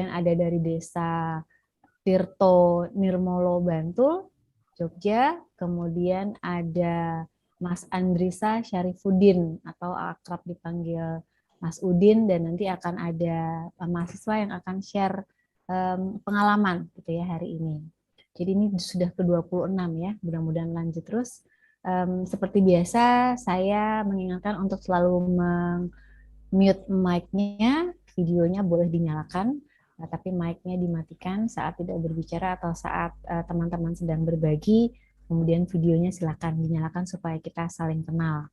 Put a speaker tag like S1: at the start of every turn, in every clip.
S1: ada dari Desa Tirto Nirmolo Bantul, Jogja. Kemudian ada Mas Andrisa Syarifuddin atau akrab dipanggil Mas Udin, dan nanti akan ada mahasiswa yang akan share pengalaman gitu ya hari ini. Jadi ini sudah ke-26 ya, mudah-mudahan lanjut terus. Seperti biasa, saya mengingatkan untuk selalu mute mic-nya, videonya boleh dinyalakan, tapi mic-nya dimatikan saat tidak berbicara atau saat teman-teman sedang berbagi, kemudian videonya silakan dinyalakan supaya kita saling kenal.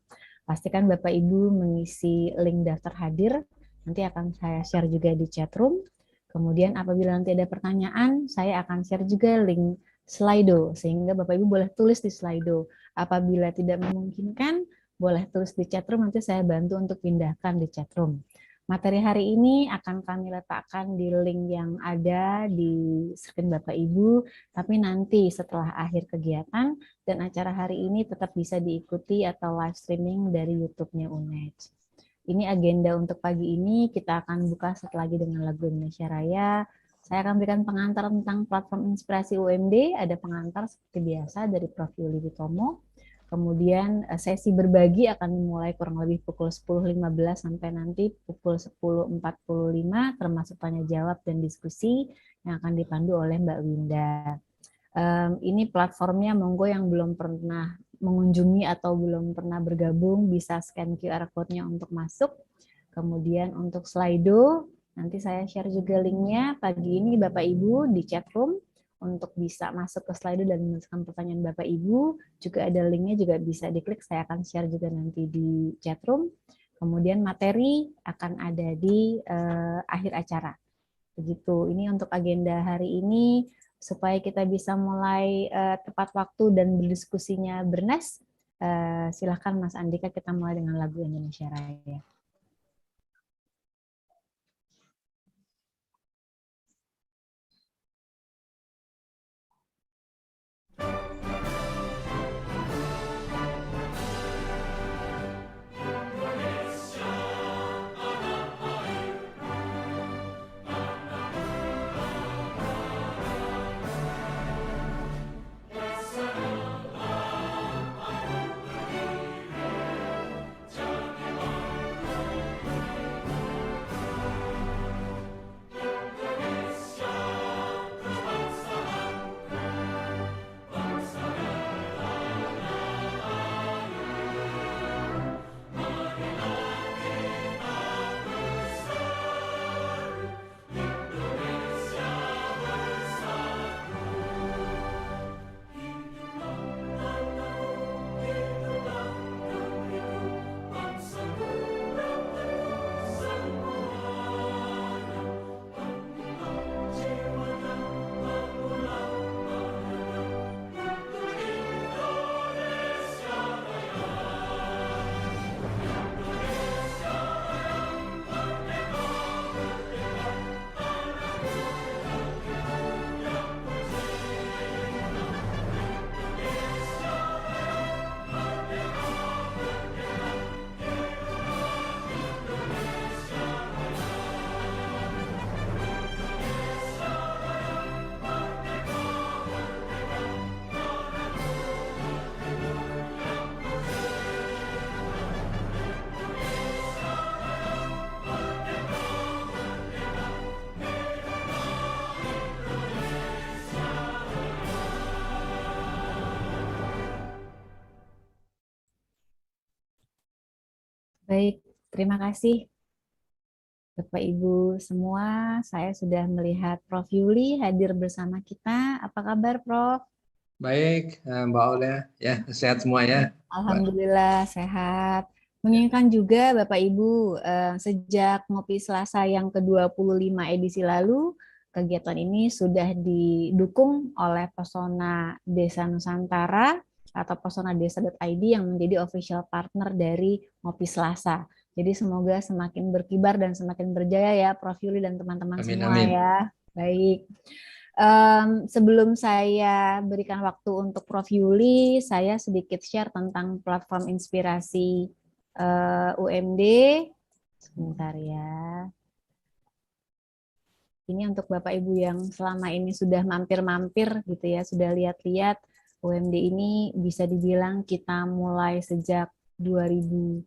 S1: Pastikan Bapak Ibu mengisi link daftar hadir, nanti akan saya share juga di chat room. Kemudian apabila nanti ada pertanyaan, saya akan share juga link Slido, sehingga Bapak Ibu boleh tulis di Slido. Apabila tidak memungkinkan, boleh tulis di chat room, nanti saya bantu untuk pindahkan di chat room. Materi hari ini akan kami letakkan di link yang ada di screen Bapak Ibu, tapi nanti setelah akhir kegiatan dan acara hari ini tetap bisa diikuti atau live streaming dari YouTube-nya UNED. Ini agenda untuk pagi ini, kita akan buka setelah lagi dengan lagu Indonesia Raya. Saya akan berikan pengantar tentang platform inspirasi UMD, ada pengantar seperti biasa dari Prof. Yuli Hutomo. Kemudian sesi berbagi akan dimulai kurang lebih pukul 10.15 sampai nanti pukul 10.45, termasuk tanya jawab dan diskusi yang akan dipandu oleh Mbak Winda. Ini platformnya, monggo yang belum pernah mengunjungi atau belum pernah bergabung bisa scan QR code-nya untuk masuk. Kemudian untuk Slido, nanti saya share juga linknya pagi ini Bapak Ibu di chat room untuk bisa masuk ke Slido dan menuliskan pertanyaan Bapak Ibu. Juga ada linknya, juga bisa diklik, saya akan share juga nanti di chat room. Kemudian materi akan ada di akhir acara. Begitu, ini untuk agenda hari ini, supaya kita bisa mulai tepat waktu dan berdiskusinya bernas. Silahkan Mas Andika, kita mulai dengan lagu Indonesia Raya. Baik, terima kasih Bapak Ibu semua. Saya sudah melihat Prof. Yuli hadir bersama kita. Apa kabar, Prof?
S2: Baik, Mbak Aulia, ya sehat semua ya.
S1: Alhamdulillah sehat. Mengingatkan juga Bapak Ibu, sejak Ngopi Selasa yang ke-25 edisi lalu, kegiatan ini sudah didukung oleh Pesona Desa Nusantara atau pesonadesa.id yang menjadi official partner dari Ngopi Selasa. Jadi semoga semakin berkibar dan semakin berjaya ya Prof. Yuli dan teman-teman
S2: Amin,
S1: semua
S2: amin.
S1: ya. Baik. Sebelum saya berikan waktu untuk Prof. Yuli, saya sedikit share tentang platform inspirasi UMD. Sebentar ya. Ini untuk Bapak Ibu yang selama ini sudah mampir-mampir gitu ya, sudah lihat-lihat UMD ini bisa dibilang kita mulai sejak 2018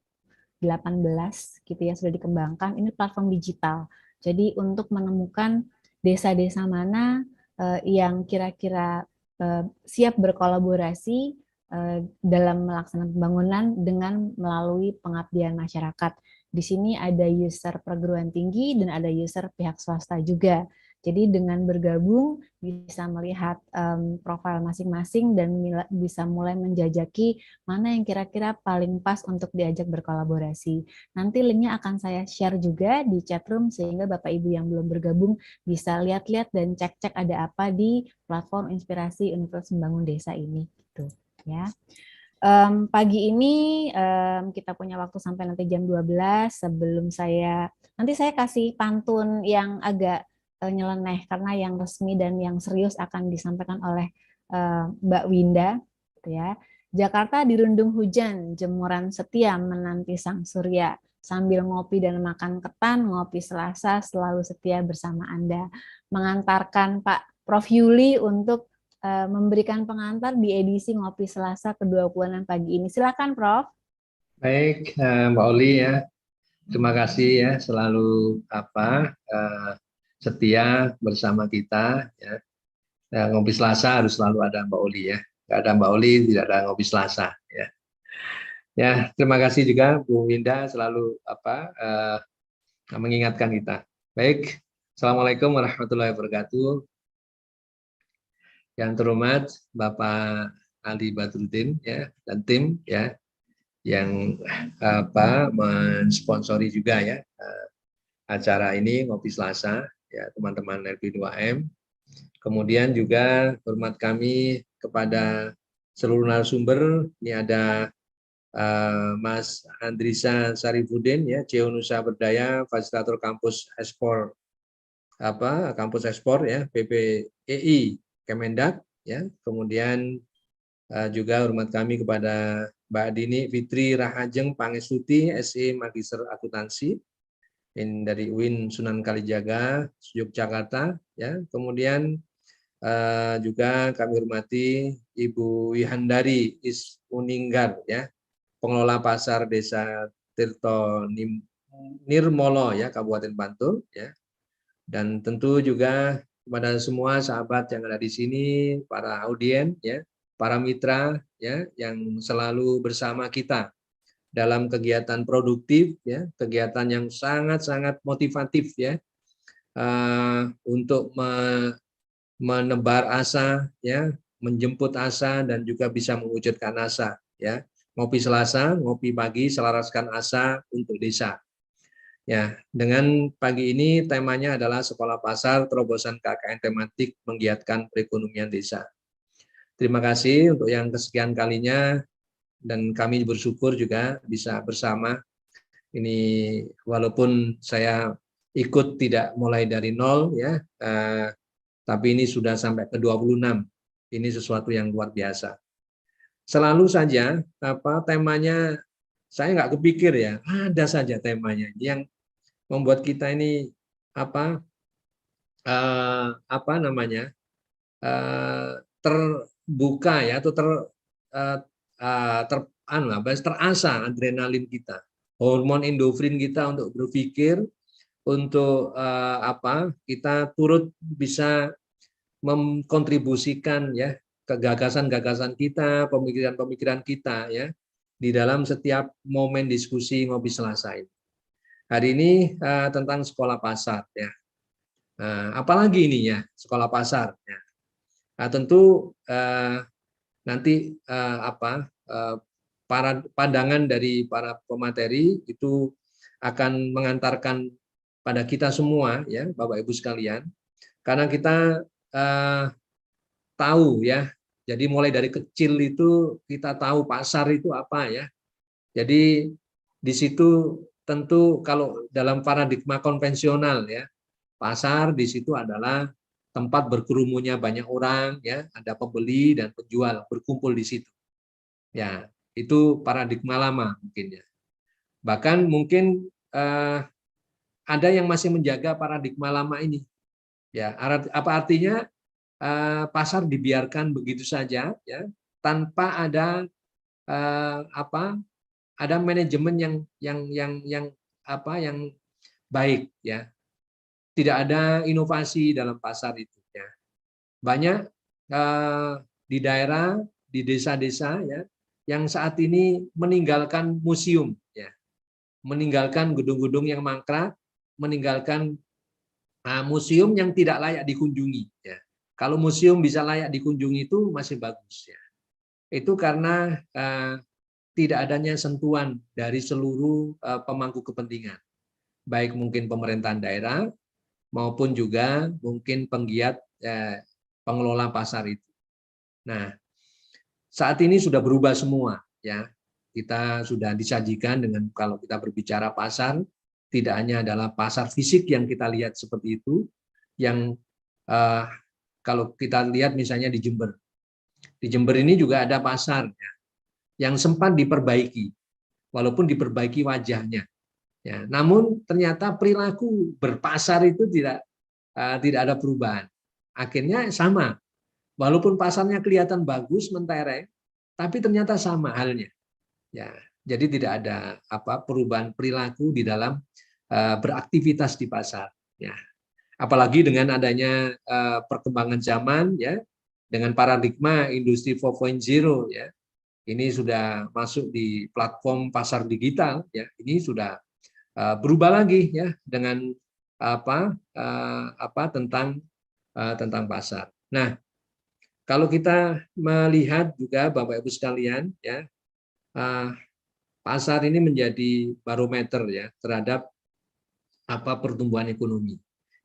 S1: gitu ya sudah dikembangkan. Ini platform digital. Jadi untuk menemukan desa-desa mana yang kira-kira siap berkolaborasi dalam melaksanakan pembangunan dengan melalui pengabdian masyarakat. Di sini ada user perguruan tinggi dan ada user pihak swasta juga. Jadi dengan bergabung bisa melihat profil masing-masing dan bisa mulai menjajaki mana yang kira-kira paling pas untuk diajak berkolaborasi. Nanti linknya akan saya share juga di chatroom sehingga Bapak Ibu yang belum bergabung bisa lihat-lihat dan cek-cek ada apa di platform inspirasi Universitas Membangun Desa ini. Gitu, ya. Pagi ini kita punya waktu sampai nanti jam 12. Sebelum nanti saya kasih pantun yang agak nyeleneh karena yang resmi dan yang serius akan disampaikan oleh Mbak Winda, gitu ya. Jakarta dirundung hujan, jemuran setia menanti sang surya. Sambil ngopi dan makan ketan, ngopi Selasa selalu setia bersama Anda. Mengantarkan Pak Prof. Yuli untuk memberikan pengantar di edisi Ngopi Selasa ke-26 pagi ini. Silakan, Prof.
S2: Baik, Mbak Oli ya. Terima kasih ya selalu setia bersama kita ya. Ngopi Selasa harus selalu ada Mbak Oli ya. Nggak ada Mbak Oli tidak ada Ngopi Selasa ya. Ya, terima kasih juga Bu Winda selalu mengingatkan kita. Baik, Assalamualaikum warahmatullahi wabarakatuh. Yang terhormat Bapak Ali Badrudin ya dan tim ya yang mensponsori juga ya acara ini Ngopi Selasa ya teman-teman LP2M. Kemudian juga hormat kami kepada seluruh narasumber. Ini ada Mas Andrisa Sarifudin ya, CEO Nusa Berdaya, fasilitator kampus ekspor kampus ekspor ya PPEI Kemendak ya. Kemudian juga hormat kami kepada Mbak Dini Fitri Rahajeng Pangestuti SE Magister Akuntansi dari UIN Sunan Kalijaga Yogyakarta ya. Kemudian juga kami hormati Ibu Wihandari Isuninggar ya, pengelola pasar Desa Tirto Nirmolo ya, Kabupaten Bantul ya. Dan tentu juga kepada semua sahabat yang ada di sini, para audien ya, para mitra ya yang selalu bersama kita dalam kegiatan produktif ya, kegiatan yang sangat-sangat motivatif ya, untuk menebar asa ya, menjemput asa dan juga bisa mewujudkan asa ya. Ngopi Selasa, ngopi pagi, selaraskan asa untuk desa. Ya, dengan pagi ini temanya adalah Sekolah Pasar Terobosan KKN Tematik Menggiatkan Perekonomian Desa. Terima kasih untuk yang kesekian kalinya dan kami bersyukur juga bisa bersama. Ini walaupun saya ikut tidak mulai dari nol ya, tapi ini sudah sampai ke 26. Ini sesuatu yang luar biasa. Selalu saja temanya saya nggak kepikir ya, ada saja temanya yang membuat kita ini terbuka ya atau terasa adrenalin kita, hormon endorfin kita untuk berpikir, untuk kita turut bisa mengkontribusikan ya ke gagasan-gagasan kita, pemikiran-pemikiran kita ya di dalam setiap momen diskusi Ngopi Selasa ini. Hari ini tentang sekolah pasar ya. Apalagi ininya sekolah pasar ya. Nah, tentu nanti para pandangan dari para pemateri itu akan mengantarkan pada kita semua ya Bapak Ibu sekalian, karena kita tahu ya, jadi mulai dari kecil itu kita tahu pasar itu apa ya. Jadi di situ tentu kalau dalam paradigma konvensional ya, pasar di situ adalah tempat berkerumunnya banyak orang ya, ada pembeli dan penjual berkumpul di situ. Ya, itu paradigma lama mungkin ya. Bahkan mungkin ada yang masih menjaga paradigma lama ini. Ya, apa artinya pasar dibiarkan begitu saja ya, tanpa ada ada manajemen yang baik ya. Tidak ada inovasi dalam pasar itu ya. Banyak di daerah, di desa-desa ya, yang saat ini meninggalkan museum ya, meninggalkan gedung-gedung yang mangkrak, meninggalkan museum yang tidak layak dikunjungi ya. Kalau museum bisa layak dikunjungi itu masih bagus ya. Itu karena tidak adanya sentuhan dari seluruh pemangku kepentingan, baik mungkin pemerintahan daerah maupun juga mungkin penggiat pengelola pasar itu. Nah, saat ini sudah berubah semua ya. Kita sudah disajikan dengan, kalau kita berbicara pasar, tidak hanya adalah pasar fisik yang kita lihat seperti itu, yang kalau kita lihat misalnya di Jember. Di Jember ini juga ada pasar ya, yang sempat diperbaiki, walaupun diperbaiki wajahnya. Ya, namun ternyata perilaku berpasar itu tidak ada perubahan. Akhirnya sama, walaupun pasarnya kelihatan bagus, mentereng, tapi ternyata sama halnya. Ya, jadi tidak ada perubahan perilaku di dalam beraktivitas di pasar. Ya, apalagi dengan adanya perkembangan zaman, ya, dengan paradigma industri 4.0, ya, ini sudah masuk di platform pasar digital, ya, ini sudah berubah lagi ya dengan tentang pasar. Nah, kalau kita melihat juga Bapak Ibu sekalian ya, pasar ini menjadi barometer ya terhadap pertumbuhan ekonomi.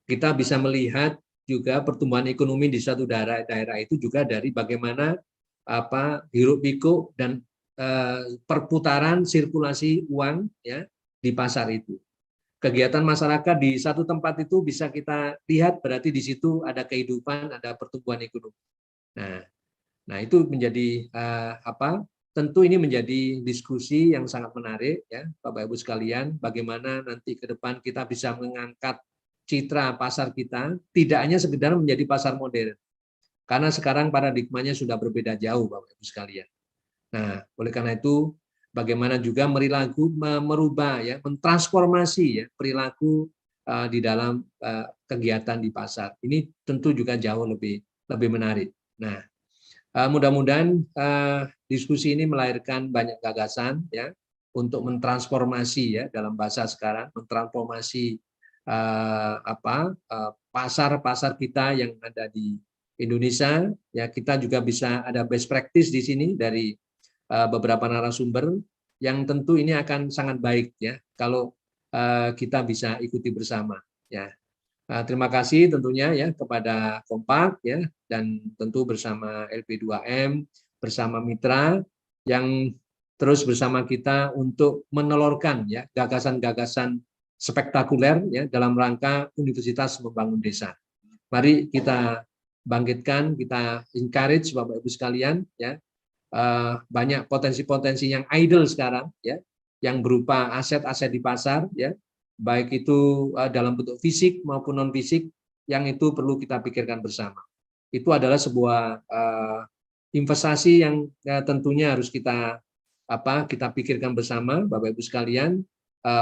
S2: Kita bisa melihat juga pertumbuhan ekonomi di suatu daerah itu juga dari bagaimana hiruk pikuk dan perputaran sirkulasi uang ya di pasar itu. Kegiatan masyarakat di satu tempat itu bisa kita lihat, berarti di situ ada kehidupan, ada pertumbuhan ekonomi. Nah itu menjadi tentu ini menjadi diskusi yang sangat menarik ya Bapak Ibu sekalian, bagaimana nanti ke depan kita bisa mengangkat citra pasar kita tidak hanya sekedar menjadi pasar modern. Karena sekarang paradigmanya sudah berbeda jauh Bapak Ibu sekalian. Nah, oleh karena itu bagaimana juga merubah ya, mentransformasi ya perilaku di dalam kegiatan di pasar. Ini tentu juga jauh lebih menarik. Nah, mudah-mudahan diskusi ini melahirkan banyak gagasan ya untuk mentransformasi ya dalam bahasa sekarang, mentransformasi pasar-pasar kita yang ada di Indonesia ya. Kita juga bisa ada best practice di sini dari beberapa narasumber yang tentu ini akan sangat baik ya kalau kita bisa ikuti bersama ya. Terima kasih tentunya ya kepada Kompak ya, dan tentu bersama LP2M, bersama mitra yang terus bersama kita untuk menelurkan ya gagasan-gagasan spektakuler ya dalam rangka Universitas Membangun Desa. Mari kita bangkitkan, kita encourage Bapak Ibu sekalian ya, banyak potensi-potensi yang idle sekarang ya, yang berupa aset-aset di pasar ya, baik itu dalam bentuk fisik maupun non fisik, yang itu perlu kita pikirkan bersama. Itu adalah sebuah investasi yang tentunya harus kita pikirkan bersama Bapak Ibu sekalian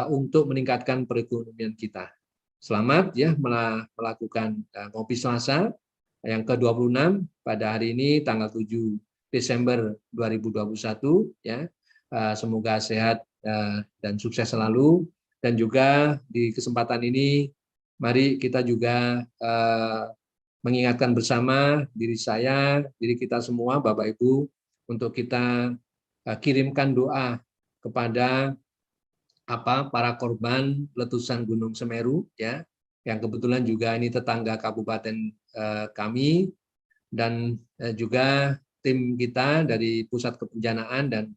S2: untuk meningkatkan perekonomian kita. Selamat ya melakukan Ngopi Selasa yang ke-26 pada hari ini tanggal 7 Desember 2021 ya. Semoga sehat dan sukses selalu. Dan juga di kesempatan ini mari kita juga mengingatkan bersama diri saya, diri kita semua Bapak Ibu, untuk kita kirimkan doa kepada para korban letusan Gunung Semeru ya, yang kebetulan juga ini tetangga kabupaten kami, dan juga tim kita dari Pusat Kebencanaan dan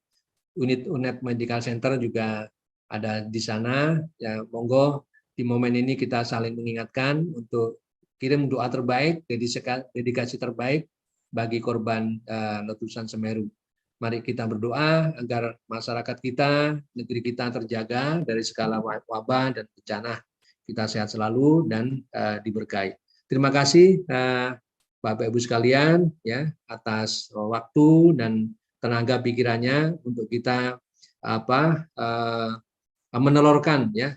S2: unit Medical Center juga ada di sana ya. Monggo di momen ini kita saling mengingatkan untuk kirim doa terbaik, dedikasi terbaik bagi korban letusan Semeru. Mari kita berdoa agar masyarakat kita, negeri kita terjaga dari segala wabah dan bencana. Kita sehat selalu dan diberkahi. Terima kasih Bapak Ibu sekalian ya atas waktu dan tenaga pikirannya untuk kita menelurkan ya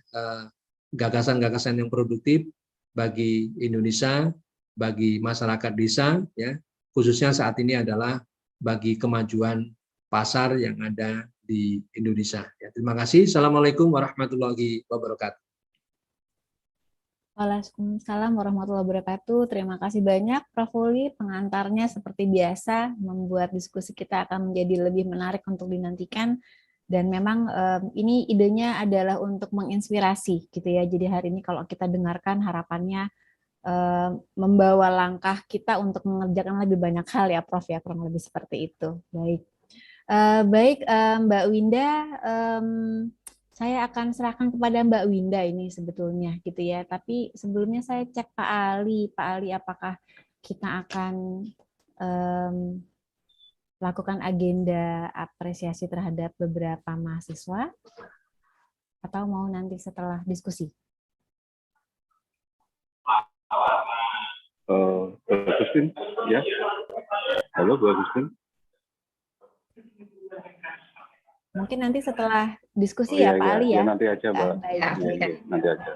S2: gagasan-gagasan yang produktif bagi Indonesia, bagi masyarakat desa ya, khususnya saat ini adalah bagi kemajuan pasar yang ada di Indonesia. Ya, terima kasih. Assalamualaikum warahmatullahi wabarakatuh.
S1: Waalaikumsalam warahmatullahi wabarakatuh. Terima kasih banyak Prof. Uli, pengantarnya seperti biasa membuat diskusi kita akan menjadi lebih menarik untuk dinantikan. Dan memang ini idenya adalah untuk menginspirasi gitu ya. Jadi hari ini kalau kita dengarkan harapannya membawa langkah kita untuk mengerjakan lebih banyak hal ya Prof ya, kurang lebih seperti itu. Baik. Mbak Winda, saya akan serahkan kepada Mbak Winda ini sebetulnya gitu ya. Tapi sebelumnya saya cek Pak Ali. Pak Ali, apakah kita akan lakukan agenda apresiasi terhadap beberapa mahasiswa atau mau nanti setelah diskusi?
S3: Agustin, ya. Halo, Bu Agustin.
S1: Mungkin nanti setelah diskusi ya, Pak Ali ya.
S3: Nanti aja, Mbak.
S1: Nanti aja.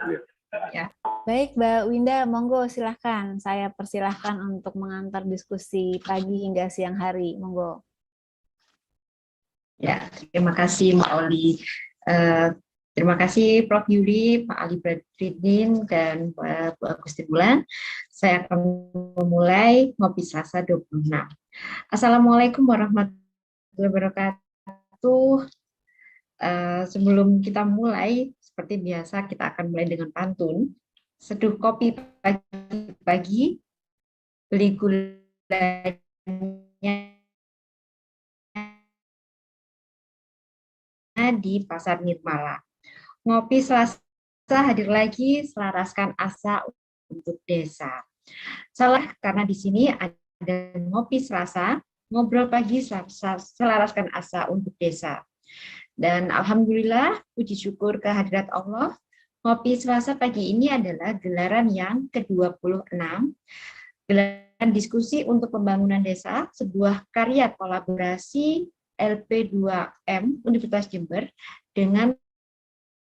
S1: Ya. Baik, Mbak Winda, monggo silahkan. Saya persilahkan untuk mengantar diskusi pagi hingga siang hari. Monggo.
S4: Ya, terima kasih Mbak Oli. Terima kasih Prof. Yuri, Pak Ali Badridin, dan Bu Agustin Bulan. Saya akan memulai ngopi Selasa 26. Assalamualaikum warahmatullahi wabarakatuh. Sebelum kita mulai, seperti biasa kita akan mulai dengan pantun. Seduh kopi pagi-pagi, beli gulanya di Pasar Nirmala. Ngopi Selasa hadir lagi, selaraskan asa untuk desa. Salah karena di sini ada ngopi Selasa, ngobrol pagi, selaraskan asa untuk desa. Dan alhamdulillah, puji syukur kehadirat Allah, ngopi Selasa pagi ini adalah gelaran yang ke-26, gelaran diskusi untuk pembangunan desa, sebuah karya kolaborasi LP2M Universitas Jember dengan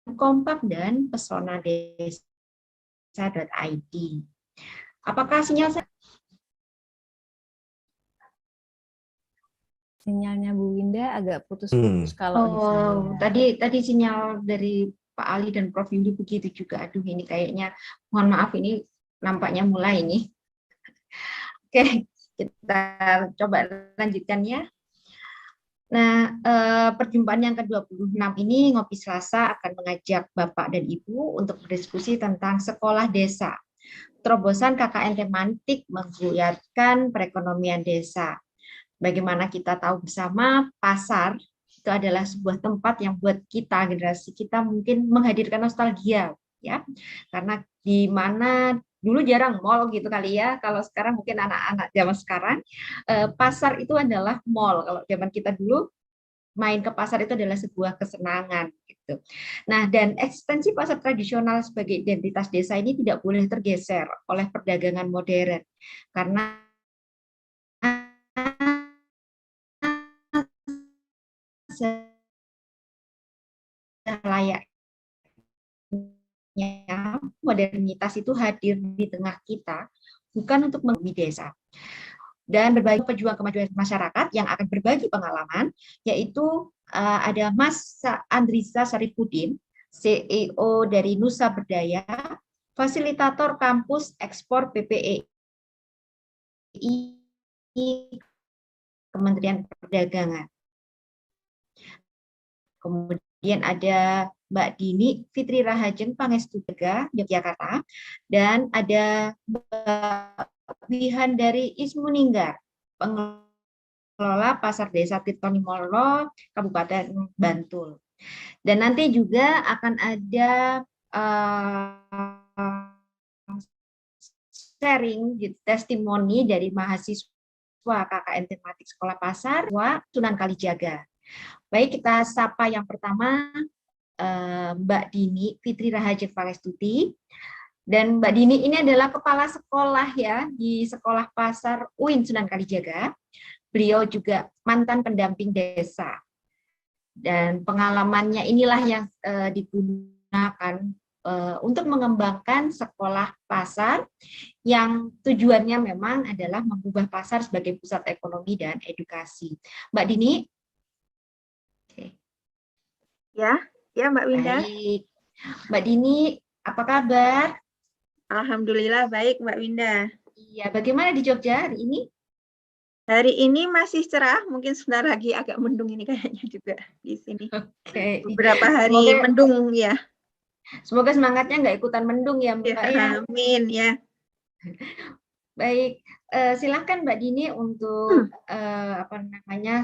S4: Kompak dan Pesona Desa.id. Apakah sinyal saya?
S1: Sinyalnya Bu Winda agak putus-putus kalau
S4: tadi sinyal dari Pak Ali dan Prof. Yudi begitu juga. Aduh, ini kayaknya mohon maaf, ini nampaknya mulai ini. Oke, kita coba lanjutkan ya. Nah, perjumpaan yang ke-26 ini Ngopi Selasa akan mengajak Bapak dan Ibu untuk berdiskusi tentang sekolah desa. Terobosan KKN tematik menggiatkan perekonomian desa. Bagaimana kita tahu bersama, pasar itu adalah sebuah tempat yang buat kita, generasi kita mungkin menghadirkan nostalgia, ya. Karena di mana dulu jarang mall gitu kali ya, kalau sekarang mungkin anak-anak zaman sekarang, pasar itu adalah mall. Kalau zaman kita dulu, main ke pasar itu adalah sebuah kesenangan gitu. Nah, dan eksistensi pasar tradisional sebagai identitas desa ini tidak boleh tergeser oleh perdagangan modern, karena layaknya modernitas itu hadir di tengah kita bukan untuk menggumi desa dan berbagi pejuang kemajuan masyarakat yang akan berbagi pengalaman, yaitu ada Mas Andrisa Syarifuddin, CEO dari Nusa Berdaya, fasilitator kampus ekspor PPEI Kementerian Perdagangan. Kemudian ada Mbak Dini Fitri Rahajeng Pangestu Tega, Yogyakarta, dan ada Mbak Wihan dari Ismuninggar, pengelola Pasar Desa Tirtonimolo, Kabupaten Bantul. Dan nanti juga akan ada sharing testimoni dari mahasiswa KKN tematik Sekolah Pasar, Sunan Kalijaga. Baik, kita sapa yang pertama Mbak Dini Fitri Rahajeng Pangestuti. Dan Mbak Dini ini adalah kepala sekolah ya di Sekolah Pasar UIN Sunan Kalijaga. Beliau juga mantan pendamping desa. Dan pengalamannya inilah yang digunakan untuk mengembangkan sekolah pasar yang tujuannya memang adalah mengubah pasar sebagai pusat ekonomi dan edukasi. Mbak Dini? Oke.
S5: Ya, Mbak Winda.
S4: Baik. Mbak Dini, apa kabar?
S5: Alhamdulillah baik Mbak Winda.
S4: Iya, bagaimana di Jogja hari ini?
S5: Hari ini masih cerah, mungkin sebentar lagi agak mendung ini kayaknya juga di sini.
S4: Oke.
S5: Beberapa hari mendung ya.
S4: Semoga semangatnya nggak ikutan mendung ya Mbak ya.
S5: Amin ya.
S4: Baik, silakan Mbak Dini untuk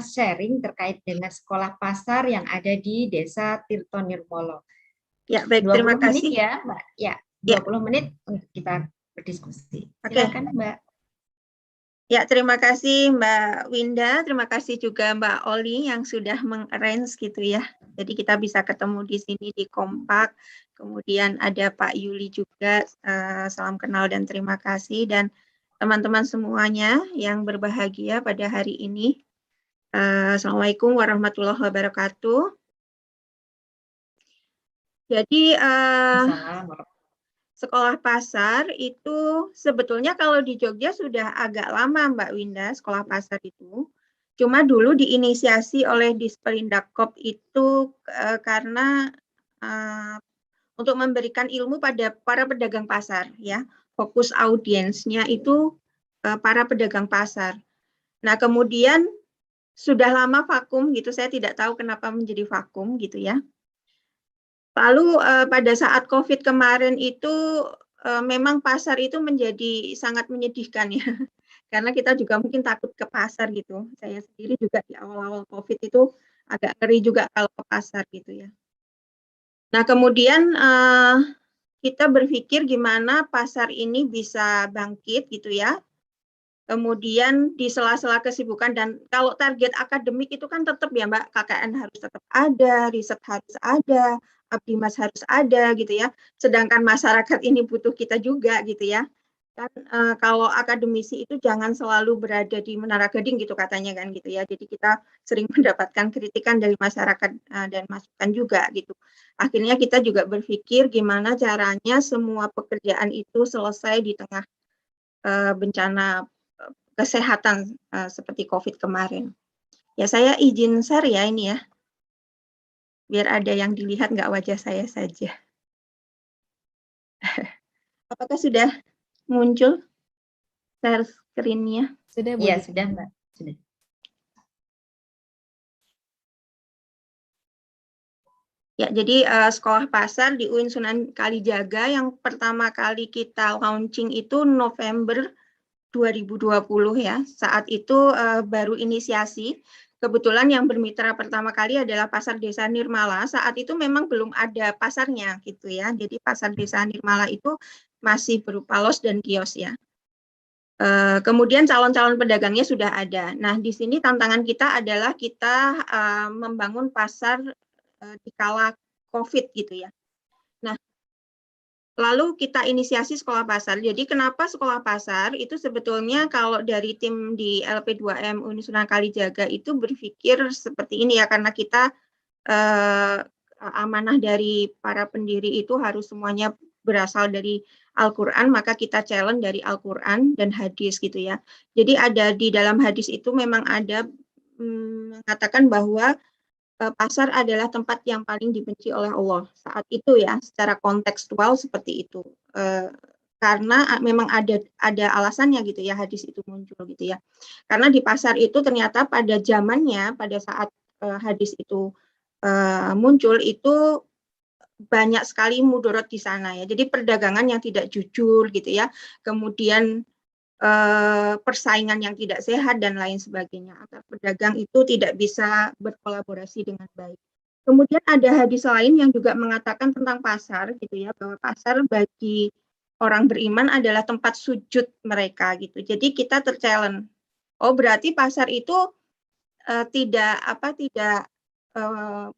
S4: sharing terkait dengan sekolah pasar yang ada di Desa Tirto Nirmolo.
S5: Ya, baik, terima kasih
S4: ya Mbak. Ya, 20 menit untuk kita berdiskusi. Silakan Mbak.
S5: Ya, terima kasih Mbak Winda, terima kasih juga Mbak Oli yang sudah meng-arrange gitu ya. Jadi kita bisa ketemu di sini di Kompak. Kemudian ada Pak Yuli juga, salam kenal dan terima kasih. Dan teman-teman semuanya yang berbahagia pada hari ini. Assalamualaikum warahmatullahi wabarakatuh. Jadi sekolah pasar itu sebetulnya kalau di Jogja sudah agak lama Mbak Winda, sekolah pasar itu. Cuma dulu diinisiasi oleh Disperindakkop itu karena untuk memberikan ilmu pada para pedagang pasar ya. Fokus audiensnya itu para pedagang pasar. Nah, kemudian sudah lama vakum gitu, saya tidak tahu kenapa menjadi vakum gitu ya. Lalu pada saat COVID kemarin itu memang pasar itu menjadi sangat menyedihkan ya, karena kita juga mungkin takut ke pasar gitu. Saya sendiri juga di awal-awal COVID itu agak ngeri juga kalau ke pasar gitu ya. Nah kemudian kita berpikir gimana pasar ini bisa bangkit gitu ya. Kemudian di sela-sela kesibukan dan kalau target akademik itu kan tetap ya Mbak, KKN harus tetap ada, riset harus ada, Abdimas harus ada gitu ya. Sedangkan masyarakat ini butuh kita juga gitu ya. Kan kalau akademisi itu jangan selalu berada di Menara Gading gitu katanya kan gitu ya. Jadi kita sering mendapatkan kritikan dari masyarakat dan masukan juga gitu. Akhirnya kita juga berpikir gimana caranya semua pekerjaan itu selesai di tengah bencana kesehatan seperti COVID kemarin. Ya saya izin share ya ini ya, biar ada yang dilihat nggak wajah saya saja. Apakah sudah muncul share screen-nya?
S1: Sudah, Bu?
S4: Iya, sudah Mbak. Sudah.
S5: Ya, jadi sekolah pasar di UIN Sunan Kalijaga yang pertama kali kita launching itu November 2020 ya. Saat itu baru inisiasi. Kebetulan yang bermitra pertama kali adalah Pasar Desa Nirmala. Saat itu memang belum ada pasarnya gitu ya. Jadi Pasar Desa Nirmala itu masih berupa los dan kios ya. Kemudian calon-calon pedagangnya sudah ada. Nah, di sini tantangan kita adalah kita membangun pasar di kala COVID gitu ya. Nah, lalu kita inisiasi sekolah pasar. Jadi kenapa sekolah pasar? Itu sebetulnya kalau dari tim di LP2M UIN Sunan Kalijaga itu berpikir seperti ini ya, karena kita amanah dari para pendiri itu harus semuanya berasal dari Al-Quran, maka kita challenge dari Al-Quran dan hadis gitu ya. Jadi ada di dalam hadis itu memang ada mengatakan bahwa pasar adalah tempat yang paling dibenci oleh Allah saat itu ya, secara kontekstual seperti itu. Karena memang ada alasannya gitu ya hadis itu muncul gitu ya. Karena di pasar itu ternyata pada zamannya, pada saat hadis itu muncul itu banyak sekali mudorot di sana ya. Jadi perdagangan yang tidak jujur gitu ya. Kemudian persaingan yang tidak sehat dan lain sebagainya. Agar pedagang itu tidak bisa berkolaborasi dengan baik. Kemudian ada hadis lain yang juga mengatakan tentang pasar gitu ya, bahwa pasar bagi orang beriman adalah tempat sujud mereka gitu. Jadi kita terchallenge. Oh berarti pasar itu tidak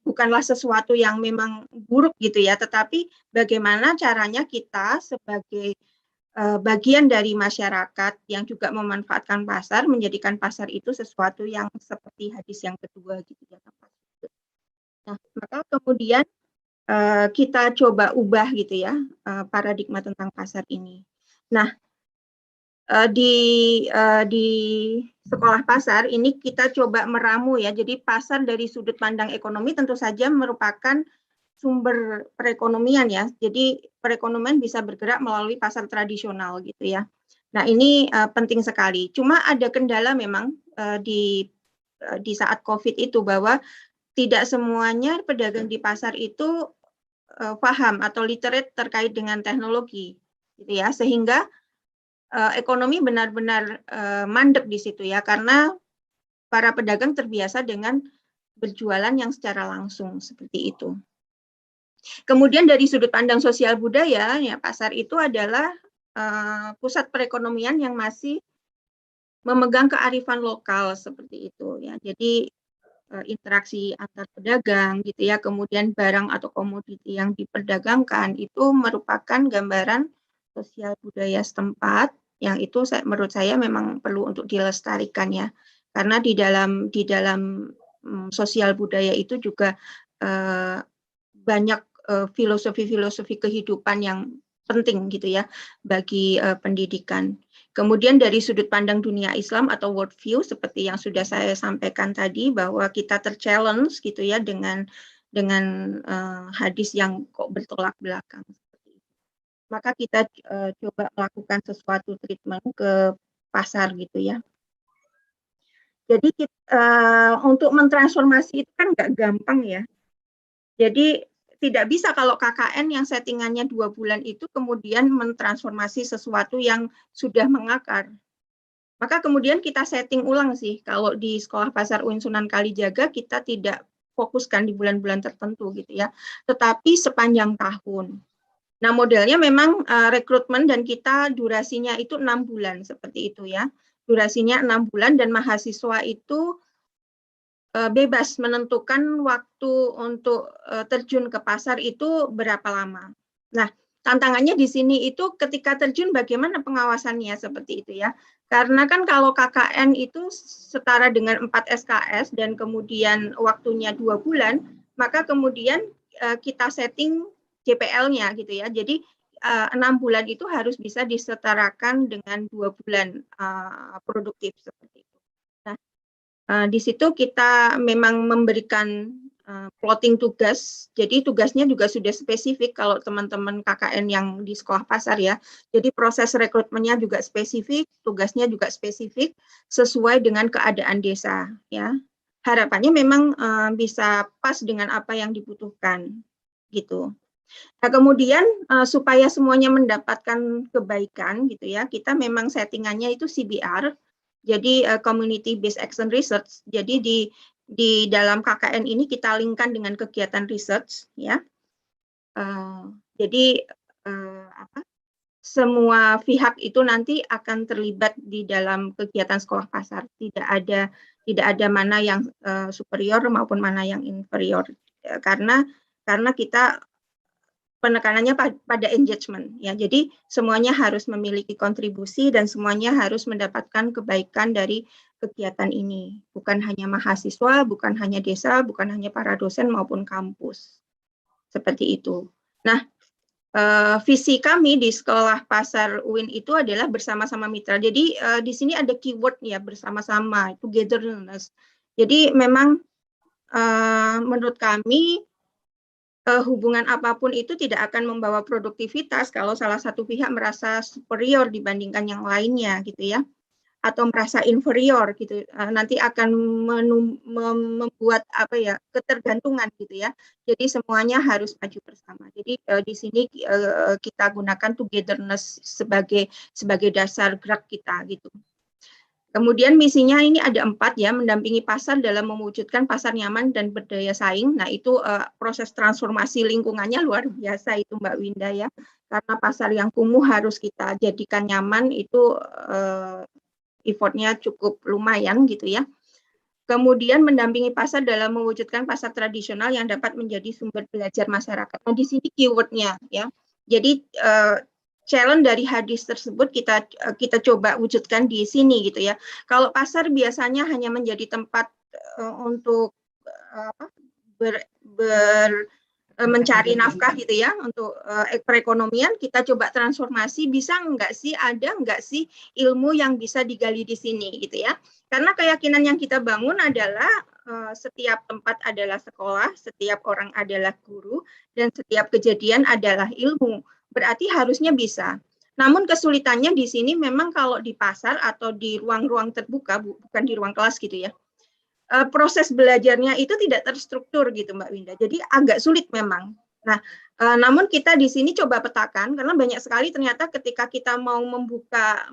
S5: bukanlah sesuatu yang memang buruk gitu ya, tetapi bagaimana caranya kita sebagai bagian dari masyarakat yang juga memanfaatkan pasar, menjadikan pasar itu sesuatu yang seperti hadis yang kedua gitu ya. Nah, maka kemudian kita coba ubah gitu ya paradigma tentang pasar ini. Nah, di sekolah pasar ini kita coba meramu ya. Jadi pasar dari sudut pandang ekonomi tentu saja merupakan sumber perekonomian ya. Jadi perekonomian bisa bergerak melalui pasar tradisional gitu ya. Nah, ini penting sekali. Cuma ada kendala memang di saat COVID itu, bahwa tidak semuanya pedagang di pasar itu paham atau literate terkait dengan teknologi gitu ya, sehingga ekonomi benar-benar mandek di situ ya, karena para pedagang terbiasa dengan berjualan yang secara langsung seperti itu. Kemudian dari sudut pandang sosial budaya ya, pasar itu adalah pusat perekonomian yang masih memegang kearifan lokal seperti itu ya. Jadi interaksi antar pedagang gitu ya, kemudian barang atau komoditi yang diperdagangkan itu merupakan gambaran sosial budaya setempat, yang itu menurut saya memang perlu untuk dilestarikan ya, karena di dalam sosial budaya itu juga banyak filosofi-filosofi kehidupan yang penting gitu ya bagi pendidikan. Kemudian dari sudut pandang dunia Islam atau worldview seperti yang sudah saya sampaikan tadi, bahwa kita terchallenge gitu ya dengan hadis yang kok bertolak belakang. Maka kita coba melakukan sesuatu treatment ke pasar gitu ya. Jadi untuk mentransformasi itu kan nggak gampang ya. Jadi tidak bisa kalau KKN yang settingannya 2 bulan itu kemudian mentransformasi sesuatu yang sudah mengakar. Maka kemudian kita setting ulang sih. Kalau di Sekolah Pasar UIN Sunan Kalijaga kita tidak fokuskan di bulan-bulan tertentu gitu ya, tetapi sepanjang tahun. Nah, modelnya memang rekrutmen dan kita durasinya itu 6 bulan seperti itu ya. Durasinya 6 bulan dan mahasiswa itu bebas menentukan waktu untuk terjun ke pasar itu berapa lama. Nah, tantangannya di sini itu ketika terjun bagaimana pengawasannya seperti itu ya. Karena kan kalau KKN itu setara dengan 4 SKS dan kemudian waktunya 2 bulan, maka kemudian kita setting JPL-nya gitu ya. Jadi 6 bulan itu harus bisa disetarakan dengan 2 bulan produktif seperti itu. Di situ kita memang memberikan plotting tugas, jadi tugasnya juga sudah spesifik kalau teman-teman KKN yang di sekolah pasar ya. Jadi proses rekrutmennya juga spesifik, tugasnya juga spesifik sesuai dengan keadaan desa ya. Harapannya memang bisa pas dengan apa yang dibutuhkan gitu. Nah, kemudian supaya semuanya mendapatkan kebaikan gitu ya, kita memang settingannya itu CBR. Jadi Community Based Action Research. Jadi di dalam KKN ini kita linkkan dengan kegiatan research ya. Jadi semua pihak itu nanti akan terlibat di dalam kegiatan sekolah pasar. Tidak ada mana yang superior maupun mana yang inferior. Karena kita penekanannya pada engagement ya. Jadi semuanya harus memiliki kontribusi dan semuanya harus mendapatkan kebaikan dari kegiatan ini. Bukan hanya mahasiswa, bukan hanya desa, bukan hanya para dosen maupun kampus. Seperti itu. Nah, visi kami di Sekolah Pasar UIN itu adalah bersama-sama mitra. Jadi di sini ada keyword ya, bersama-sama, togetherness. Jadi memang menurut kami hubungan apapun itu tidak akan membawa produktivitas kalau salah satu pihak merasa superior dibandingkan yang lainnya gitu ya, atau merasa inferior gitu, nanti akan membuat ketergantungan gitu ya. Jadi semuanya harus maju bersama. Jadi di sini kita gunakan togetherness sebagai dasar gerak kita gitu. Kemudian misinya ini ada 4 ya, mendampingi pasar dalam mewujudkan pasar nyaman dan berdaya saing. Nah itu proses transformasi lingkungannya luar biasa itu Mbak Winda ya, karena pasar yang kumuh harus kita jadikan nyaman itu effortnya cukup lumayan gitu ya. kemudian mendampingi pasar dalam mewujudkan pasar tradisional yang dapat menjadi sumber belajar masyarakat. Nah, di sini keywordnya ya. Jadi challenge dari hadis tersebut kita coba wujudkan di sini gitu ya. Kalau pasar biasanya hanya menjadi tempat untuk mencari nafkah gitu ya untuk perekonomian, kita coba transformasi, bisa enggak sih, ada enggak sih ilmu yang bisa digali di sini gitu ya. Karena keyakinan yang kita bangun adalah setiap tempat adalah sekolah, setiap orang adalah guru, dan setiap kejadian adalah ilmu. Berarti harusnya bisa. Namun kesulitannya di sini memang kalau di pasar atau di ruang-ruang terbuka, bukan di ruang kelas gitu ya, proses belajarnya itu tidak terstruktur gitu Mbak Winda. Jadi agak sulit memang. Nah, namun kita di sini coba petakan karena banyak sekali ternyata ketika kita mau membuka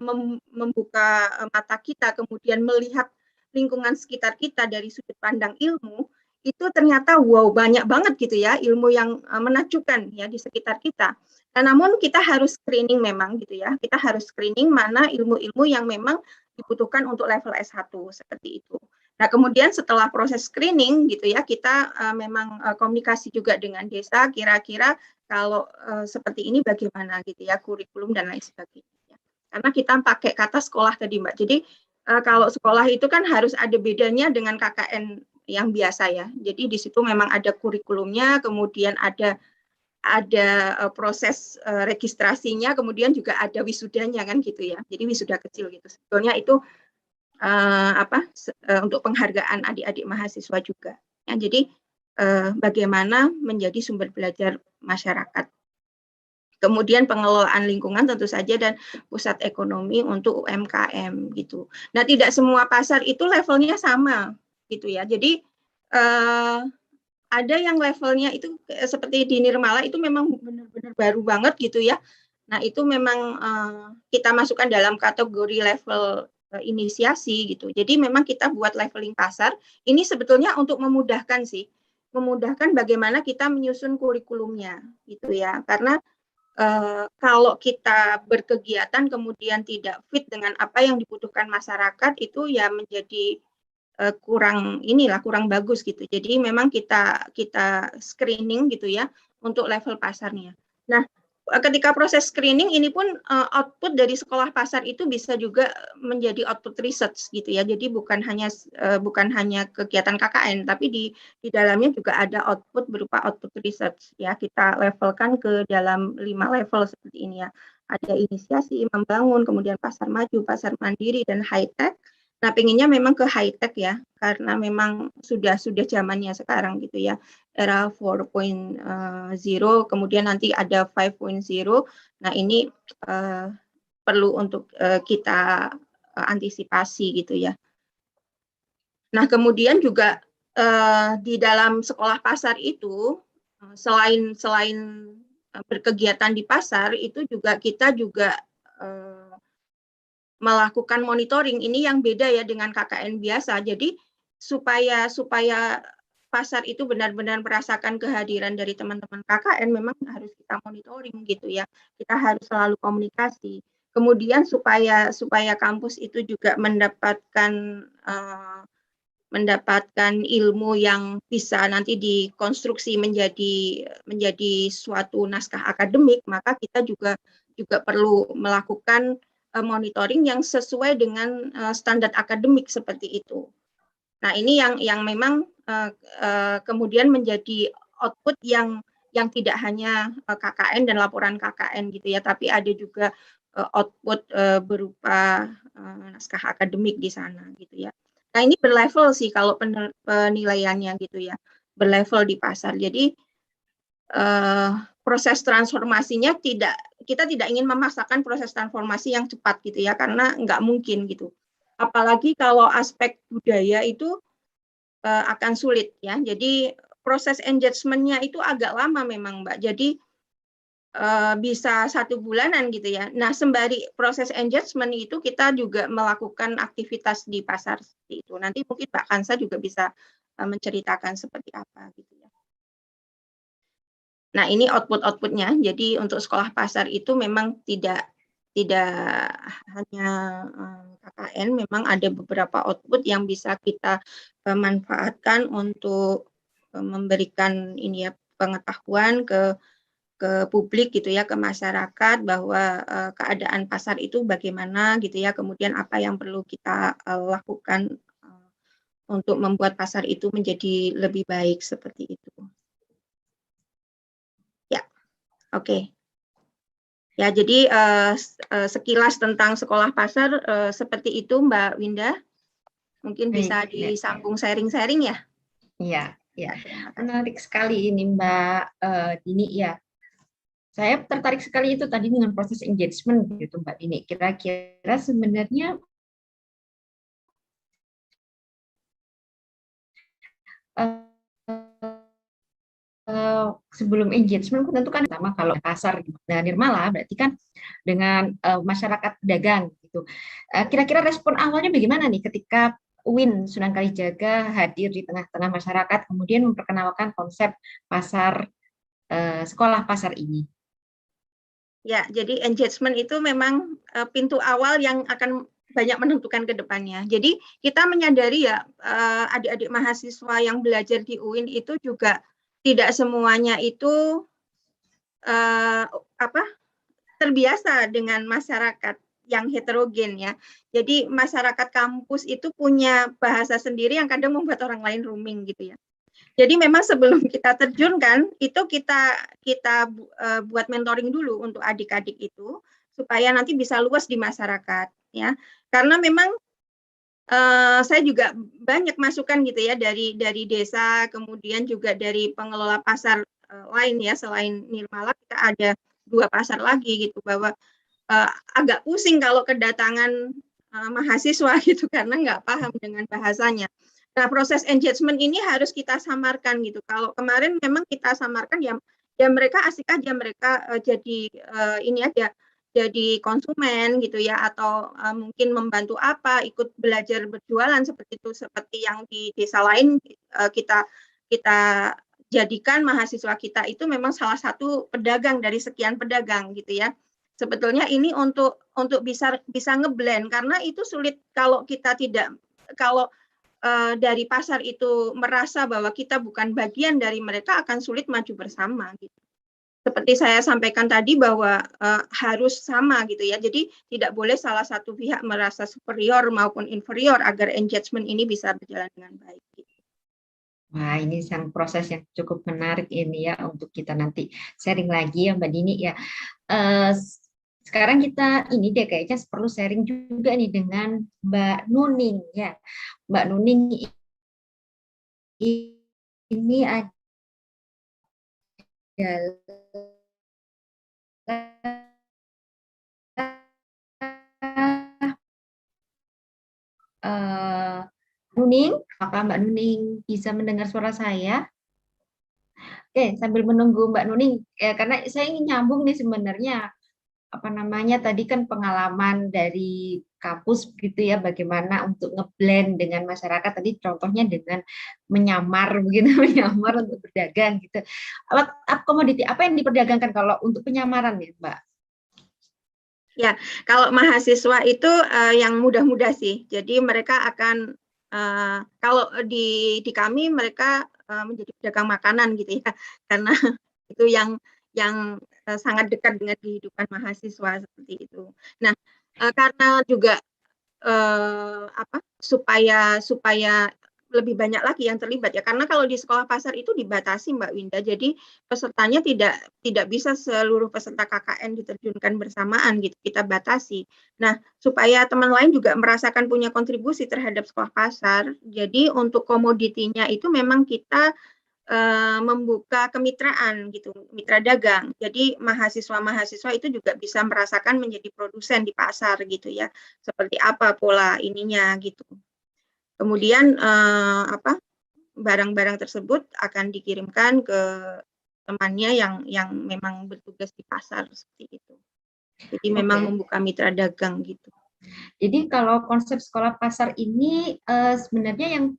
S5: mata kita, kemudian melihat lingkungan sekitar kita dari sudut pandang ilmu, itu ternyata wow banyak banget gitu ya ilmu yang menakjubkan ya di sekitar kita. Nah, namun kita harus screening memang gitu ya. Kita harus screening mana ilmu-ilmu yang memang dibutuhkan untuk level S1 seperti itu. Nah, kemudian setelah proses screening gitu ya, kita memang komunikasi juga dengan desa, kira-kira kalau seperti ini bagaimana gitu ya, kurikulum dan lain sebagainya. Karena kita pakai kata sekolah tadi Mbak. Jadi kalau sekolah itu kan harus ada bedanya dengan KKN yang biasa ya. Jadi di situ memang ada kurikulumnya, kemudian ada proses registrasinya, kemudian juga ada wisudanya kan gitu ya. Jadi wisuda kecil gitu. Sebetulnya itu untuk penghargaan adik-adik mahasiswa juga. Ya, jadi bagaimana menjadi sumber belajar masyarakat. Kemudian pengelolaan lingkungan tentu saja dan pusat ekonomi untuk UMKM gitu. Nah, tidak semua pasar itu levelnya sama gitu ya. Jadi ada yang levelnya itu seperti di Nirmala itu memang benar-benar baru banget gitu ya. Nah, itu memang kita masukkan dalam kategori level inisiasi gitu. Jadi memang kita buat leveling pasar, ini sebetulnya untuk memudahkan sih, memudahkan bagaimana kita menyusun kurikulumnya gitu ya. Karena kalau kita berkegiatan kemudian tidak fit dengan apa yang dibutuhkan masyarakat, itu ya menjadi kurang bagus gitu. Jadi memang kita screening gitu ya untuk level pasarnya. Nah, ketika proses screening ini pun output dari sekolah pasar itu bisa juga menjadi output research gitu ya. Jadi bukan hanya kegiatan KKN, tapi di dalamnya juga ada output berupa output research ya. Kita levelkan ke dalam 5 level seperti ini ya. Ada inisiasi, membangun, kemudian pasar maju, pasar mandiri, dan high tech. Nah, pengennya memang ke high tech ya, karena memang sudah zamannya sekarang gitu ya, era 4.0, kemudian nanti ada 5.0. Nah, ini perlu untuk kita antisipasi gitu ya. Nah, kemudian juga di dalam sekolah pasar itu selain berkegiatan di pasar itu juga kita juga melakukan monitoring. Ini yang beda ya dengan KKN biasa. Jadi supaya pasar itu benar-benar merasakan kehadiran dari teman-teman KKN, memang harus kita monitoring gitu ya. Kita harus selalu komunikasi. Kemudian supaya kampus itu juga mendapatkan ilmu yang bisa nanti dikonstruksi menjadi suatu naskah akademik, maka kita juga perlu melakukan monitoring yang sesuai dengan standar akademik seperti itu. Nah, ini yang memang kemudian menjadi output yang tidak hanya KKN dan laporan KKN gitu ya, tapi ada juga output berupa naskah akademik di sana gitu ya. Nah, ini berlevel sih kalau penilaiannya gitu ya, berlevel di pasar. Jadi proses transformasinya kita tidak ingin memaksakan proses transformasi yang cepat gitu ya, karena nggak mungkin gitu. Apalagi kalau aspek budaya itu akan sulit ya. Jadi proses engagement-nya itu agak lama memang Mbak. Jadi bisa 1 bulanan gitu ya. Nah, sembari proses engagement itu kita juga melakukan aktivitas di pasar seperti itu. Nanti mungkin Mbak Kansa juga bisa menceritakan seperti apa gitu ya. Nah, ini output-outputnya. Jadi untuk sekolah pasar itu memang tidak hanya KKN KKN memang ada beberapa output yang bisa kita manfaatkan untuk memberikan ini ya pengetahuan ke publik gitu ya, ke masyarakat bahwa keadaan pasar itu bagaimana gitu ya, kemudian apa yang perlu kita lakukan untuk membuat pasar itu menjadi lebih baik seperti itu. Ya, oke. Ya, jadi sekilas tentang sekolah pasar seperti itu Mbak Winda. Mungkin bisa disambung sharing-sharing ya.
S4: Iya, ya. Menarik sekali ini Mbak Dini ya. Saya tertarik sekali itu tadi dengan proses engagement gitu Mbak Dini. Kira-kira sebenarnya sebelum engagement tentu kan pertama kalau pasar nah Nirmala berarti kan dengan masyarakat pedagang gitu. Kira-kira respon awalnya bagaimana nih ketika Win Sunan Kalijaga hadir di tengah-tengah masyarakat kemudian memperkenalkan konsep pasar sekolah pasar ini?
S5: Ya, jadi engagement itu memang pintu awal yang akan banyak menentukan ke depannya. Jadi kita menyadari ya adik-adik mahasiswa yang belajar di UIN itu juga tidak semuanya itu terbiasa dengan masyarakat yang heterogen ya. Jadi masyarakat kampus itu punya bahasa sendiri yang kadang membuat orang lain rooming gitu ya. Jadi memang sebelum kita terjunkan itu kita buat mentoring dulu untuk adik-adik itu supaya nanti bisa luas di masyarakat ya. Karena memang saya juga banyak masukan gitu ya dari desa, kemudian juga dari pengelola pasar lain ya, selain Nirmala kita ada 2 pasar lagi gitu, bahwa agak pusing kalau kedatangan mahasiswa gitu karena nggak paham dengan bahasanya. Nah, proses engagement ini harus kita samarkan gitu. Kalau kemarin memang kita samarkan ya mereka asik aja, mereka jadi ini aja, jadi konsumen gitu ya, atau mungkin membantu apa, ikut belajar berjualan seperti itu, seperti yang di desa lain kita jadikan mahasiswa kita itu memang salah satu pedagang dari sekian pedagang gitu ya. Sebetulnya ini untuk bisa ngeblend karena itu sulit kalau kita tidak dari pasar itu merasa bahwa kita bukan bagian dari mereka akan sulit maju bersama gitu. Seperti saya sampaikan tadi bahwa harus sama gitu ya. Jadi tidak boleh salah satu pihak merasa superior maupun inferior agar engagement ini bisa berjalan dengan baik. Gitu.
S4: Wah, ini sang proses yang cukup menarik ini ya untuk kita nanti sharing lagi ya Mbak Dini ya. Sekarang kita ini deh kayaknya perlu sharing juga nih dengan Mbak Nuning ya. Mbak Nuning ini adalah Nuning, apakah Mbak Nuning bisa mendengar suara saya? Oke, sambil menunggu Mbak Nuning, ya karena saya ingin nyambung nih sebenarnya apa namanya tadi kan pengalaman dari kampus gitu ya, bagaimana untuk ngeblend dengan masyarakat tadi contohnya dengan menyamar begitu menyamar untuk berdagang gitu. Komoditi apa yang diperdagangkan kalau untuk penyamaran nih Mbak?
S5: Ya, kalau mahasiswa itu yang mudah-mudah sih. Jadi mereka akan kalau di kami mereka menjadi pedagang makanan gitu ya, karena itu yang sangat dekat dengan kehidupan mahasiswa seperti itu. Nah, karena juga supaya lebih banyak lagi yang terlibat ya, karena kalau di sekolah pasar itu dibatasi Mbak Winda, jadi pesertanya tidak bisa seluruh peserta KKN diterjunkan bersamaan gitu, kita batasi. Nah, supaya teman lain juga merasakan punya kontribusi terhadap sekolah pasar, jadi untuk komoditinya itu memang kita membuka kemitraan gitu, mitra dagang. Jadi mahasiswa-mahasiswa itu juga bisa merasakan menjadi produsen di pasar gitu ya. Seperti apa pola ininya gitu. Kemudian barang-barang tersebut akan dikirimkan ke temannya yang memang bertugas di pasar seperti itu. Jadi memang membuka mitra dagang gitu.
S4: Jadi kalau konsep sekolah pasar ini sebenarnya yang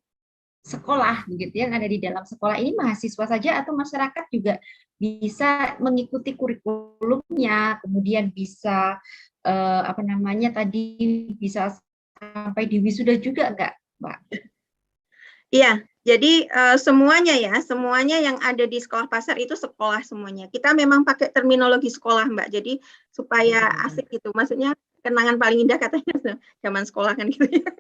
S4: sekolah begitu yang ada di dalam sekolah ini mahasiswa saja atau masyarakat juga bisa mengikuti kurikulumnya, kemudian bisa apa namanya tadi bisa sampai di wisuda juga enggak, Mbak?
S5: Iya, jadi semuanya ya, semuanya yang ada di sekolah pasar itu sekolah semuanya. Kita memang pakai terminologi sekolah, Mbak. Jadi supaya asik gitu. Maksudnya kenangan paling indah katanya zaman sekolah kan gitu ya.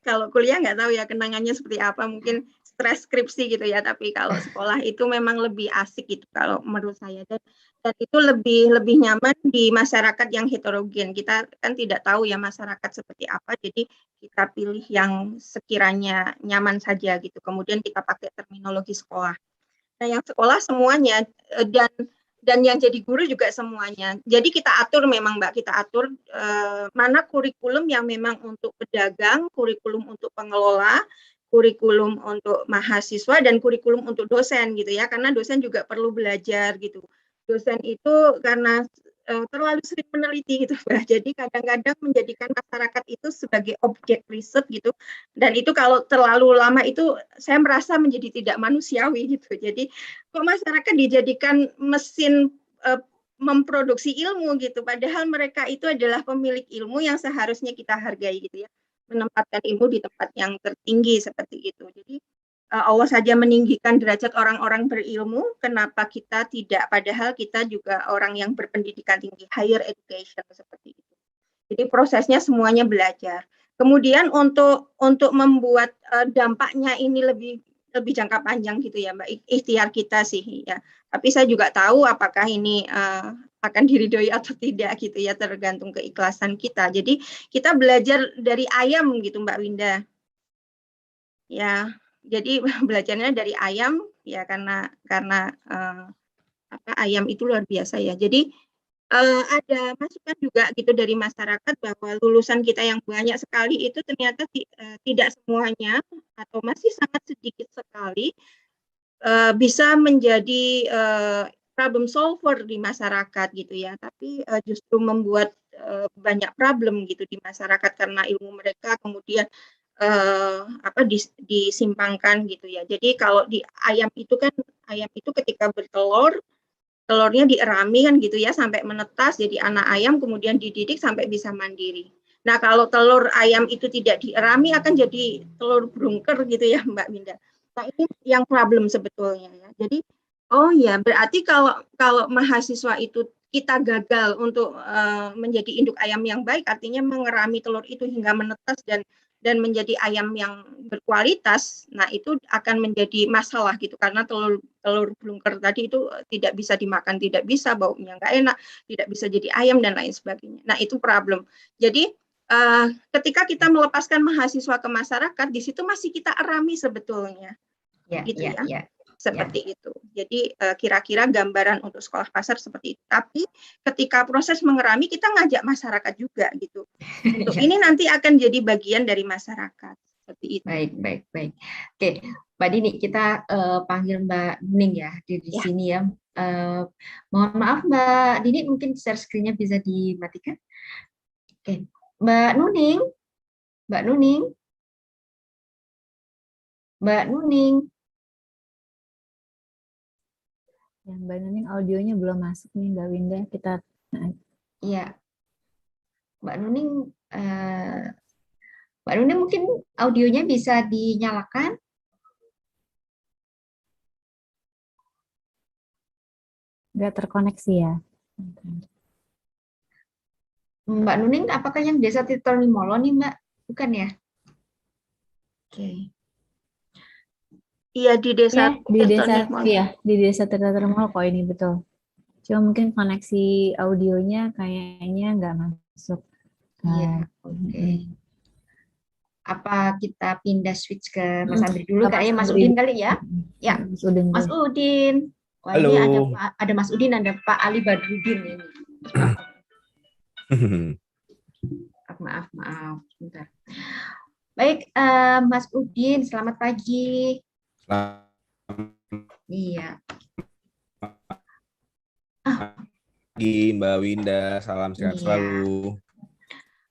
S5: Kalau kuliah nggak tahu ya kenangannya seperti apa, mungkin stres skripsi gitu ya. Tapi kalau sekolah itu memang lebih asik gitu kalau menurut saya. Dan itu lebih nyaman di masyarakat yang heterogen. Kita kan tidak tahu ya masyarakat seperti apa, jadi kita pilih yang sekiranya nyaman saja gitu. Kemudian kita pakai terminologi sekolah. Nah, yang sekolah semuanya dan yang jadi guru juga semuanya. Jadi kita atur memang Mbak, kita atur mana kurikulum yang memang untuk pedagang, kurikulum untuk pengelola, kurikulum untuk mahasiswa, dan kurikulum untuk dosen gitu ya, karena dosen juga perlu belajar gitu. Dosen itu karena terlalu sering meneliti gitu Mbak, jadi kadang-kadang menjadikan masyarakat itu sebagai objek riset gitu, dan itu kalau terlalu lama itu saya merasa menjadi tidak manusiawi gitu. Jadi kok masyarakat dijadikan mesin memproduksi ilmu gitu, padahal mereka itu adalah pemilik ilmu yang seharusnya kita hargai gitu ya, menempatkan ilmu di tempat yang tertinggi seperti itu. Jadi Allah saja meninggikan derajat orang-orang berilmu, kenapa kita tidak, padahal kita juga orang yang berpendidikan tinggi, higher education seperti itu. Jadi prosesnya semuanya belajar. Kemudian untuk membuat dampaknya ini lebih jangka panjang gitu ya Mbak, ikhtiar kita sih ya. Tapi saya juga tahu apakah ini akan diridhoi atau tidak gitu ya, tergantung keikhlasan kita. Jadi kita belajar dari ayam gitu Mbak Winda. Ya, jadi belajarnya dari ayam ya, karena ayam itu luar biasa ya. Jadi ada masukan juga gitu dari masyarakat bahwa lulusan kita yang banyak sekali itu ternyata tidak semuanya atau masih sangat sedikit sekali bisa menjadi problem solver di masyarakat gitu ya, tapi justru membuat banyak problem gitu di masyarakat karena ilmu mereka kemudian disimpangkan gitu ya. Jadi kalau di ayam itu kan, ayam itu ketika bertelur, telurnya dierami kan gitu ya sampai menetas jadi anak ayam, kemudian dididik sampai bisa mandiri. Nah, kalau telur ayam itu tidak dierami akan jadi telur brungker gitu ya Mbak Winda. Nah, ini yang problem sebetulnya ya. Jadi oh ya, berarti kalau mahasiswa itu kita gagal untuk menjadi induk ayam yang baik, artinya mengerami telur itu hingga menetas dan menjadi ayam yang berkualitas, nah itu akan menjadi masalah gitu, karena telur blungker tadi itu tidak bisa dimakan, tidak bisa, baunya nggak enak, tidak bisa jadi ayam dan lain sebagainya. Nah itu problem. Jadi ketika kita melepaskan mahasiswa ke masyarakat, di situ masih kita erami sebetulnya, gitu ya. Seperti itu. Jadi kira-kira gambaran untuk sekolah pasar seperti itu. Tapi ketika proses mengerami kita ngajak masyarakat juga gitu. Untuk ini nanti akan jadi bagian dari masyarakat seperti itu.
S4: Baik. Oke, Mbak Dini, kita panggil Mbak Nuning ya di sini ya. Mohon maaf Mbak Dini, mungkin share screen-nya bisa dimatikan. Oke, Mbak Nuning.
S1: Yang Mbak Nuning audionya belum masuk nih Mbak Winda, kita.
S4: Iya, Mbak Nuning mungkin audionya bisa dinyalakan.
S1: Nggak terkoneksi ya.
S4: Mbak Nuning, apakah yang Desa Tirtonimolo nih Mbak? Bukan ya? Oke.
S5: Iya di desa
S1: di desa Tirtonimolo kok ini betul. Cuma mungkin koneksi audionya kayaknya nggak masuk.
S4: Iya, oke. Apa kita pindah switch ke Mas Andri dulu kayaknya, Mas Udin kali ya? Ya, Mas Udin. Wah, halo. Ini ada Mas Udin, ada Pak Ali Badrudin ini. Maaf. Bentar. Baik, Mas Udin, selamat pagi. Iya.
S6: Pagi Mbak Winda, salam sehat selalu.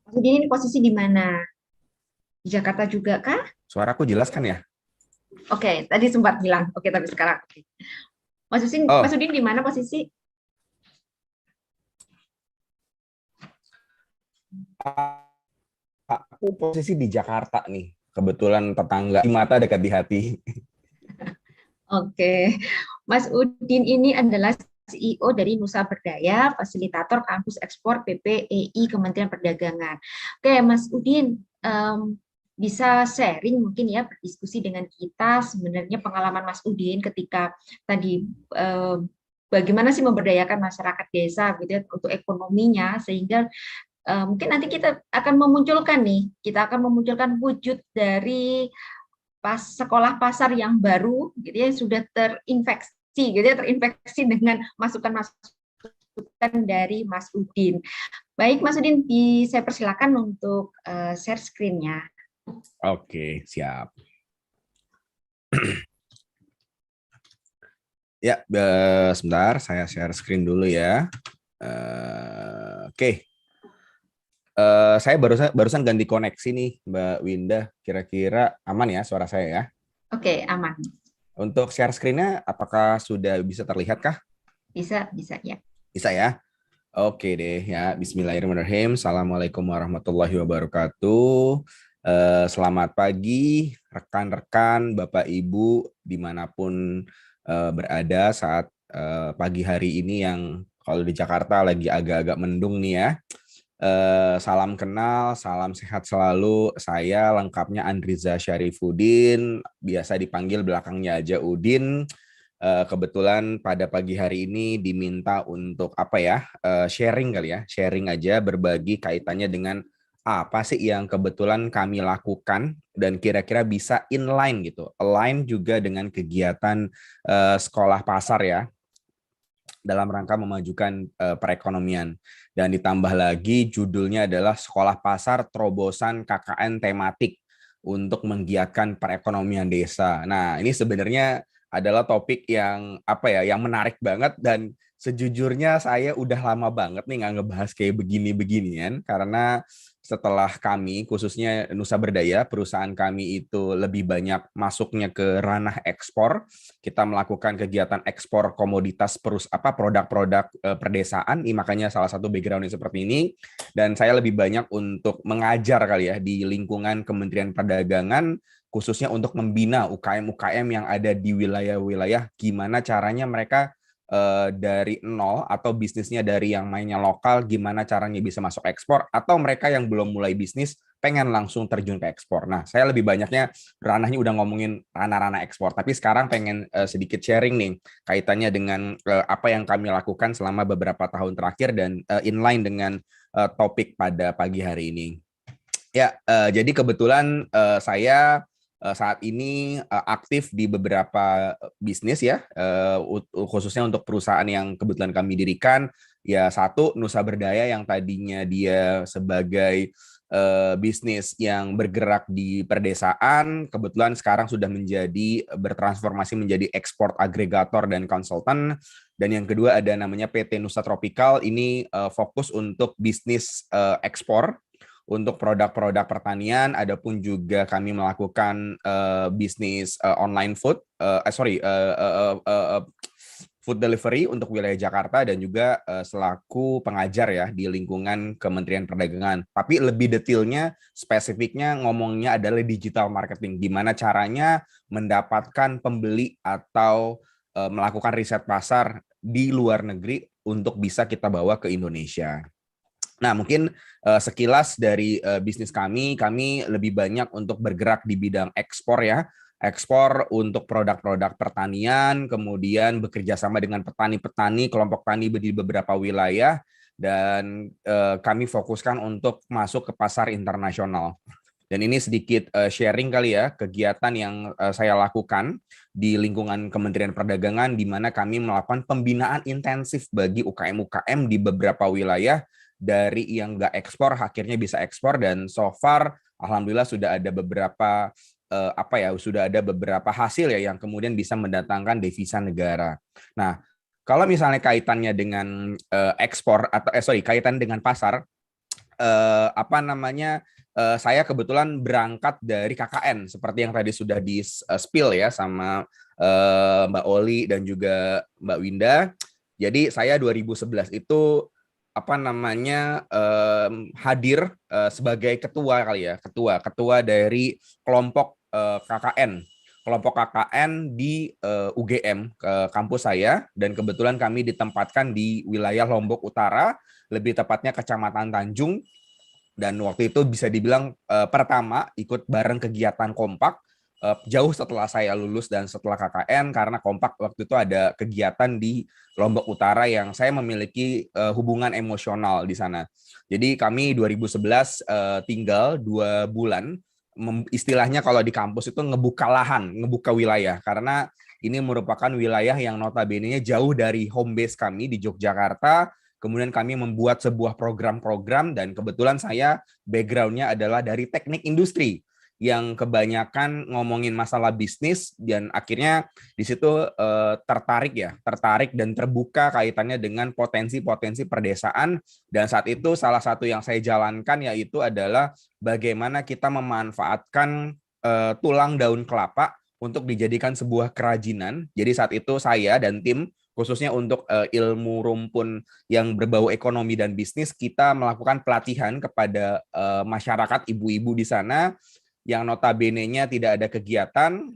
S4: Mas Udin ini posisi di mana? Di Jakarta juga kah?
S6: Suaraku jelas kan ya?
S4: Oke, tadi sempat bilang. Oke, tapi sekarang. Mas Udin di mana posisi?
S6: Aku posisi di Jakarta nih. Kebetulan tetangga di mata dekat di hati.
S4: Oke, Mas Udin ini adalah CEO dari Nusa Berdaya, fasilitator kampus ekspor PPEI Kementerian Perdagangan. Oke, Mas Udin, bisa sharing mungkin ya, berdiskusi dengan kita sebenarnya pengalaman Mas Udin ketika tadi bagaimana sih memberdayakan masyarakat desa gitu ya, untuk ekonominya, sehingga mungkin nanti kita akan memunculkan wujud dari sekolah pasar yang baru gitu ya, sudah terinfeksi dengan masukan-masukan dari Mas Udin. Baik Mas Udin, saya persilakan untuk share screen-nya.
S6: Oke, siap. Ya, sebentar saya share screen dulu ya. Oke. Saya barusan ganti koneksi nih, Mbak Winda. Kira-kira aman ya suara saya ya?
S4: Oke, aman.
S6: Untuk share screen-nya, apakah sudah bisa terlihat kah?
S4: Bisa ya.
S6: Bisa ya? Oke deh ya. Bismillahirrahmanirrahim. Assalamualaikum warahmatullahi wabarakatuh. Selamat pagi, rekan-rekan, Bapak Ibu, dimanapun berada saat pagi hari ini yang kalau di Jakarta lagi agak-agak mendung nih ya. Salam kenal, salam sehat selalu. Saya lengkapnya Andriza Syarifuddin, biasa dipanggil belakangnya aja Udin. Kebetulan pada pagi hari ini diminta untuk apa ya, sharing kali ya, sharing aja, berbagi kaitannya dengan apa sih yang kebetulan kami lakukan dan kira-kira bisa inline gitu, align juga dengan kegiatan sekolah pasar ya, dalam rangka memajukan perekonomian. Dan ditambah lagi judulnya adalah Sekolah Pasar Terobosan KKN Tematik untuk menggiatkan perekonomian desa. Nah, ini sebenarnya adalah topik yang apa ya, yang menarik banget, dan sejujurnya saya udah lama banget nih nggak ngebahas kayak begini-beginian, karena setelah kami, khususnya Nusa Berdaya, perusahaan kami itu lebih banyak masuknya ke ranah ekspor. Kita melakukan kegiatan ekspor komoditas produk-produk perdesaan, makanya salah satu backgroundnya seperti ini. Dan saya lebih banyak untuk mengajar kali ya di lingkungan Kementerian Perdagangan, khususnya untuk membina UKM-UKM yang ada di wilayah-wilayah, gimana caranya mereka dari nol atau bisnisnya dari yang mainnya lokal, gimana caranya bisa masuk ekspor, atau mereka yang belum mulai bisnis pengen langsung terjun ke ekspor. Nah, saya lebih banyaknya ranahnya udah ngomongin ranah-ranah ekspor, tapi sekarang pengen sedikit sharing nih kaitannya dengan apa yang kami lakukan selama beberapa tahun terakhir dan inline dengan topik pada pagi hari ini. Ya, jadi kebetulan saya saat ini aktif di beberapa bisnis ya, khususnya untuk perusahaan yang kebetulan kami dirikan. Ya, satu, Nusa Berdaya yang tadinya dia sebagai bisnis yang bergerak di perdesaan, kebetulan sekarang sudah bertransformasi menjadi ekspor agregator dan konsultan. Dan yang kedua ada namanya PT Nusa Tropical, ini fokus untuk bisnis ekspor untuk produk-produk pertanian, adapun juga kami melakukan bisnis online food delivery untuk wilayah Jakarta, dan juga selaku pengajar ya di lingkungan Kementerian Perdagangan. Tapi lebih detailnya, spesifiknya ngomongnya adalah digital marketing, gimana caranya mendapatkan pembeli atau melakukan riset pasar di luar negeri untuk bisa kita bawa ke Indonesia. Nah, mungkin sekilas dari bisnis kami lebih banyak untuk bergerak di bidang ekspor ya. Ekspor untuk produk-produk pertanian, kemudian bekerja sama dengan petani-petani, kelompok tani di beberapa wilayah, dan kami fokuskan untuk masuk ke pasar internasional. Dan ini sedikit sharing kali ya, kegiatan yang saya lakukan di lingkungan Kementerian Perdagangan, di mana kami melakukan pembinaan intensif bagi UKM-UKM di beberapa wilayah, dari yang nggak ekspor akhirnya bisa ekspor, dan so far alhamdulillah sudah ada beberapa sudah ada beberapa hasil ya yang kemudian bisa mendatangkan devisa negara. Nah, kalau misalnya kaitannya dengan ekspor atau kaitan dengan pasar, saya kebetulan berangkat dari KKN seperti yang tadi sudah di spill ya sama Mbak Oli dan juga Mbak Winda. Jadi saya 2011 itu apa namanya hadir sebagai ketua kali ya, ketua dari kelompok KKN di UGM ke kampus saya, dan kebetulan kami ditempatkan di wilayah Lombok Utara, lebih tepatnya Kecamatan Tanjung. Dan waktu itu bisa dibilang pertama ikut bareng kegiatan Kompak jauh setelah saya lulus dan setelah KKN, karena Kompak waktu itu ada kegiatan di Lombok Utara yang saya memiliki hubungan emosional di sana. Jadi kami 2011 tinggal 2 bulan, istilahnya kalau di kampus itu ngebuka lahan, ngebuka wilayah, karena ini merupakan wilayah yang notabene-nya jauh dari home base kami di Yogyakarta. Kemudian kami membuat sebuah program-program, dan kebetulan saya background-nya adalah dari teknik industri yang kebanyakan ngomongin masalah bisnis, dan akhirnya di situ tertarik dan terbuka kaitannya dengan potensi-potensi perdesaan. Dan saat itu salah satu yang saya jalankan yaitu adalah bagaimana kita memanfaatkan tulang daun kelapa untuk dijadikan sebuah kerajinan. Jadi saat itu saya dan tim, khususnya untuk ilmu rumpun yang berbau ekonomi dan bisnis, kita melakukan pelatihan kepada masyarakat ibu-ibu di sana yang notabene-nya tidak ada kegiatan,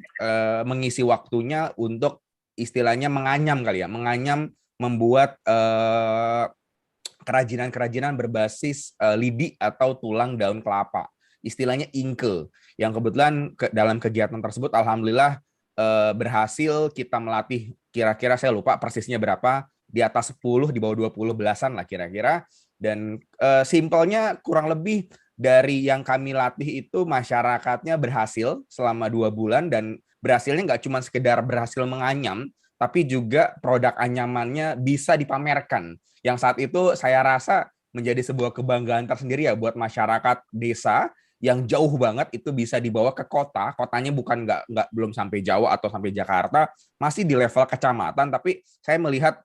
S6: mengisi waktunya untuk istilahnya menganyam kali ya, menganyam membuat kerajinan-kerajinan berbasis lidi atau tulang daun kelapa, istilahnya ingke, yang kebetulan dalam kegiatan tersebut alhamdulillah berhasil kita melatih, kira-kira saya lupa persisnya berapa, di atas 10, di bawah 20 belasan lah kira-kira. Dan simpelnya kurang lebih dari yang kami latih itu masyarakatnya berhasil selama 2 bulan, dan berhasilnya nggak cuma sekedar berhasil menganyam, tapi juga produk anyamannya bisa dipamerkan, yang saat itu saya rasa menjadi sebuah kebanggaan tersendiri ya buat masyarakat desa yang jauh banget itu bisa dibawa ke kota. Kotanya bukan nggak belum sampai Jawa atau sampai Jakarta, masih di level kecamatan, tapi saya melihat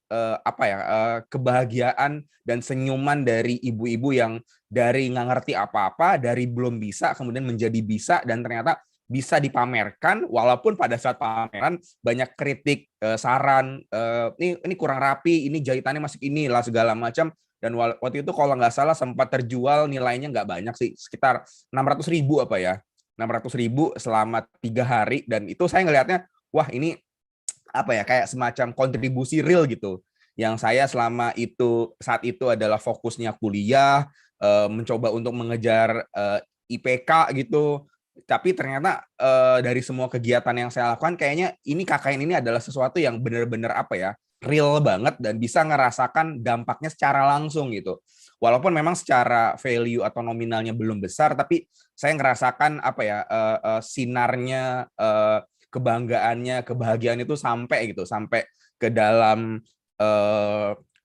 S6: kebahagiaan dan senyuman dari ibu-ibu yang dari nggak ngerti apa-apa, dari belum bisa kemudian menjadi bisa, dan ternyata bisa dipamerkan, walaupun pada saat pameran banyak kritik, saran, ini kurang rapi, ini jahitannya masih inilah segala macam. Dan waktu itu kalau nggak salah sempat terjual nilainya nggak banyak sih, sekitar 600.000 apa ya, 600.000 selama 3 hari. Dan itu saya ngelihatnya, wah ini apa ya, kayak semacam kontribusi real gitu. Yang saya selama itu saat itu adalah fokusnya kuliah, mencoba untuk mengejar IPK gitu. Tapi ternyata dari semua kegiatan yang saya lakukan, kayaknya ini KKN ini adalah sesuatu yang benar-benar apa ya, real banget, dan bisa ngerasakan dampaknya secara langsung gitu. Walaupun memang secara value atau nominalnya belum besar, tapi saya ngerasakan apa ya, sinarnya, kebanggaannya, kebahagiaan itu sampai gitu, sampai ke dalam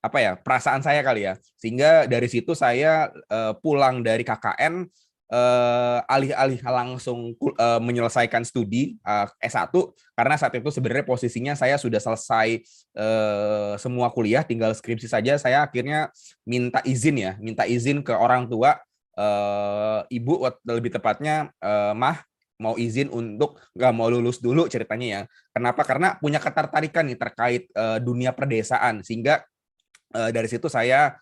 S6: apa ya, perasaan saya kali ya. Sehingga dari situ saya pulang dari KKN, alih-alih langsung menyelesaikan studi S1, karena saat itu sebenarnya posisinya saya sudah selesai semua kuliah, tinggal skripsi saja. Saya akhirnya minta izin ke orang tua, ibu lebih tepatnya, mah mau izin untuk nggak mau lulus dulu ceritanya ya. Kenapa? Karena punya ketertarikan nih terkait dunia perdesaan, sehingga dari situ saya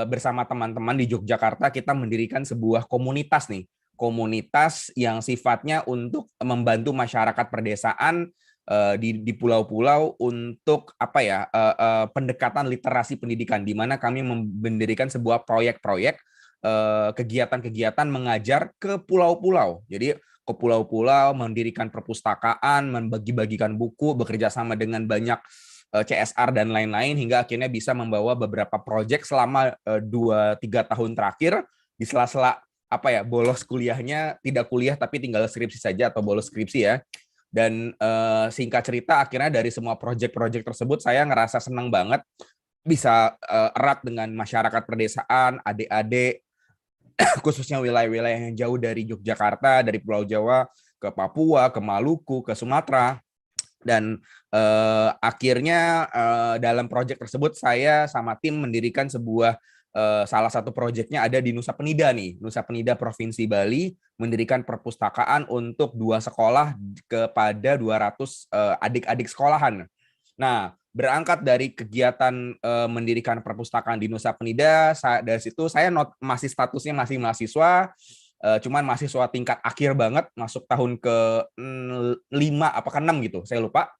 S6: bersama teman-teman di Yogyakarta kita mendirikan sebuah komunitas nih, komunitas yang sifatnya untuk membantu masyarakat perdesaan di pulau-pulau untuk apa ya, pendekatan literasi pendidikan, di mana kami mendirikan sebuah proyek-proyek, kegiatan-kegiatan mengajar ke pulau-pulau. Jadi ke pulau-pulau, mendirikan perpustakaan, membagi-bagikan buku, bekerja sama dengan banyak CSR dan lain-lain, hingga akhirnya bisa membawa beberapa proyek selama 2-3 tahun terakhir, di sela-sela apa ya, bolos kuliahnya, tidak kuliah tapi tinggal skripsi saja atau bolos skripsi ya. Dan singkat cerita, akhirnya dari semua proyek-proyek tersebut saya ngerasa senang banget bisa erat dengan masyarakat perdesaan, adik-adik, khususnya wilayah-wilayah yang jauh dari Yogyakarta, dari Pulau Jawa ke Papua, ke Maluku, ke Sumatera. Dan akhirnya dalam proyek tersebut saya sama tim mendirikan sebuah salah satu proyeknya ada di Nusa Penida nih, Nusa Penida Provinsi Bali, mendirikan perpustakaan untuk 2 sekolah kepada 200 adik-adik sekolahan. Nah, berangkat dari kegiatan mendirikan perpustakaan di Nusa Penida, dari situ saya masih statusnya masih mahasiswa, cuman mahasiswa tingkat akhir banget, masuk tahun ke 5 apa ke 6 gitu, saya lupa.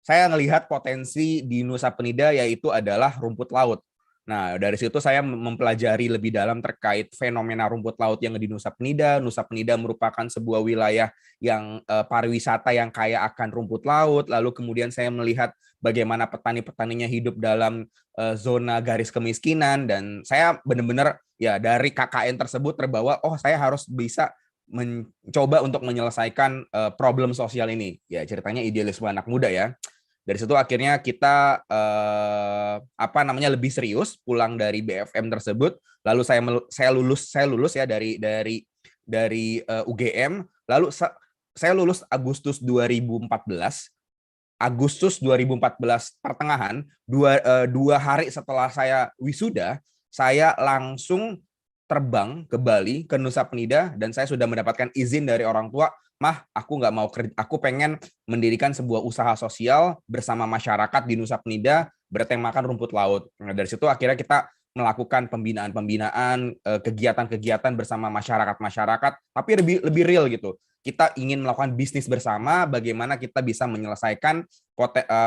S6: Saya melihat potensi di Nusa Penida yaitu adalah rumput laut. Nah, dari situ saya mempelajari lebih dalam terkait fenomena rumput laut yang di Nusa Penida. Nusa Penida merupakan sebuah wilayah yang pariwisata yang kaya akan rumput laut. Lalu kemudian saya melihat bagaimana petani-petaninya hidup dalam zona garis kemiskinan, dan saya benar-benar ya dari KKN tersebut terbawa, oh saya harus bisa mencoba untuk menyelesaikan problem sosial ini. Ya ceritanya idealisme anak muda ya. Dari situ akhirnya kita lebih serius pulang dari BFM tersebut. Lalu saya lulus ya dari UGM. Lalu saya lulus Agustus 2014. Agustus 2014 pertengahan, dua hari setelah saya wisuda, saya langsung terbang ke Bali, ke Nusa Penida, dan saya sudah mendapatkan izin dari orang tua, Mah, aku nggak mau kerja, aku pengen mendirikan sebuah usaha sosial bersama masyarakat di Nusa Penida bertemakan rumput laut. Nah, dari situ akhirnya kita melakukan pembinaan-pembinaan, kegiatan-kegiatan bersama masyarakat-masyarakat, tapi lebih real gitu. Kita ingin melakukan bisnis bersama, bagaimana kita bisa menyelesaikan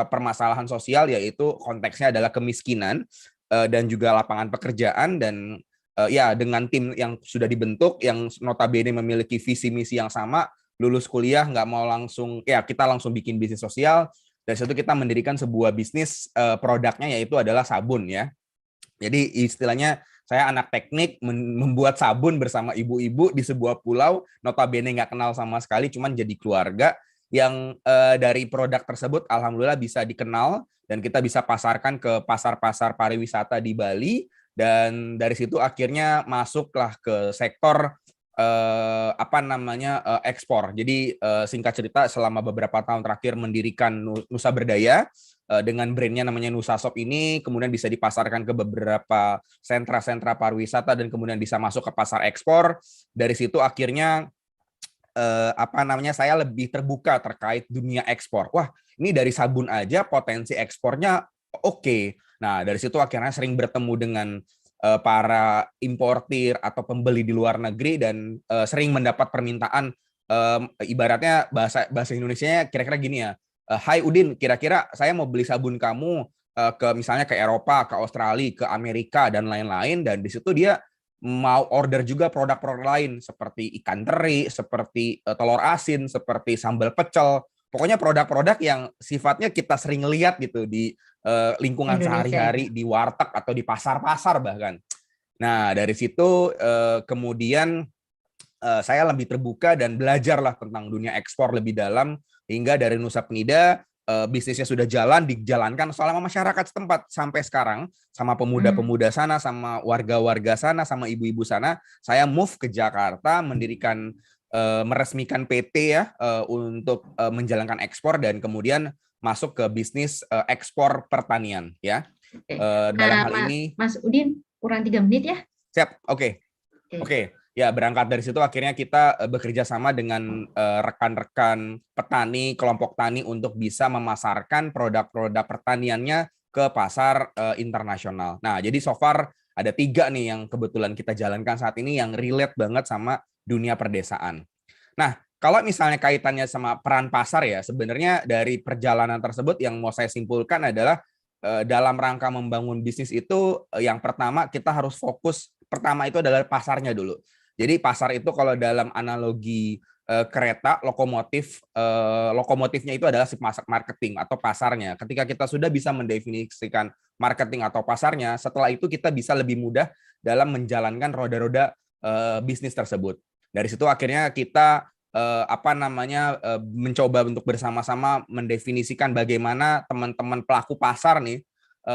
S6: permasalahan sosial, yaitu konteksnya adalah kemiskinan dan juga lapangan pekerjaan. Dan ya dengan tim yang sudah dibentuk, yang notabene memiliki visi misi yang sama, lulus kuliah nggak mau langsung, ya kita langsung bikin bisnis sosial. Dari situ kita mendirikan sebuah bisnis, produknya yaitu adalah sabun ya. Jadi istilahnya saya anak teknik membuat sabun bersama ibu-ibu di sebuah pulau, notabene nggak kenal sama sekali, cuman jadi keluarga yang dari produk tersebut alhamdulillah bisa dikenal dan kita bisa pasarkan ke pasar-pasar pariwisata di Bali. Dan dari situ akhirnya masuklah ke sektor ekspor. Jadi singkat cerita, selama beberapa tahun terakhir mendirikan Nusa Berdaya dengan brandnya namanya Nusa Shop ini, kemudian bisa dipasarkan ke beberapa sentra-sentra pariwisata dan kemudian bisa masuk ke pasar ekspor. Dari situ akhirnya saya lebih terbuka terkait dunia ekspor. Wah, ini dari sabun aja potensi ekspornya oke. Nah, dari situ akhirnya sering bertemu dengan para importir atau pembeli di luar negeri dan sering mendapat permintaan, ibaratnya bahasa Indonesianya kira-kira gini ya. Hai Udin, kira-kira saya mau beli sabun kamu misalnya ke Eropa, ke Australia, ke Amerika dan lain-lain, dan di situ dia mau order juga produk-produk lain seperti ikan teri, seperti telur asin, seperti sambal pecel. Pokoknya produk-produk yang sifatnya kita sering lihat gitu di lingkungan sehari-hari, di warteg atau di pasar-pasar bahkan. Nah, dari situ kemudian saya lebih terbuka dan belajarlah tentang dunia ekspor lebih dalam, hingga dari Nusa Penida bisnisnya sudah dijalankan selama masyarakat setempat sampai sekarang, sama pemuda-pemuda sana, sama warga-warga sana, sama ibu-ibu sana. Saya move ke Jakarta, meresmikan PT ya untuk menjalankan ekspor dan kemudian masuk ke bisnis ekspor pertanian ya. Dalam hal ini
S4: Mas Udin kurang 3 menit ya.
S6: Siap, oke. Ya, berangkat dari situ akhirnya kita bekerja sama dengan rekan-rekan petani, kelompok tani untuk bisa memasarkan produk-produk pertaniannya ke pasar internasional. Nah, jadi so far ada 3 nih yang kebetulan kita jalankan saat ini yang relate banget sama dunia perdesaan. Nah, kalau misalnya kaitannya sama peran pasar ya, sebenarnya dari perjalanan tersebut yang mau saya simpulkan adalah dalam rangka membangun bisnis itu yang pertama kita harus fokus, pertama itu adalah pasarnya dulu. Jadi pasar itu kalau dalam analogi kereta, lokomotifnya itu adalah si marketing atau pasarnya. Ketika kita sudah bisa mendefinisikan marketing atau pasarnya, setelah itu kita bisa lebih mudah dalam menjalankan roda-roda bisnis tersebut. Dari situ akhirnya kita mencoba untuk bersama-sama mendefinisikan bagaimana teman-teman pelaku pasar nih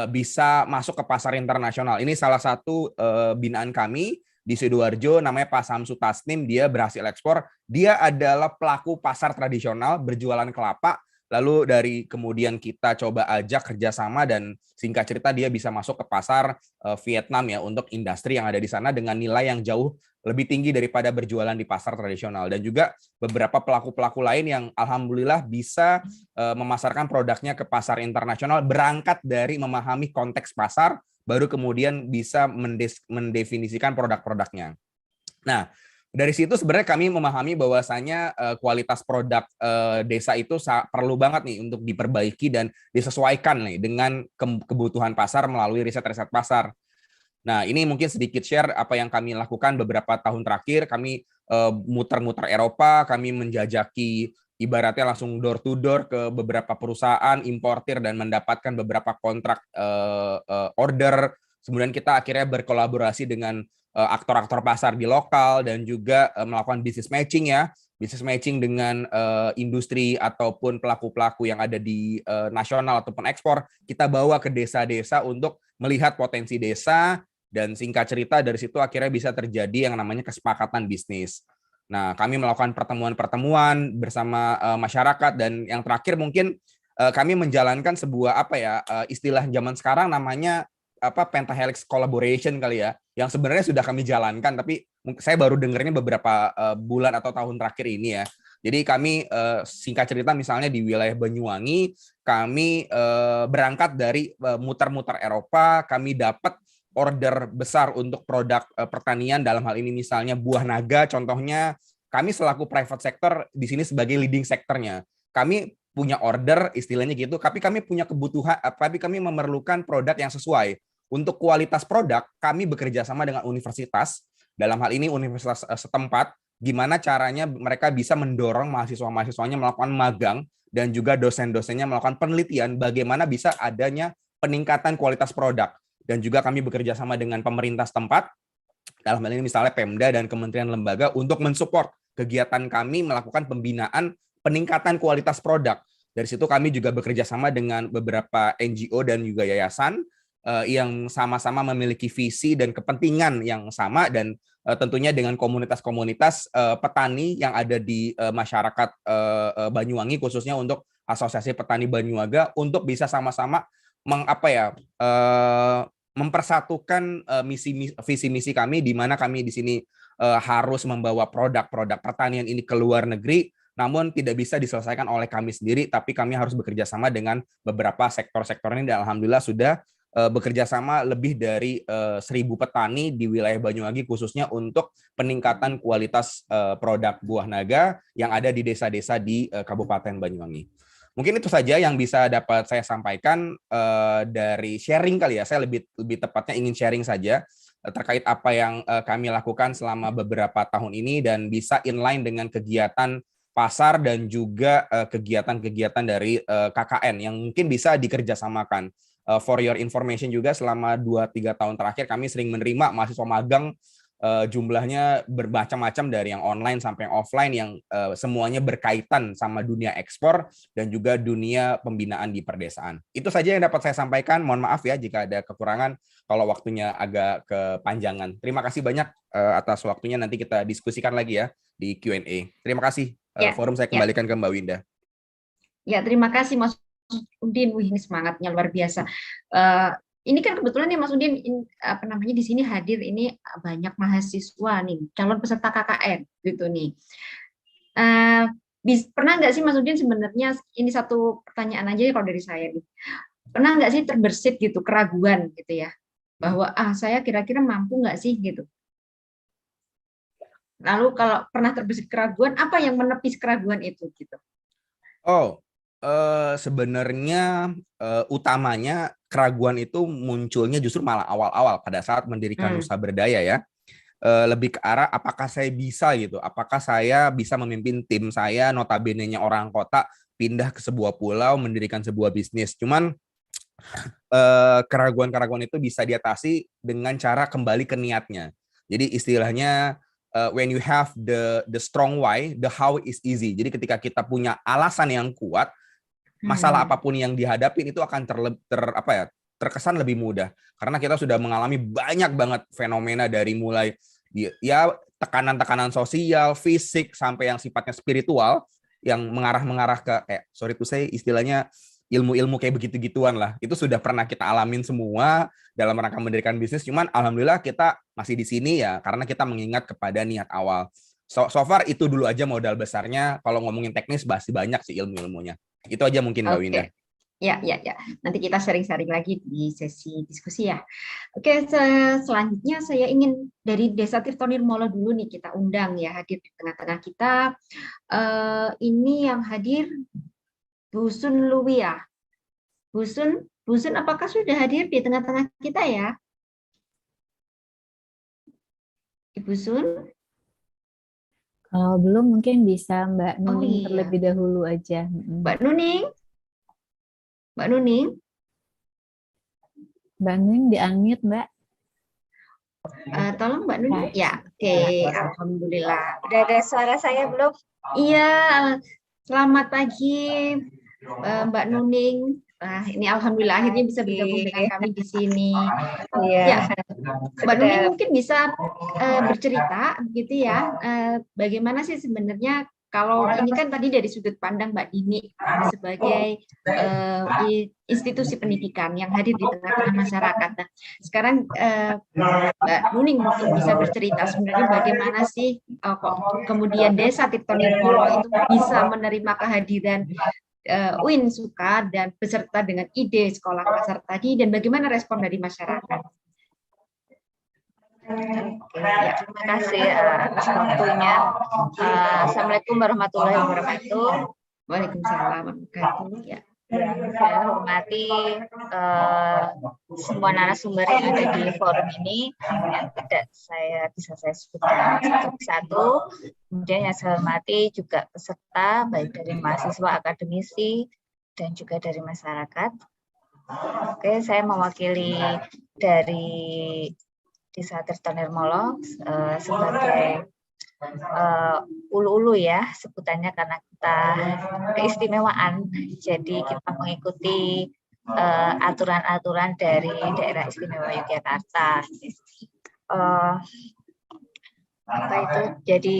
S6: bisa masuk ke pasar internasional. Ini salah satu binaan kami di Sidoarjo, namanya Pak Samsu Tasnim. Dia berhasil ekspor. Dia adalah pelaku pasar tradisional berjualan kelapa, lalu dari kemudian kita coba ajak kerjasama dan singkat cerita dia bisa masuk ke pasar Vietnam ya untuk industri yang ada di sana dengan nilai yang jauh lebih tinggi daripada berjualan di pasar tradisional, dan juga beberapa pelaku-pelaku lain yang alhamdulillah bisa memasarkan produknya ke pasar internasional berangkat dari memahami konteks pasar baru kemudian bisa mendefinisikan produk-produknya. Nah, dari situ sebenarnya kami memahami bahwasanya kualitas produk desa itu perlu banget nih untuk diperbaiki dan disesuaikan nih dengan kebutuhan pasar melalui riset-riset pasar. Nah, ini mungkin sedikit share apa yang kami lakukan beberapa tahun terakhir. Kami muter-muter Eropa, kami menjajaki ibaratnya langsung door to door ke beberapa perusahaan importir dan mendapatkan beberapa kontrak order. Kemudian kita akhirnya berkolaborasi dengan aktor-aktor pasar di lokal dan juga melakukan business matching ya. Business matching dengan industri ataupun pelaku-pelaku yang ada di nasional ataupun ekspor. Kita bawa ke desa-desa untuk melihat potensi desa, dan singkat cerita dari situ akhirnya bisa terjadi yang namanya kesepakatan bisnis. Nah, kami melakukan pertemuan-pertemuan bersama masyarakat, dan yang terakhir mungkin kami menjalankan sebuah istilah zaman sekarang namanya pentahelix collaboration kali ya, yang sebenarnya sudah kami jalankan tapi saya baru dengernya beberapa bulan atau tahun terakhir ini ya. Jadi kami singkat cerita misalnya di wilayah Banyuwangi kami berangkat dari muter-muter Eropa, kami dapat order besar untuk produk pertanian, dalam hal ini misalnya buah naga contohnya. Kami selaku private sector di sini sebagai leading sektornya. Kami punya order istilahnya gitu, tapi kami punya kebutuhan, tapi kami memerlukan produk yang sesuai. Untuk kualitas produk, kami bekerja sama dengan universitas, dalam hal ini universitas setempat, gimana caranya mereka bisa mendorong mahasiswa-mahasiswanya melakukan magang dan juga dosen-dosennya melakukan penelitian bagaimana bisa adanya peningkatan kualitas produk. Dan juga kami bekerja sama dengan pemerintah setempat, dalam hal ini misalnya Pemda dan kementerian lembaga untuk mensupport kegiatan kami melakukan pembinaan peningkatan kualitas produk. Dari situ kami juga bekerja sama dengan beberapa NGO dan juga yayasan yang sama-sama memiliki visi dan kepentingan yang sama, dan tentunya dengan komunitas-komunitas petani yang ada di masyarakat Banyuwangi, khususnya untuk Asosiasi Petani Banyuwaga, untuk bisa sama-sama mempersatukan visi misi kami, di mana kami di sini harus membawa produk-produk pertanian ini ke luar negeri, namun tidak bisa diselesaikan oleh kami sendiri, tapi kami harus bekerja sama dengan beberapa sektor-sektor ini, dan alhamdulillah sudah bekerja sama lebih dari 1.000 petani di wilayah Banyuwangi khususnya untuk peningkatan kualitas produk buah naga yang ada di desa-desa di Kabupaten Banyuwangi. Mungkin itu saja yang bisa dapat saya sampaikan dari sharing kali ya. Saya lebih tepatnya ingin sharing saja terkait apa yang kami lakukan selama beberapa tahun ini dan bisa inline dengan kegiatan pasar dan juga kegiatan-kegiatan dari KKN yang mungkin bisa dikerjasamakan. For your information juga, selama 2-3 tahun terakhir kami sering menerima mahasiswa magang, jumlahnya bermacam-macam dari yang online sampai yang offline, yang semuanya berkaitan sama dunia ekspor dan juga dunia pembinaan di perdesaan. Itu saja yang dapat saya sampaikan. Mohon maaf ya jika ada kekurangan kalau waktunya agak kepanjangan. Terima kasih banyak atas waktunya. Nanti kita diskusikan lagi ya di Q&A. Terima kasih. Forum saya kembalikan ke Mbak Winda.
S4: Ya, terima kasih Mas Udin. Wih, ini semangatnya luar biasa. Ini kan kebetulan nih Mas Udin, di sini hadir ini banyak mahasiswa nih, calon peserta KKN gitu nih. Pernah nggak sih Mas Udin, sebenarnya ini satu pertanyaan aja kalau dari saya nih. Pernah nggak sih terbersit gitu keraguan gitu ya, bahwa saya kira-kira mampu nggak sih gitu. Lalu kalau pernah terbersit keraguan, apa yang menepis keraguan itu gitu?
S6: Sebenarnya utamanya keraguan itu munculnya justru malah awal-awal pada saat mendirikan usaha berdaya ya. Lebih ke arah apakah saya bisa gitu, apakah saya bisa memimpin tim saya, notabene-nya orang kota, pindah ke sebuah pulau, mendirikan sebuah bisnis. Cuman keraguan-keraguan itu bisa diatasi dengan cara kembali ke niatnya. Jadi istilahnya when you have the strong why, the how is easy. Jadi ketika kita punya alasan yang kuat, masalah apapun yang dihadapin itu akan terkesan lebih mudah, karena kita sudah mengalami banyak banget fenomena dari mulai ya tekanan-tekanan sosial, fisik, sampai yang sifatnya spiritual yang mengarah ke kayak sorry tuh saya istilahnya ilmu-ilmu kayak begitu-gituan lah. Itu sudah pernah kita alamin semua dalam rangka mendirikan bisnis. Cuman alhamdulillah kita masih di sini ya karena kita mengingat kepada niat awal. So far itu dulu aja modal besarnya. Kalau ngomongin teknis masih banyak sih ilmu-ilmunya. Itu aja mungkin Mbak Winda.
S4: Ya. Nanti kita sharing-sharing lagi di sesi diskusi ya. Oke, selanjutnya saya ingin dari Desa Tirtonirmolo dulu nih kita undang ya hadir di tengah-tengah kita. Ini yang hadir Bu Sun Luwia. Bu Sun, apakah sudah hadir di tengah-tengah kita ya? Ibu Sun?
S1: Kalau belum mungkin bisa Mbak Nuning terlebih dahulu aja.
S4: Mbak Nuning? Mbak Nuning?
S1: Mbak Nuning di-unmute, Mbak.
S4: Tolong Mbak Nuning. Ya, oke. Alhamdulillah.
S7: Udah ada suara saya belum?
S4: Iya, selamat pagi Mbak Nuning. Nah, ini alhamdulillah akhirnya bisa bergabung dengan kami di sini.
S7: Iya.
S4: Ya, Mbak Nuning mungkin bisa bercerita gitu ya, bagaimana sih sebenarnya kalau ini kan tadi dari sudut pandang Mbak Dini sebagai institusi pendidikan yang hadir di tengah-tengah masyarakat. Nah, sekarang Mbak Nuning mungkin bisa bercerita sebenarnya bagaimana sih kok kemudian Desa Tirtonirmolo itu bisa menerima kehadiran UIN Suka dan beserta dengan ide sekolah pasar tadi dan bagaimana respon dari masyarakat.
S7: Ya, terima kasih atas waktunya. Assalamualaikum warahmatullahi wabarakatuh.
S4: Waalaikumsalam warahmatullahi wabarakatuh. Ya.
S7: Saya hormati semua narasumber yang ada di forum ini yang tidak bisa saya sebutkan satu persatu. Kemudian yang saya hormati juga peserta baik dari mahasiswa, akademisi dan juga dari masyarakat. Oke, saya mewakili dari Desa Tirtonirmolo sebagai ulu-ulu ya sebutannya karena kita keistimewaan. Jadi kita mengikuti aturan-aturan dari Daerah Istimewa Yogyakarta. Apa itu? Jadi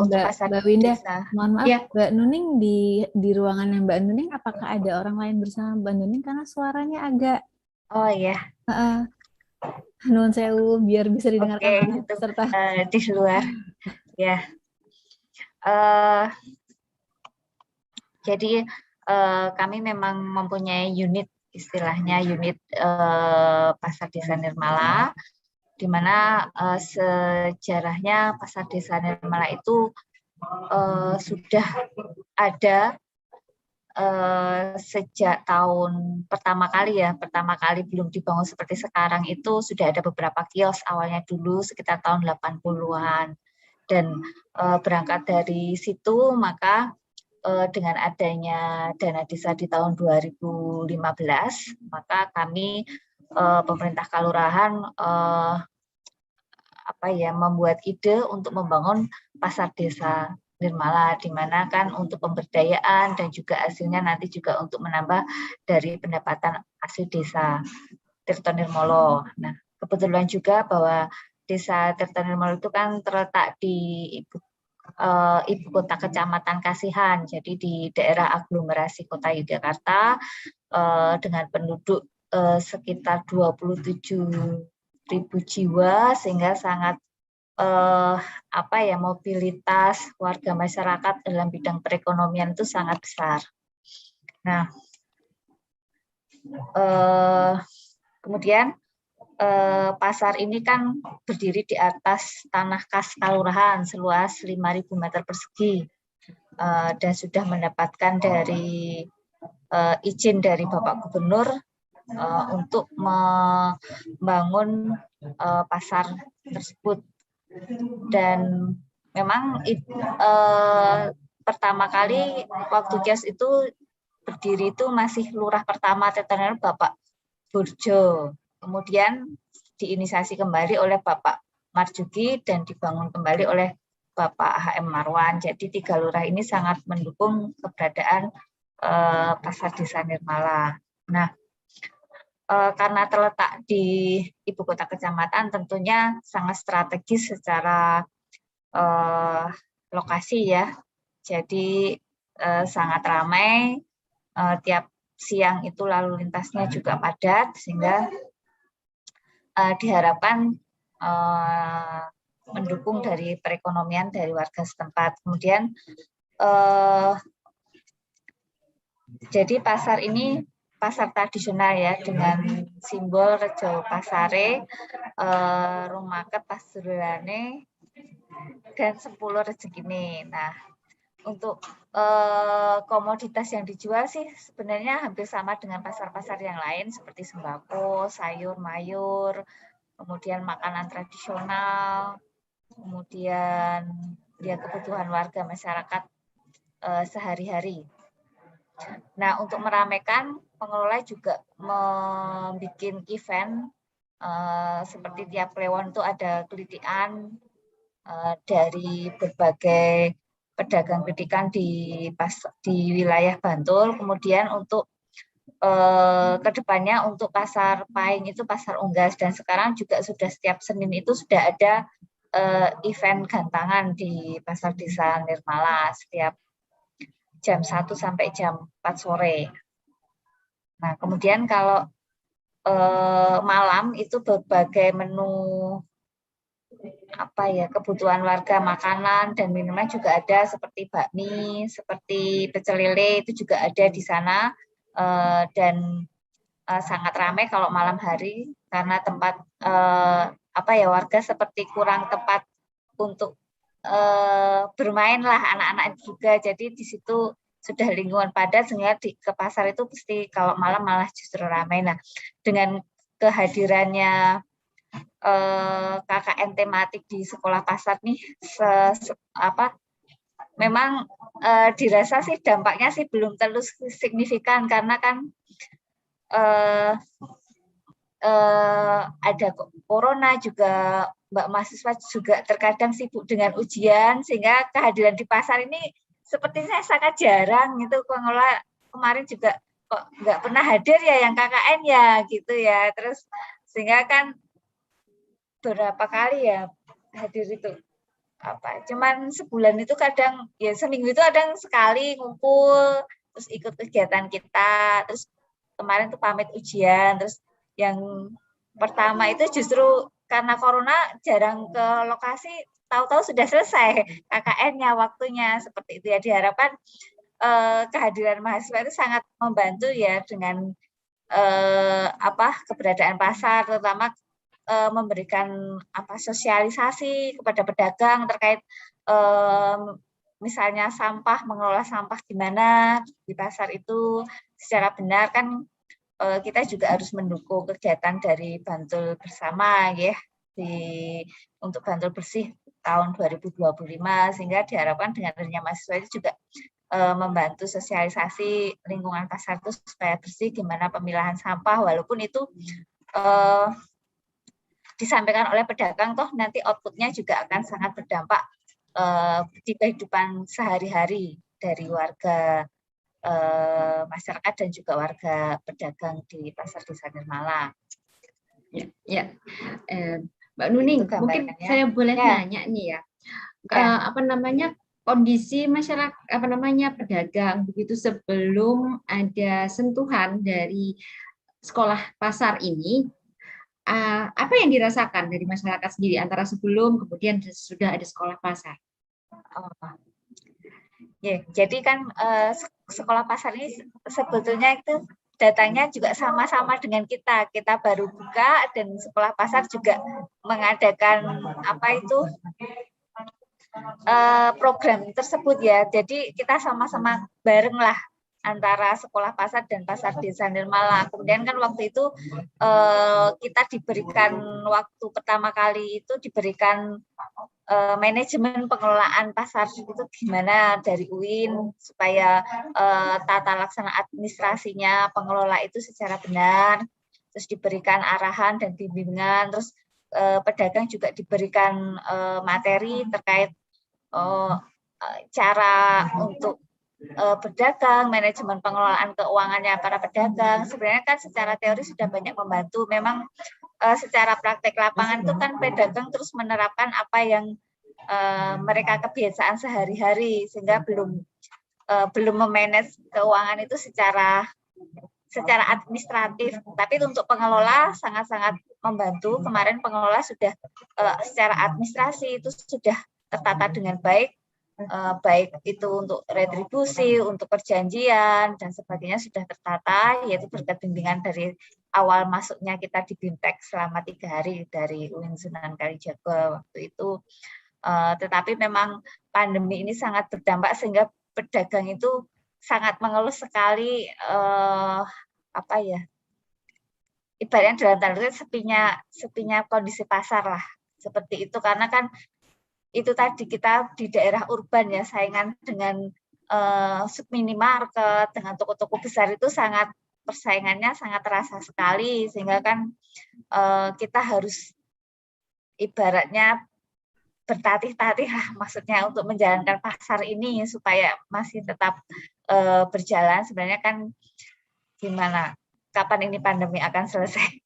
S7: untuk pasar
S1: Mbak Winda,
S7: desa.
S1: mohon maaf,
S4: Ya.
S1: Mbak Nuning di ruangannya Mbak Nuning, apakah ada orang lain bersama Mbak Nuning karena suaranya agak
S7: Oh ya.
S1: Nuhun sewu biar bisa didengarkan oleh peserta.
S7: Di luar. Ya. Jadi kami memang mempunyai unit, istilahnya unit Pasar Desa Nirmala, di mana sejarahnya Pasar Desa Nirmala itu sudah ada sejak tahun pertama kali belum dibangun seperti sekarang itu sudah ada beberapa kios awalnya dulu sekitar tahun 80-an dan berangkat dari situ maka dengan adanya dana desa di tahun 2015 maka kami pemerintah kalurahan membuat ide untuk membangun pasar desa Nirmala, di mana kan untuk pemberdayaan dan juga hasilnya nanti juga untuk menambah dari pendapatan asli desa Tirtonirmolo. Nah, kebetulan juga bahwa desa Tirtonirmolo itu kan terletak di ibu kota kecamatan Kasihan, jadi di daerah aglomerasi kota Yogyakarta dengan penduduk sekitar 27.000 jiwa sehingga sangat mobilitas warga masyarakat dalam bidang perekonomian itu sangat besar. Nah, kemudian pasar ini kan berdiri di atas tanah kas kalurahan seluas 5.000 meter persegi dan sudah mendapatkan dari izin dari Bapak Gubernur untuk membangun pasar tersebut. Dan memang pertama kali waktu kios itu berdiri itu masih lurah pertama Tirtonirmolo Bapak Burjo. Kemudian diinisiasi kembali oleh Bapak Marjuki dan dibangun kembali oleh Bapak HM Marwan. Jadi 3 lurah ini sangat mendukung keberadaan Pasar Desa Nirmala. Nah, karena terletak di ibu kota kecamatan tentunya sangat strategis secara lokasi ya, Jadi sangat ramai, tiap siang itu lalu lintasnya juga padat, sehingga diharapkan mendukung dari perekonomian dari warga setempat. Kemudian jadi pasar ini pasar tradisional ya, dengan simbol Rejo Pasare, Rumaket Pasurane, dan 10 rezekine. Nah, untuk komoditas yang dijual sih sebenarnya hampir sama dengan pasar-pasar yang lain seperti sembako, sayur, mayur, kemudian makanan tradisional, kemudian ya kebutuhan warga masyarakat sehari-hari. Nah, untuk meramaikan, pengelola juga membuat event seperti tiap Kliwon itu ada kelitian dari berbagai pedagang kritikan di wilayah Bantul. Kemudian untuk kedepannya untuk pasar Paing itu pasar unggas, dan sekarang juga sudah setiap Senin itu sudah ada event gantangan di pasar desa Nirmala setiap jam 1 sampai jam 4 sore. Nah, kemudian kalau malam itu berbagai menu kebutuhan warga, makanan dan minuman juga ada, seperti bakmi, seperti pecel lele, itu juga ada di sana, dan sangat ramai kalau malam hari karena tempat warga seperti kurang tempat untuk bermain lah anak-anak juga, jadi di situ sudah lingkungan padat, sehingga ke pasar itu pasti kalau malam malah justru ramai. Nah, dengan kehadirannya KKN tematik di sekolah pasar nih, memang dirasa sih dampaknya sih belum terlalu signifikan, karena kan ada corona juga, Mbak mahasiswa juga terkadang sibuk dengan ujian, sehingga kehadiran di pasar ini sepertinya sangat jarang gitu. Pengelola kemarin juga kok nggak pernah hadir ya yang KKN ya gitu ya, terus sehingga kan berapa kali ya hadir itu cuman sebulan itu kadang ya, seminggu itu kadang sekali ngumpul terus ikut kegiatan kita, terus kemarin tuh pamit ujian, terus yang pertama itu justru karena corona jarang ke lokasi, tahu-tahu sudah selesai KKN-nya waktunya, seperti itu ya. Diharapkan kehadiran mahasiswa itu sangat membantu ya dengan keberadaan pasar, terutama memberikan sosialisasi kepada pedagang terkait misalnya sampah, mengelola sampah gimana di pasar itu secara benar. Kan kita juga harus mendukung kegiatan dari Bantul Bersama ya, untuk Bantul Bersih tahun 2025, sehingga diharapkan dengan adanya mahasiswa itu juga membantu sosialisasi lingkungan pasar itu supaya bersih, gimana pemilahan sampah, walaupun itu disampaikan oleh pedagang, toh nanti outputnya juga akan sangat berdampak di kehidupan sehari-hari dari warga masyarakat dan juga warga pedagang di pasar desa Nirmala.
S4: Ya. Mbak Nuning, mungkin saya boleh nanya nih ya, kondisi masyarakat, pedagang begitu sebelum ada sentuhan dari sekolah pasar ini, apa yang dirasakan dari masyarakat sendiri antara sebelum kemudian sudah ada sekolah pasar?
S7: Ya, jadi kan sekolah pasar ini sebetulnya itu datanya juga sama-sama dengan kita. Kita baru buka dan sekolah pasar juga mengadakan program tersebut ya. Jadi kita sama-sama bareng lah antara sekolah pasar dan pasar desa Nirmala. Kemudian kan waktu itu kita diberikan waktu pertama kali itu diberikan manajemen pengelolaan pasar itu gimana dari UIN supaya tata laksana administrasinya pengelola itu secara benar, terus diberikan arahan dan bimbingan, terus pedagang juga diberikan materi terkait cara untuk berdagang, manajemen pengelolaan keuangannya para pedagang. Sebenarnya kan secara teori sudah banyak membantu. Memang secara praktek lapangan itu kan pedagang terus menerapkan apa yang mereka kebiasaan sehari-hari sehingga belum memanage keuangan itu secara administratif. Tapi untuk pengelola sangat-sangat membantu. Kemarin pengelola sudah secara administrasi itu sudah tertata dengan baik. Baik itu untuk retribusi, untuk perjanjian dan sebagainya sudah tertata, yaitu berkat bimbingan dari awal masuknya kita di BIMTEK selama 3 hari dari UIN Sunan Kalijaga waktu itu. Tetapi memang pandemi ini sangat berdampak sehingga pedagang itu sangat mengeluh sekali, ibaratnya dalam tanda sepinya kondisi pasar lah, seperti itu, karena kan itu tadi kita di daerah urban ya, saingan dengan minimarket, dengan toko-toko besar itu persaingannya sangat terasa sekali, sehingga kan kita harus ibaratnya bertatih-tatih lah, maksudnya untuk menjalankan pasar ini supaya masih tetap berjalan. Sebenarnya kan gimana, kapan ini pandemi akan selesai?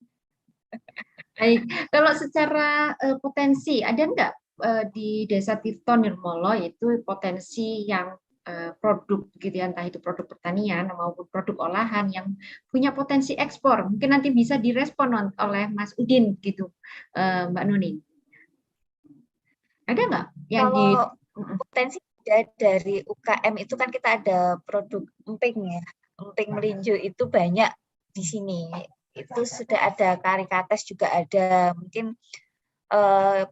S4: Baik, kalau secara potensi, ada enggak di Desa Tirto Nirmolo itu potensi yang produk gitu ya, entah itu produk pertanian maupun produk olahan yang punya potensi ekspor, mungkin nanti bisa direspon oleh Mas Udin gitu, Mbak Nuning. Ada nggak yang
S7: potensi dari UKM itu kan kita ada produk emping ya, emping melinjo itu banyak di sini. Itu sudah ada, karikates juga ada, mungkin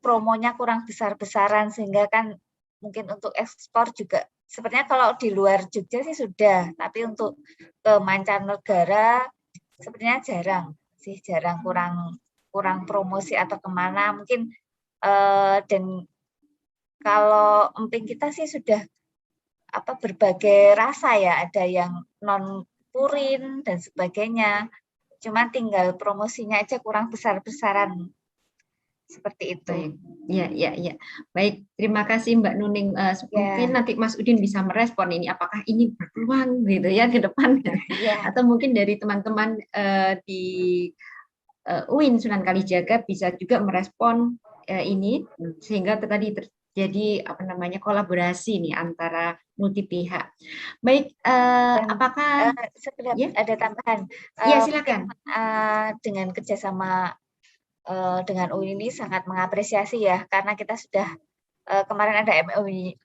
S7: promonya kurang besar-besaran sehingga kan mungkin untuk ekspor juga sepertinya kalau di luar Jogja sih sudah, tapi untuk ke mancanegara sepertinya jarang, kurang promosi atau kemana mungkin. Dan kalau emping kita sih sudah berbagai rasa ya, ada yang non purin dan sebagainya, cuma tinggal promosinya aja kurang besar-besaran. Seperti itu.
S4: Ya. Baik, terima kasih Mbak Nuning. Mungkin nanti Mas Udin bisa merespon ini, apakah ini berpeluang gitu ya ke depan, atau mungkin dari teman-teman di UIN Sunan Kalijaga bisa juga merespon ini, sehingga tadi terjadi kolaborasi nih antara multi pihak. Baik, apakah
S7: ada tambahan?
S4: Ya, silakan.
S7: Dengan kerjasama dengan UIN ini sangat mengapresiasi ya, karena kita sudah kemarin ada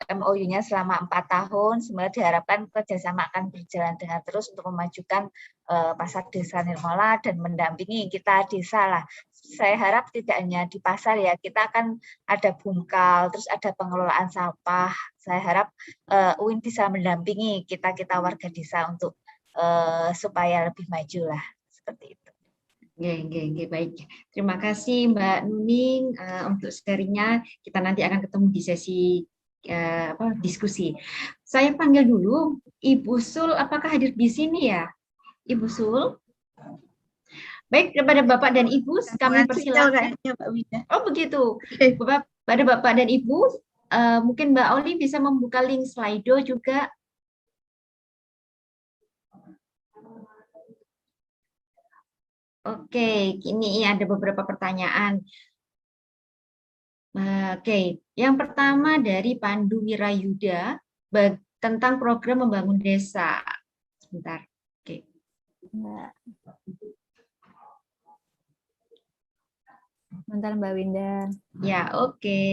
S7: MOU-nya selama 4 tahun, semoga diharapkan kerjasama akan berjalan dengan terus untuk memajukan pasar desa Nirmala dan mendampingi kita desa lah. Saya harap tidak hanya di pasar ya, kita akan ada bungkal, terus ada pengelolaan sampah. Saya harap UIN bisa mendampingi kita warga desa untuk supaya lebih maju lah, seperti itu.
S4: Baik. Terima kasih Mbak Nuning untuk sharingnya. Kita nanti akan ketemu di sesi diskusi. Saya panggil dulu Ibu Sul, apakah hadir di sini ya? Ibu Sul. Baik, kepada Bapak dan Ibu kami persilakan. Oh begitu. Pada Bapak dan Ibu, mungkin Mbak Oli bisa membuka link Slido juga. Oke, ini ada beberapa pertanyaan. Oke, yang pertama dari Pandu Wirayuda tentang program membangun desa. Sebentar. Oke.
S1: Sebentar Mbak Winda.
S4: Ya, oke.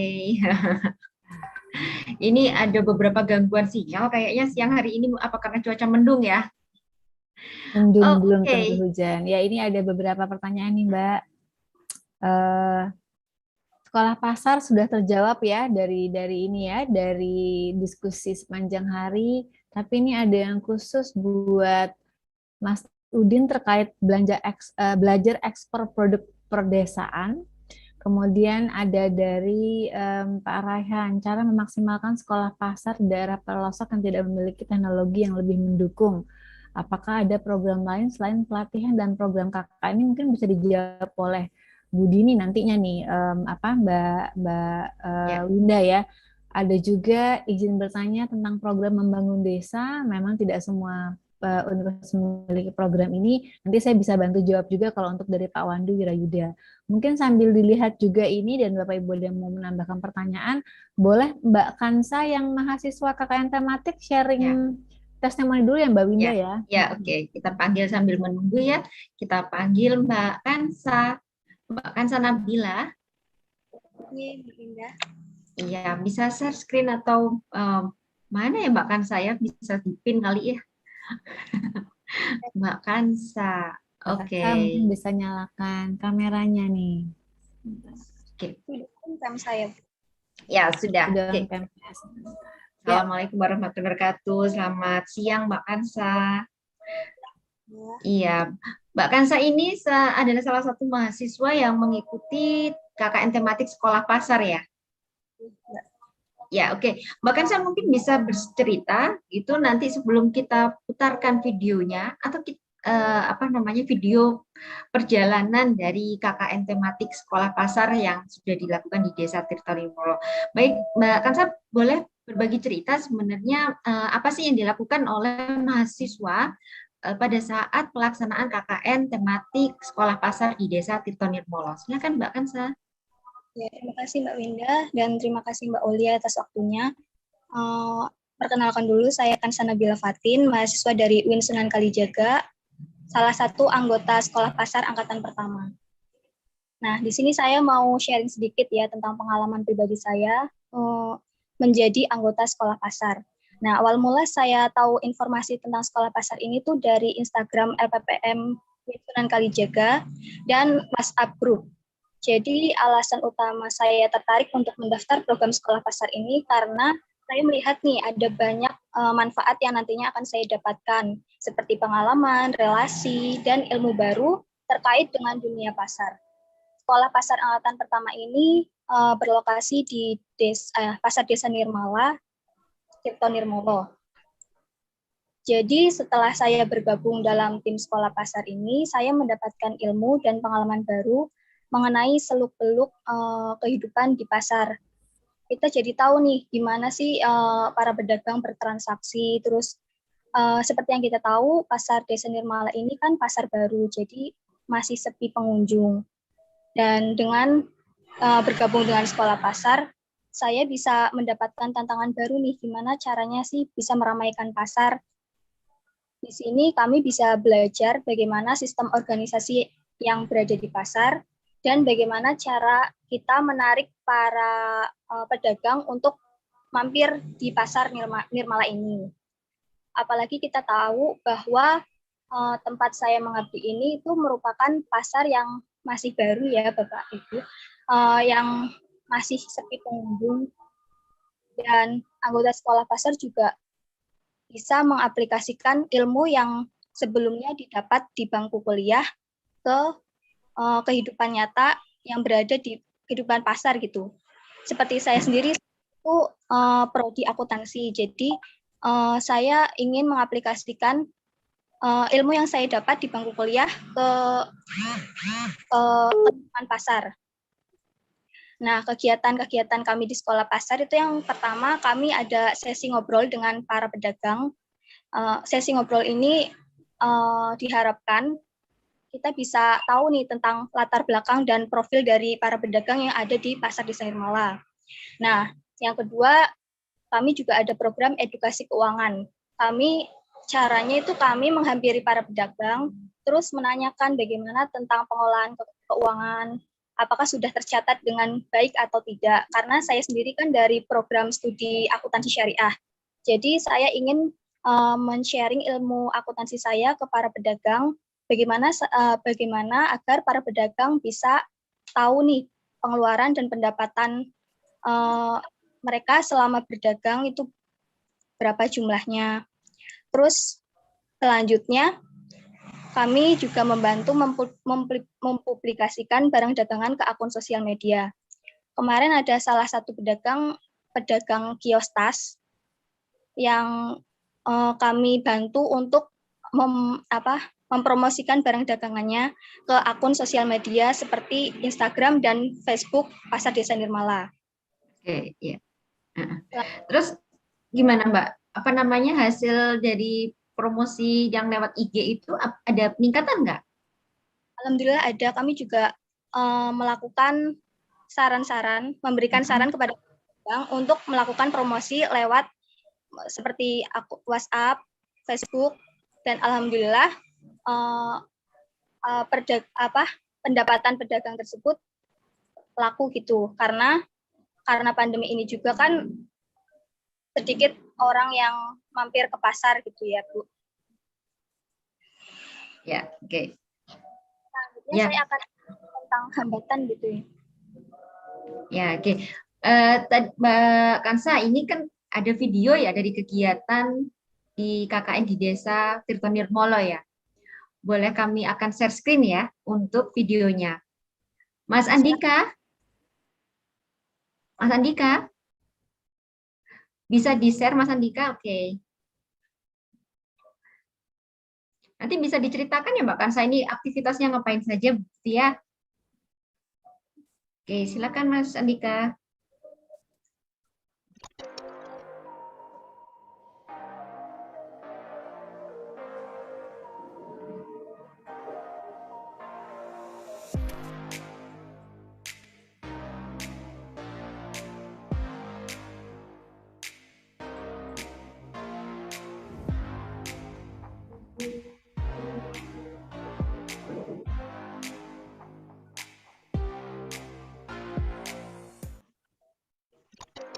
S4: Ini ada beberapa gangguan sinyal kayaknya siang hari ini, apa karena cuaca mendung ya?
S1: Mendung, belum tentu hujan. Ya, ini ada beberapa pertanyaan nih Mbak. Sekolah pasar sudah terjawab ya dari diskusi sepanjang hari. Tapi ini ada yang khusus buat Mas Udin terkait belajar ekspor produk perdesaan. Kemudian ada dari Pak Raihan, cara memaksimalkan sekolah pasar di daerah pelosok yang tidak memiliki teknologi yang lebih mendukung. Apakah ada program lain selain pelatihan dan program KK ini? Mungkin bisa dijawab oleh Bu Dini nantinya nih, Mbak Winda ya. Ada juga izin bertanya tentang program membangun desa. Memang tidak semua universitas memiliki program ini, nanti saya bisa bantu jawab juga kalau untuk dari Pak Wandu Wirayuda. Mungkin sambil dilihat juga ini dan Bapak Ibu yang mau menambahkan pertanyaan, boleh Mbak Kansa yang mahasiswa KKN tematik sharing
S4: Ya.
S1: testimoni dulu ya Mbak Winda ya.
S4: Ya, oke. Kita panggil sambil menunggu ya. Kita panggil Mbak Kansa. Mbak Kansa Nabila.
S8: Iya, Mbak Winda.
S4: Iya, bisa share screen atau mana ya Mbak Kansa ya? Bisa dipin kali ya. Mbak Kansa. Oke.
S1: Mungkin bisa nyalakan kameranya nih.
S4: Oke.
S8: Sudah saya.
S4: Ya, sudah.
S1: Sudah
S4: Oke.
S1: on-cam.
S4: Assalamualaikum warahmatullahi wabarakatuh. Selamat siang Mbak Kansa. Iya, Mbak Kansa ini adalah salah satu mahasiswa yang mengikuti KKN tematik sekolah pasar ya? Ya, oke. Mbak Kansa mungkin bisa bercerita gitu nanti sebelum kita putarkan videonya atau video perjalanan dari KKN tematik sekolah pasar yang sudah dilakukan di Desa Tirtonirmolo. Baik, Mbak Kansa boleh berbagi cerita sebenarnya apa sih yang dilakukan oleh mahasiswa pada saat pelaksanaan KKN tematik sekolah pasar di Desa Tirtonirmolo. Silakan Mbak Kansa.
S8: Ya, terima kasih Mbak Winda dan terima kasih Mbak Olia atas waktunya. Perkenalkan dulu, saya Kansa Nabila Fatin, mahasiswa dari UIN Sunan Kalijaga, salah satu anggota sekolah pasar angkatan pertama. Nah, di sini saya mau sharing sedikit ya tentang pengalaman pribadi saya menjadi anggota sekolah pasar. Nah, awal mula saya tahu informasi tentang sekolah pasar ini tuh dari Instagram LPPM UIN Sunan Kalijaga dan WhatsApp group. Jadi alasan utama saya tertarik untuk mendaftar program sekolah pasar ini karena saya melihat nih ada banyak manfaat yang nantinya akan saya dapatkan seperti pengalaman, relasi, dan ilmu baru terkait dengan dunia pasar. Sekolah pasar angkatan pertama ini berlokasi di Pasar Desa Nirmala, Tirtonirmolo. Jadi setelah saya bergabung dalam tim sekolah pasar ini, saya mendapatkan ilmu dan pengalaman baru mengenai seluk-beluk kehidupan di pasar. Kita jadi tahu nih gimana sih para pedagang bertransaksi. Terus seperti yang kita tahu, pasar Desa Nirmala ini kan pasar baru, jadi masih sepi pengunjung. Dan dengan bergabung dengan sekolah pasar, saya bisa mendapatkan tantangan baru nih, gimana caranya sih bisa meramaikan pasar. Di sini kami bisa belajar bagaimana sistem organisasi yang berada di pasar, dan bagaimana cara kita menarik para pedagang untuk mampir di pasar Nirmala ini. Apalagi kita tahu bahwa tempat saya mengabdi ini itu merupakan pasar yang masih baru ya Bapak Ibu, yang masih sepi pengunjung, dan anggota sekolah pasar juga bisa mengaplikasikan ilmu yang sebelumnya didapat di bangku kuliah ke kehidupan nyata yang berada di kehidupan pasar gitu. Seperti saya sendiri itu prodi akuntansi, jadi saya ingin mengaplikasikan ilmu yang saya dapat di bangku kuliah ke kehidupan pasar. Nah, kegiatan-kegiatan kami di sekolah pasar itu yang pertama kami ada sesi ngobrol dengan para pedagang. Sesi ngobrol ini diharapkan kita bisa tahu nih tentang latar belakang dan profil dari para pedagang yang ada di Pasar Desa Nirmala. Nah, yang kedua, kami juga ada program edukasi keuangan. Caranya itu kami menghampiri para pedagang, terus menanyakan bagaimana tentang pengolahan keuangan, apakah sudah tercatat dengan baik atau tidak. Karena saya sendiri kan dari program studi akuntansi syariah. Jadi saya ingin men-sharing ilmu akuntansi saya ke para pedagang, bagaimana agar para pedagang bisa tahu nih pengeluaran dan pendapatan mereka selama berdagang itu berapa jumlahnya. Terus selanjutnya kami juga membantu mempublikasikan barang dagangan ke akun sosial media. Kemarin ada salah satu pedagang kios tas yang kami bantu untuk mempromosikan barang dagangannya ke akun sosial media seperti Instagram dan Facebook Pasar Desa Nirmala.
S4: Oke, iya. Terus gimana Mbak? Hasil dari promosi yang lewat IG itu ada peningkatan nggak?
S8: Alhamdulillah ada. Kami juga melakukan saran-saran, memberikan saran kepada pedagang untuk melakukan promosi lewat seperti WhatsApp, Facebook, dan alhamdulillah pendapatan pedagang tersebut laku gitu, karena pandemi ini juga kan sedikit orang yang mampir ke pasar gitu ya, Bu.
S4: Ya, oke.
S8: Selanjutnya
S4: Ya.
S8: saya akan tentang hambatan gitu ya.
S4: Ya, oke. Mbak Kansa, ini kan ada video ya dari kegiatan di KKN di Desa Tirto Nirmolo ya. Boleh kami akan share screen ya untuk videonya. Mas Andika? Mas Andika? Bisa di-share Mas Andika? Oke. Nanti bisa diceritakan ya Mbak Kansa, ini aktivitasnya ngapain saja ya? Oke, silakan Mas Andika.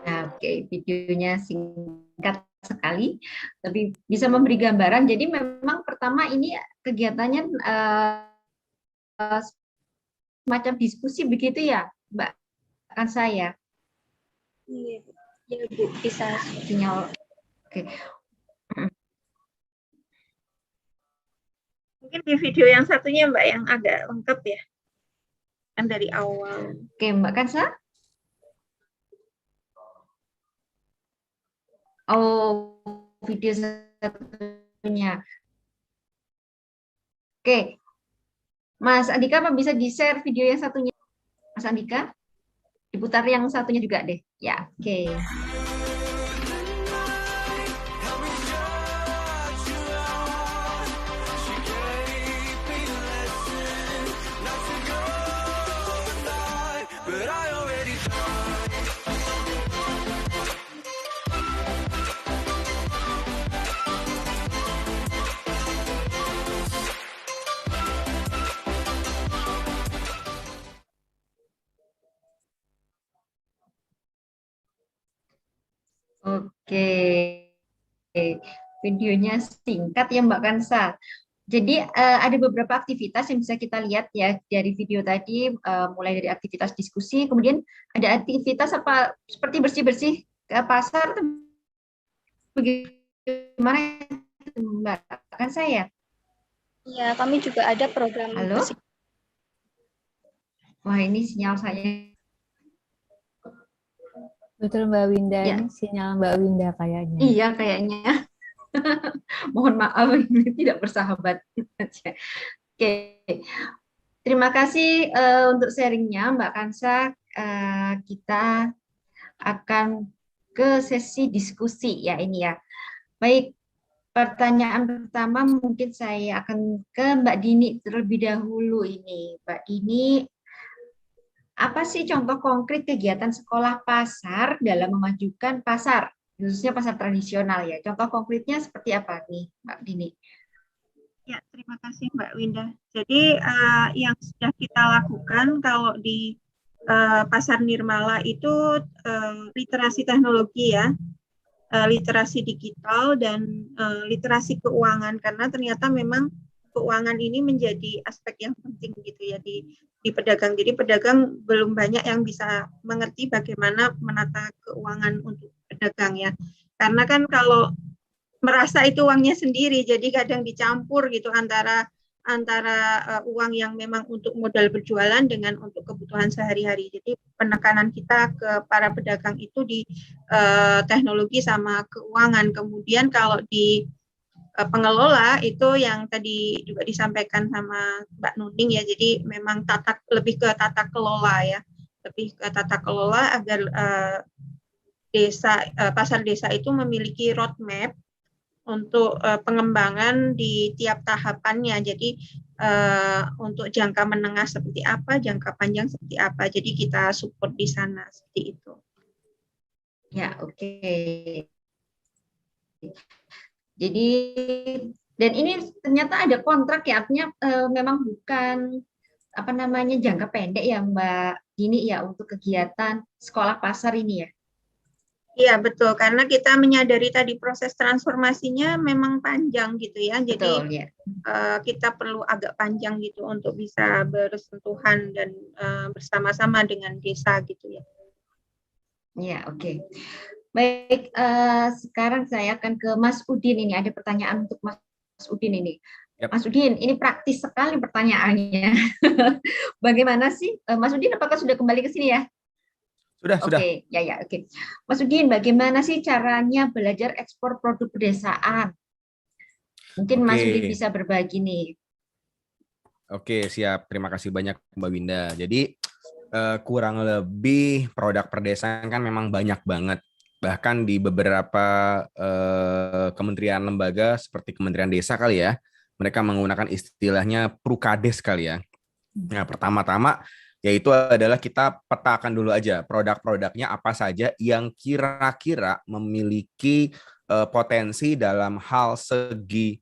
S4: Nah, oke, videonya singkat sekali, tapi bisa memberi gambaran. Jadi memang pertama ini kegiatannya semacam diskusi begitu ya, Mbak Kansa ya?
S8: Iya, Bu, bisa.
S4: Sinyal. Oke.
S5: Mungkin di video yang satunya Mbak yang agak lengkap ya, kan dari awal.
S4: Oke, Mbak Kansa. Oh, video satunya. Oke, Mas Andika, apa bisa di-share video yang satunya? Mas Andika, diputar yang satunya juga deh. Ya, oke. Oke, videonya singkat ya Mbak Kansa. Jadi ada beberapa aktivitas yang bisa kita lihat ya dari video tadi, mulai dari aktivitas diskusi, kemudian ada aktivitas apa seperti bersih-bersih ke pasar, bagaimana Mbak Kansa ya?
S8: Iya, kami juga ada program
S4: Halo?
S8: bersih.
S4: Wah, ini sinyal saya.
S1: Betul Mbak Winda,
S4: Ya.
S1: ini sinyal Mbak Winda kayaknya.
S4: Iya, kayaknya. Mohon maaf, ini tidak bersahabat. Oke, terima kasih untuk sharingnya Mbak Kansa. Kita akan ke sesi diskusi ya ini ya. Baik, pertanyaan pertama mungkin saya akan ke Mbak Dini terlebih dahulu ini. Mbak Dini, apa sih contoh konkret kegiatan sekolah pasar dalam memajukan pasar, khususnya pasar tradisional ya? Contoh konkretnya seperti apa nih, Mbak Dini?
S5: Ya, terima kasih Mbak Winda. Jadi yang sudah kita lakukan kalau di Pasar Nirmala itu literasi teknologi ya, literasi digital dan literasi keuangan, karena ternyata memang keuangan ini menjadi aspek yang penting gitu ya di pedagang. Jadi pedagang belum banyak yang bisa mengerti bagaimana menata keuangan untuk pedagang ya. Karena kan kalau merasa itu uangnya sendiri, jadi kadang dicampur gitu antara uang yang memang untuk modal berjualan dengan untuk kebutuhan sehari-hari. Jadi penekanan kita ke para pedagang itu di teknologi sama keuangan. Kemudian kalau di pengelola itu yang tadi juga disampaikan sama Mbak Nuning ya, jadi memang lebih ke tata kelola ya, lebih ke tata kelola agar pasar desa itu memiliki roadmap untuk pengembangan di tiap tahapannya. Jadi untuk jangka menengah seperti apa, jangka panjang seperti apa. Jadi kita support di sana seperti itu.
S4: Ya, oke. Jadi dan ini ternyata ada kontrak ya, artinya memang bukan apa namanya jangka pendek ya Mbak Dini ya untuk kegiatan sekolah pasar ini ya.
S5: Iya betul, karena kita menyadari tadi proses transformasinya memang panjang gitu ya. Jadi
S4: Betul, ya.
S5: Kita perlu agak panjang gitu untuk bisa bersentuhan dan bersama-sama dengan desa gitu ya.
S4: Ya, oke. Baik, sekarang saya akan ke Mas Udin ini. Ada pertanyaan untuk Mas Udin ini.
S6: Yep.
S4: Mas Udin, ini praktis sekali pertanyaannya. Bagaimana sih, Mas Udin apakah sudah kembali ke sini ya?
S6: Sudah.
S4: Oke, oke. Mas Udin, bagaimana sih caranya belajar ekspor produk pedesaan? Mungkin Mas Udin bisa berbagi nih.
S6: Oke, siap. Terima kasih banyak Mbak Winda. Jadi kurang lebih produk perdesaan kan memang banyak banget. Bahkan di beberapa kementerian lembaga seperti Kementerian Desa kali ya, mereka menggunakan istilahnya prukades kali ya. Nah, pertama-tama yaitu adalah kita petakan dulu aja produk-produknya apa saja yang kira-kira memiliki potensi dalam hal segi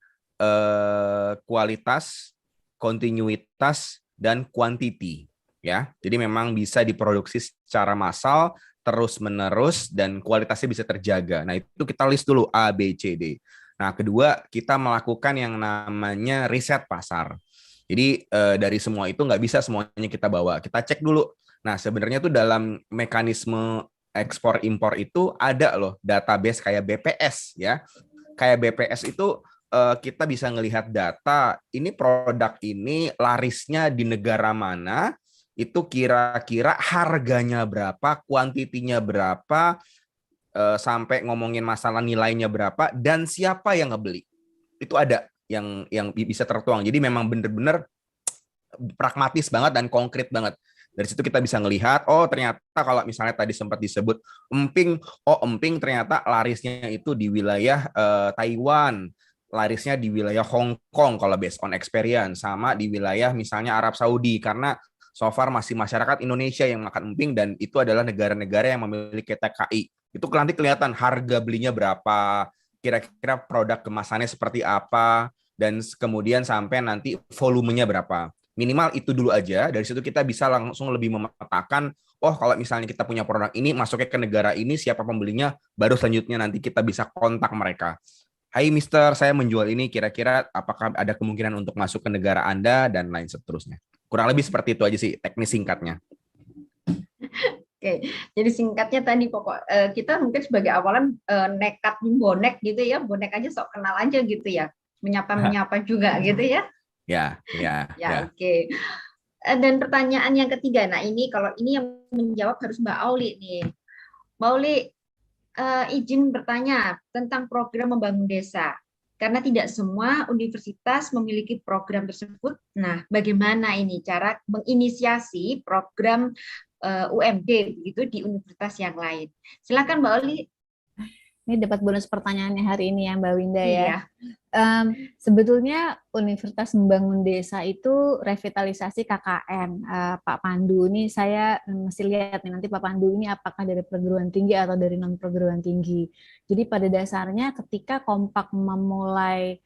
S6: kualitas, kontinuitas, dan quantity. Ya, jadi memang bisa diproduksi secara massal, terus-menerus, dan kualitasnya bisa terjaga. Nah, itu kita list dulu A, B, C, D. Nah, kedua, kita melakukan yang namanya riset pasar. Jadi dari semua itu nggak bisa semuanya kita bawa. Kita cek dulu. Nah, sebenarnya tuh dalam mekanisme ekspor impor itu ada loh database kayak BPS ya. Kayak BPS itu kita bisa ngelihat data ini produk ini larisnya di negara mana, itu kira-kira harganya berapa, kuantitinya berapa, sampai ngomongin masalah nilainya berapa, dan siapa yang ngebeli. Itu ada yang bisa tertuang. Jadi memang benar-benar pragmatis banget dan konkret banget. Dari situ kita bisa ngelihat, oh ternyata kalau misalnya tadi sempat disebut emping, emping ternyata larisnya itu di wilayah Taiwan, larisnya di wilayah Hong Kong kalau based on experience, sama di wilayah misalnya Arab Saudi, karena so far masih masyarakat Indonesia yang makan emping dan itu adalah negara-negara yang memiliki TKI. Itu nanti kelihatan harga belinya berapa, kira-kira produk kemasannya seperti apa, dan kemudian sampai nanti volumenya berapa. Minimal itu dulu aja, dari situ kita bisa langsung lebih memetakan, oh kalau misalnya kita punya produk ini, masuknya ke negara ini, siapa pembelinya, baru selanjutnya nanti kita bisa kontak mereka. Hai Mister, saya menjual ini, kira-kira apakah ada kemungkinan untuk masuk ke negara Anda, dan lain seterusnya. Kurang lebih seperti itu aja sih, teknis singkatnya.
S4: Oke, jadi singkatnya tadi pokok kita mungkin sebagai awalan nekat bonek gitu ya, bonek aja sok kenal aja gitu ya, menyapa juga gitu ya.
S6: Ya.
S4: Oke. Dan pertanyaan yang ketiga, nah ini kalau ini yang menjawab harus Mbak Auli nih. Mbak Auli, izin bertanya tentang program membangun desa. Karena tidak semua universitas memiliki program tersebut. Nah, bagaimana ini cara menginisiasi program UMD begitu di universitas yang lain? Silakan Mbak Auli.
S1: Ini dapat bonus pertanyaannya hari ini ya Mbak Winda ya.
S4: Iya.
S1: Sebetulnya Universitas Membangun Desa itu revitalisasi KKN. Pak Pandu ini saya mesti lihat nih nanti Pak Pandu ini apakah dari perguruan tinggi atau dari non perguruan tinggi. Jadi pada dasarnya ketika kompak memulai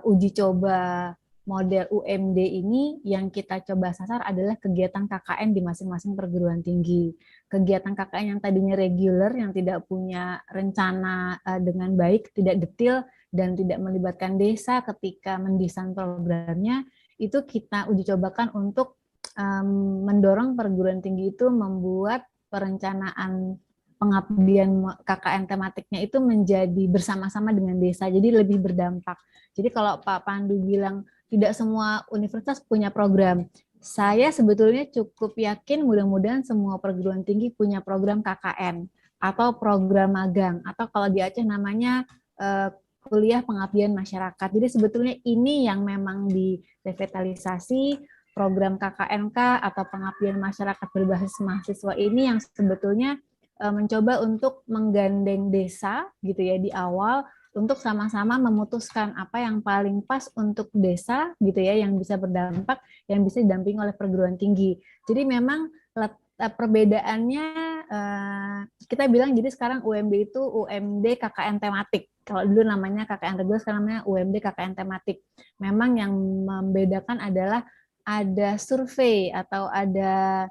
S1: uji coba model UMD ini, yang kita coba sasar adalah kegiatan KKN di masing-masing perguruan tinggi. Kegiatan KKN yang tadinya reguler, yang tidak punya rencana dengan baik, tidak detail, dan tidak melibatkan desa ketika mendesain programnya, itu kita uji cobakan untuk mendorong perguruan tinggi itu membuat perencanaan pengabdian KKN tematiknya itu menjadi bersama-sama dengan desa, jadi lebih berdampak. Jadi kalau Pak Pandu bilang tidak semua universitas punya program, saya sebetulnya cukup yakin mudah-mudahan semua perguruan tinggi punya program KKN atau program magang, atau kalau di Aceh namanya kuliah pengabdian masyarakat. Jadi sebetulnya ini yang memang direvitalisasi, program KKNK atau pengabdian masyarakat berbasis mahasiswa ini yang sebetulnya mencoba untuk menggandeng desa gitu ya di awal untuk sama-sama memutuskan apa yang paling pas untuk desa gitu ya, yang bisa berdampak, yang bisa didampingi oleh perguruan tinggi. Jadi memang perbedaannya kita bilang jadi sekarang UMD itu UMD KKN tematik. Kalau dulu namanya KKN reguler, sekarang namanya UMD KKN tematik. Memang yang membedakan adalah ada survei atau ada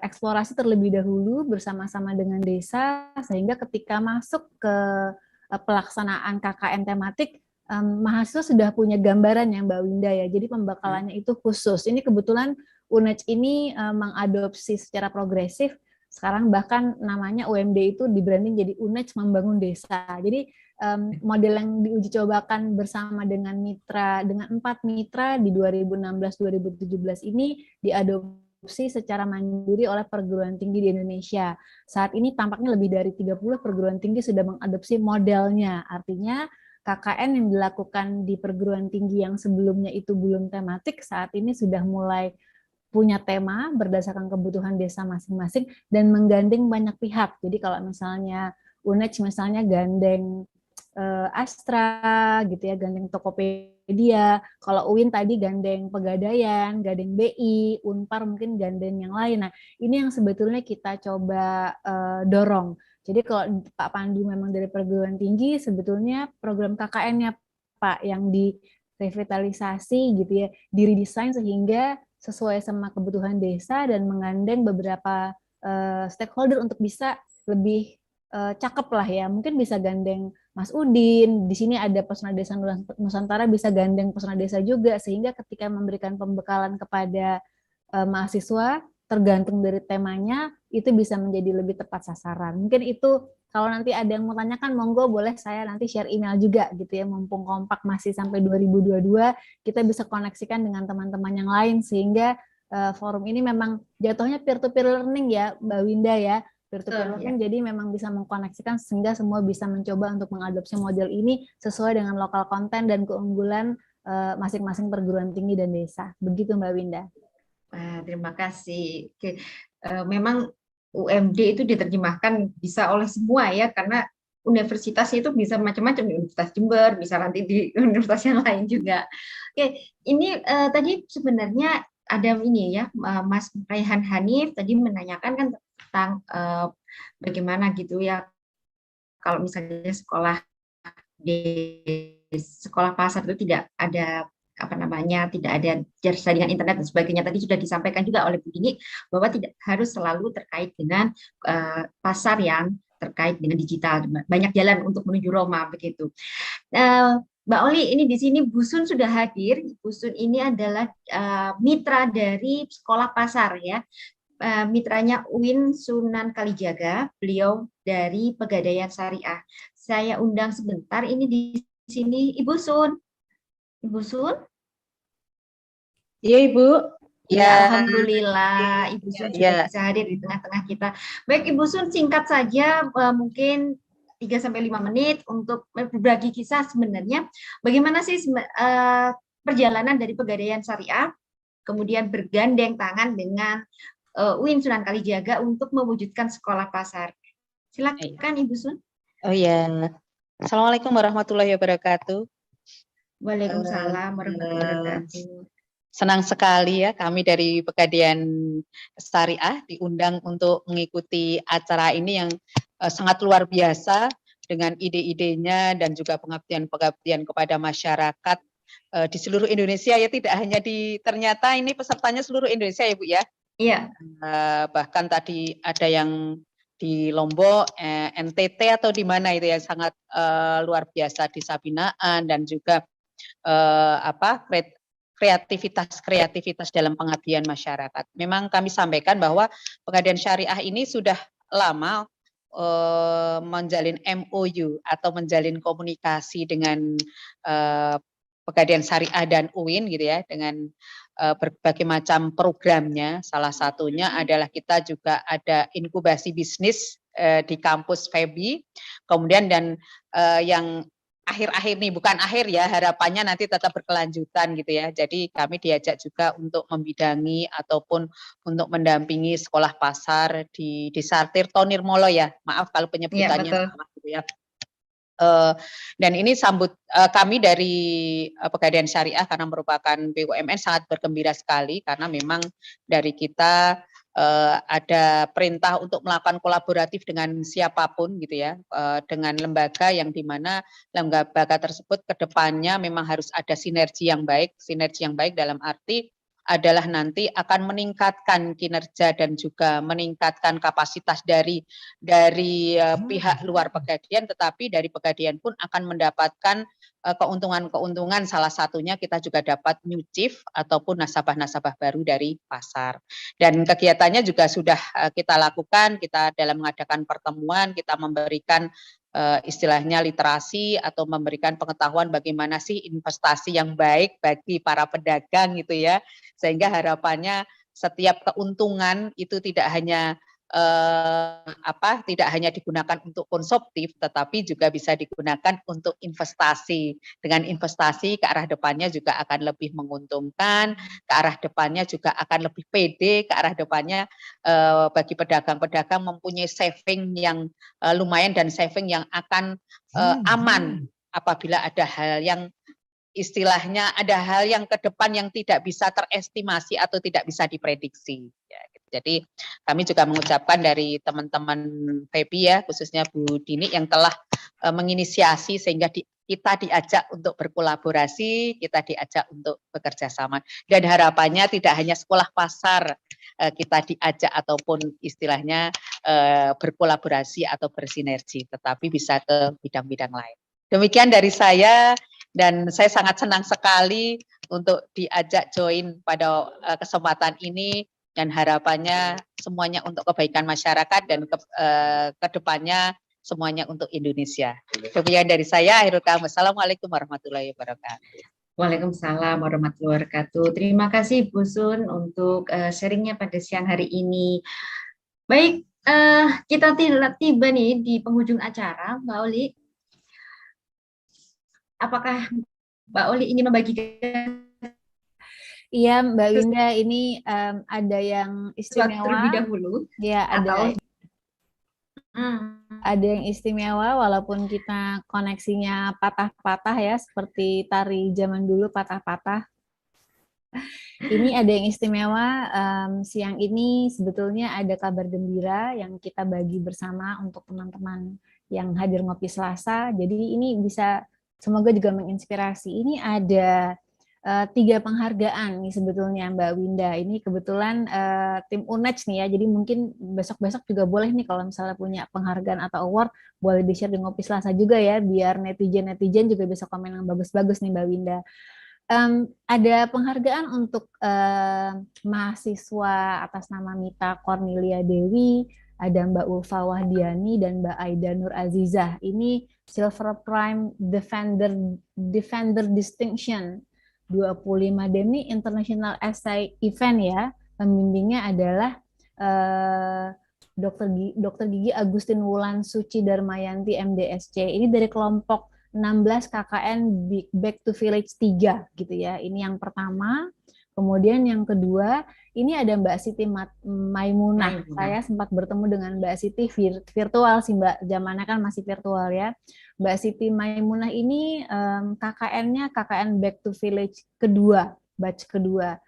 S1: eksplorasi terlebih dahulu bersama-sama dengan desa, sehingga ketika masuk ke pelaksanaan KKN tematik, mahasiswa sudah punya gambaran ya Mbak Winda ya. Jadi pembekalannya itu khusus. Ini kebetulan UNED ini mengadopsi secara progresif. Sekarang bahkan namanya UMD itu di-branding jadi UNED Membangun Desa. Jadi model yang diuji cobakan bersama dengan mitra, dengan 4 mitra di 2016-2017 ini diadopsi secara mandiri oleh perguruan tinggi di Indonesia. Saat ini tampaknya lebih dari 30 perguruan tinggi sudah mengadopsi modelnya. Artinya KKN yang dilakukan di perguruan tinggi yang sebelumnya itu belum tematik, saat ini sudah mulai punya tema berdasarkan kebutuhan desa masing-masing dan menggandeng banyak pihak. Jadi kalau misalnya UNED misalnya gandeng Astra gitu ya, gandeng Tokopedia. Kalau UIN tadi gandeng Pegadaian, gandeng BI, Unpar mungkin gandeng yang lain. Nah, ini yang sebetulnya kita coba dorong. Jadi kalau Pak Pandu memang dari perguruan tinggi, sebetulnya program KKN-nya Pak yang direvitalisasi gitu ya, diredesain sehingga sesuai sama kebutuhan desa dan menggandeng beberapa stakeholder untuk bisa lebih cakep lah ya. Mungkin bisa gandeng Mas Udin, di sini ada Pesona Desa Nusantara bisa gandeng Pesona Desa juga, sehingga ketika memberikan pembekalan kepada mahasiswa, tergantung dari temanya, itu bisa menjadi lebih tepat sasaran. Mungkin itu kalau nanti ada yang mau tanyakan, monggo boleh saya nanti share email juga gitu ya, mumpung kompak masih sampai 2022, kita bisa koneksikan dengan teman-teman yang lain, sehingga forum ini memang jatuhnya peer-to-peer learning ya, Mbak Winda ya, peer-to-peer learning, jadi memang bisa mengkoneksikan sehingga semua bisa mencoba untuk mengadopsi model ini sesuai dengan lokal konten dan keunggulan masing-masing perguruan tinggi dan desa. Begitu Mbak Winda.
S4: Terima kasih. Oke. Memang UMD itu diterjemahkan bisa oleh semua ya, karena universitas itu bisa macam-macam, Universitas Jember, bisa nanti di universitas yang lain juga. Oke, ini tadi sebenarnya ada ini ya, Mas Raihan Hanif tadi menanyakan kan tentang bagaimana gitu ya kalau misalnya sekolah pasar itu tidak ada tidak ada jaringan internet dan sebagainya. Tadi sudah disampaikan juga oleh Bu Dini bahwa tidak harus selalu terkait dengan pasar yang terkait dengan digital. Banyak jalan untuk menuju Roma begitu. Mbak Oli, ini di sini Bu Sun sudah hadir. Bu Sun ini adalah mitra dari sekolah pasar ya. Mitranya UIN Sunan Kalijaga, beliau dari Pegadaian Syariah. Saya undang sebentar, ini di sini Ibu Sun. Ibu Sun?
S9: Iya Ibu.
S4: Ya, Alhamdulillah Ibu Sun sudah bisa hadir di tengah-tengah kita. Baik Ibu Sun, singkat saja mungkin 3-5 menit untuk berbagi kisah sebenarnya. Bagaimana sih perjalanan dari Pegadaian Syariah, kemudian bergandeng tangan dengan UIN Sunan Kalijaga untuk mewujudkan sekolah pasar. Silakan Ibu Sun.
S9: Oh ya. Assalamualaikum warahmatullahi wabarakatuh.
S4: Waalaikumsalam warahmatullahi wabarakatuh.
S9: Senang sekali ya kami dari Pegadaian Syariah diundang untuk mengikuti acara ini yang sangat luar biasa dengan ide-idenya dan juga pengabdian-pengabdian kepada masyarakat di seluruh Indonesia ya, tidak hanya ternyata ini pesertanya seluruh Indonesia ya Bu ya.
S4: Iya.
S9: Bahkan tadi ada yang di Lombok, NTT atau di mana itu yang sangat luar biasa di Sabinaan dan juga kreativitas dalam pengabdian masyarakat. Memang kami sampaikan bahwa Pegadaian Syariah ini sudah lama menjalin MOU atau menjalin komunikasi dengan Pegadaian Syariah dan UIN gitu ya, dengan berbagai macam programnya. Salah satunya adalah kita juga ada inkubasi bisnis di kampus FEBI. Kemudian dan yang akhir-akhir nih, bukan akhir ya, harapannya nanti tetap berkelanjutan gitu ya. Jadi kami diajak juga untuk membidangi ataupun untuk mendampingi sekolah pasar di Desa Tirto Nirmolo ya. Maaf kalau penyebutannya salah gitu ya. Dan ini kami dari Pegadaian Syariah karena merupakan BUMN sangat bergembira sekali karena memang dari kita ada perintah untuk melakukan kolaboratif dengan siapapun gitu ya, dengan lembaga yang dimana lembaga tersebut kedepannya memang harus ada sinergi yang baik dalam arti adalah nanti akan meningkatkan kinerja dan juga meningkatkan kapasitas dari pihak luar Pegadaian, tetapi dari Pegadaian pun akan mendapatkan keuntungan-keuntungan, salah satunya kita juga dapat new chief ataupun nasabah-nasabah baru dari pasar. Dan kegiatannya juga sudah kita lakukan, kita dalam mengadakan pertemuan, kita memberikan istilahnya literasi atau memberikan pengetahuan bagaimana sih investasi yang baik bagi para pedagang gitu ya, sehingga harapannya setiap keuntungan itu tidak hanya digunakan untuk konsumtif, tetapi juga bisa digunakan untuk investasi. Dengan investasi ke arah depannya juga akan lebih menguntungkan, ke arah depannya juga akan lebih pede, ke arah depannya bagi pedagang-pedagang mempunyai saving yang lumayan dan saving yang akan aman apabila ada hal yang istilahnya ada hal yang ke depan yang tidak bisa terestimasi atau tidak bisa diprediksi. Ya, gitu. Jadi kami juga mengucapkan dari teman-teman FEBI ya, khususnya Bu Dini yang telah menginisiasi sehingga kita diajak untuk berkolaborasi, kita diajak untuk bekerja sama. Dan harapannya tidak hanya sekolah pasar kita diajak ataupun istilahnya berkolaborasi atau bersinergi, tetapi bisa ke bidang-bidang lain. Demikian dari saya. Dan saya sangat senang sekali untuk diajak join pada kesempatan ini dan harapannya semuanya untuk kebaikan masyarakat dan kedepannya semuanya untuk Indonesia. Demikian dari saya, akhirul kalam. Wassalamualaikum warahmatullahi wabarakatuh.
S4: Waalaikumsalam warahmatullahi wabarakatuh. Terima kasih Bu Sun untuk sharingnya pada siang hari ini. Baik, kita tiba nih di penghujung acara, Mbak Oli. Apakah Mbak Oli ingin membagikan?
S1: Iya, Mbak Winda, ini ada yang istimewa.
S4: Terlebih dahulu.
S1: Ya, ada yang istimewa walaupun kita koneksinya patah-patah ya, seperti tari zaman dulu patah-patah. Ini ada yang istimewa, siang ini sebetulnya ada kabar gembira yang kita bagi bersama untuk teman-teman yang hadir ngopi Selasa. Jadi ini bisa semoga juga menginspirasi. Ini ada 3 penghargaan nih sebetulnya Mbak Winda. Ini kebetulan tim UNEJ nih ya. Jadi mungkin besok-besok juga boleh nih kalau misalnya punya penghargaan atau award, boleh di-share di ngopi Selasa juga ya, biar netizen-netizen juga bisa komen yang bagus-bagus nih Mbak Winda. Ada penghargaan untuk mahasiswa atas nama Mita Cornelia Dewi, ada Mbak Ulfa Wahdiani dan Mbak Aida Nur Azizah. Ini Silver Prime Defender Distinction 25 Demi International Essay Event ya. Pembimbingnya adalah Dr. Gigi Agustin Wulan Suci Darmayanti MDSC. Ini dari kelompok 16 KKN Back to Village 3 gitu ya. Ini yang pertama. Kemudian yang kedua, ini ada Mbak Siti Maimunah. Saya sempat bertemu dengan Mbak Siti virtual sih Mbak, zamannya kan masih virtual ya. Mbak Siti Maimunah ini KKN-nya KKN Back to Village kedua, batch kedua.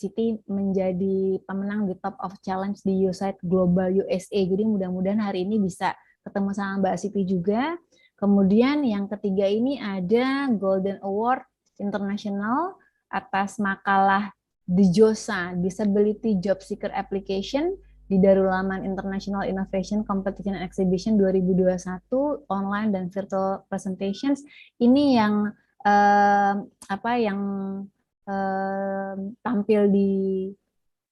S1: Siti menjadi pemenang di Top of Challenge di USAID Global USA. Jadi mudah-mudahan hari ini bisa ketemu sama Mbak Siti juga. Kemudian yang ketiga ini ada Golden Award International atas makalah DJOSA, Disability Job Seeker Application di Darul Aman International Innovation Competition and Exhibition 2021 online dan virtual presentations. Ini yang tampil di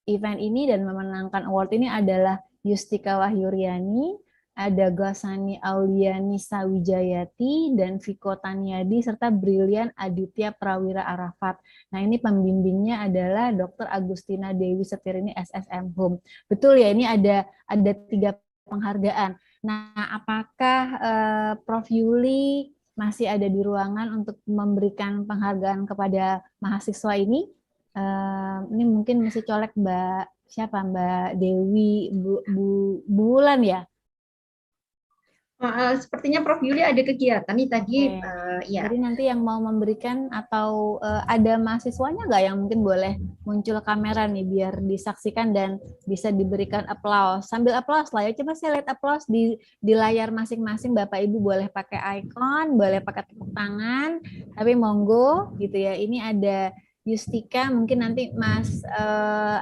S1: event ini dan memenangkan award ini adalah Yustika Wahyuryani, ada Gasani Auliani Sawijayati, dan Viko Taniadi, serta Brilian Aditya Prawira Arafat. Nah ini pembimbingnya adalah Dr. Agustina Dewi Setirini SSM Home. Betul ya, ini ada 3 penghargaan. Nah apakah Prof. Yuli masih ada di ruangan untuk memberikan penghargaan kepada mahasiswa ini? Ini mungkin mesti colek Mbak Dewi Bu Wulan ya?
S4: Sepertinya Prof. Yuli ada kegiatan nih tadi. Ya.
S1: Jadi nanti yang mau memberikan atau ada mahasiswanya nggak yang mungkin boleh muncul kamera nih biar disaksikan dan bisa diberikan aplaus. Sambil aplaus lah ya. Coba saya lihat aplaus di layar masing-masing. Bapak Ibu boleh pakai icon, boleh pakai tepuk tangan. Tapi monggo gitu ya. Ini ada Yustika, mungkin nanti Mas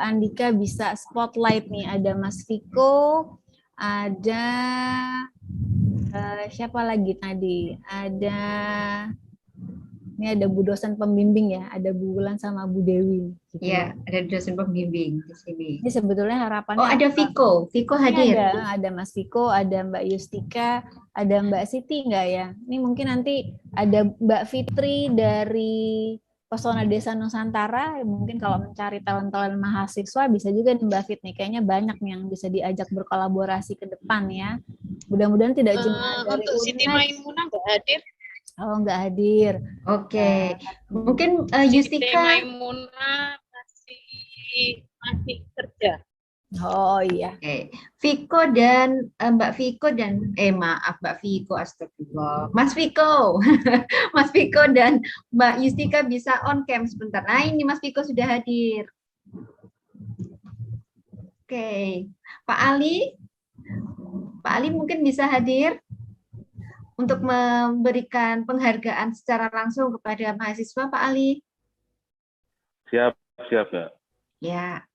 S1: Andika bisa spotlight nih. Ada Mas Viko, ada siapa lagi tadi? Ini ada Bu dosen pembimbing ya, ada Bu Wulan sama Bu Dewi. Gitu
S4: ya, ada dosen pembimbing di sini.
S1: Ini sebetulnya harapannya.
S4: Oh, ada Viko hadir.
S1: Ada Mas Viko, ada Mbak Yustika, ada Mbak Siti nggak ya? Ini mungkin nanti ada Mbak Fitri dari Pesona Desa Nusantara, mungkin kalau mencari talent-talent mahasiswa bisa juga nih Mbak Fit nih, kayaknya banyak nih yang bisa diajak berkolaborasi ke depan ya. Mudah-mudahan tidak cuma dari
S10: untuk Siti Maimunah nggak hadir.
S1: Oh, nggak hadir.
S4: Oke. Mungkin Yustika.
S10: Siti Maimunah masih kerja.
S1: Oh iya.
S4: Oke. Viko dan Mbak Viko dan maaf Mbak Viko, astagfirullah. Mas Viko. Mas Viko dan Mbak Yustika bisa on cam sebentar. Nah, ini Mas Viko sudah hadir. Oke. Pak Ali. Pak Ali mungkin bisa hadir untuk memberikan penghargaan secara langsung kepada mahasiswa, Pak Ali.
S3: Siap, Mbak.
S4: Ya.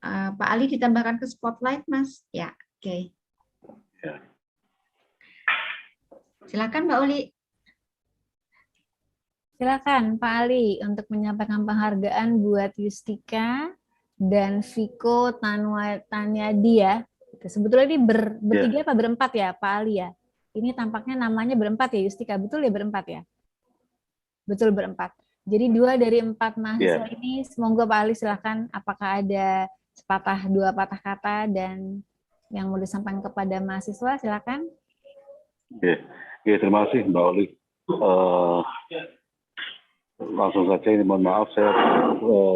S4: Pak Ali ditambahkan ke spotlight, Mas. Ya, oke.
S3: Ya.
S1: Silakan Mbak Uli. Silakan Pak Ali untuk menyampaikan penghargaan buat Yustika dan Viko Tanyadi ya. Sebetulnya ini bertiga apa berempat ya Pak Ali ya? Ini tampaknya namanya berempat ya Yustika, betul ya berempat ya? Betul berempat. Jadi 2 dari 4 mahasiswa ini, semoga Pak Ali silakan apakah ada dua patah kata dan yang mau disampaikan kepada mahasiswa, silakan.
S3: Oke, terima kasih Mbak Oli. Langsung saja ini mohon maaf, saya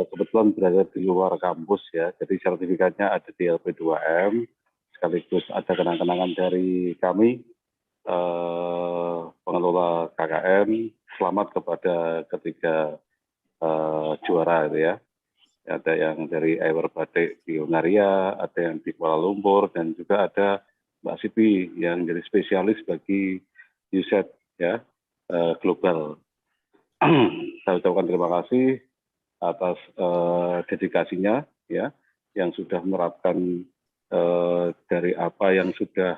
S3: kebetulan berada di luar kampus ya, jadi sertifikatnya ada di LP2M, sekaligus ada kenang-kenangan dari kami, pengelola KKN. Selamat kepada ketiga juara itu ya. Ada yang dari Ewer Batik di Hungaria, ada yang di Kuala Lumpur, dan juga ada Mbak Sipi yang jadi spesialis bagi USET ya, global. Saya ucapkan terima kasih atas dedikasinya ya, yang sudah menerapkan dari apa yang sudah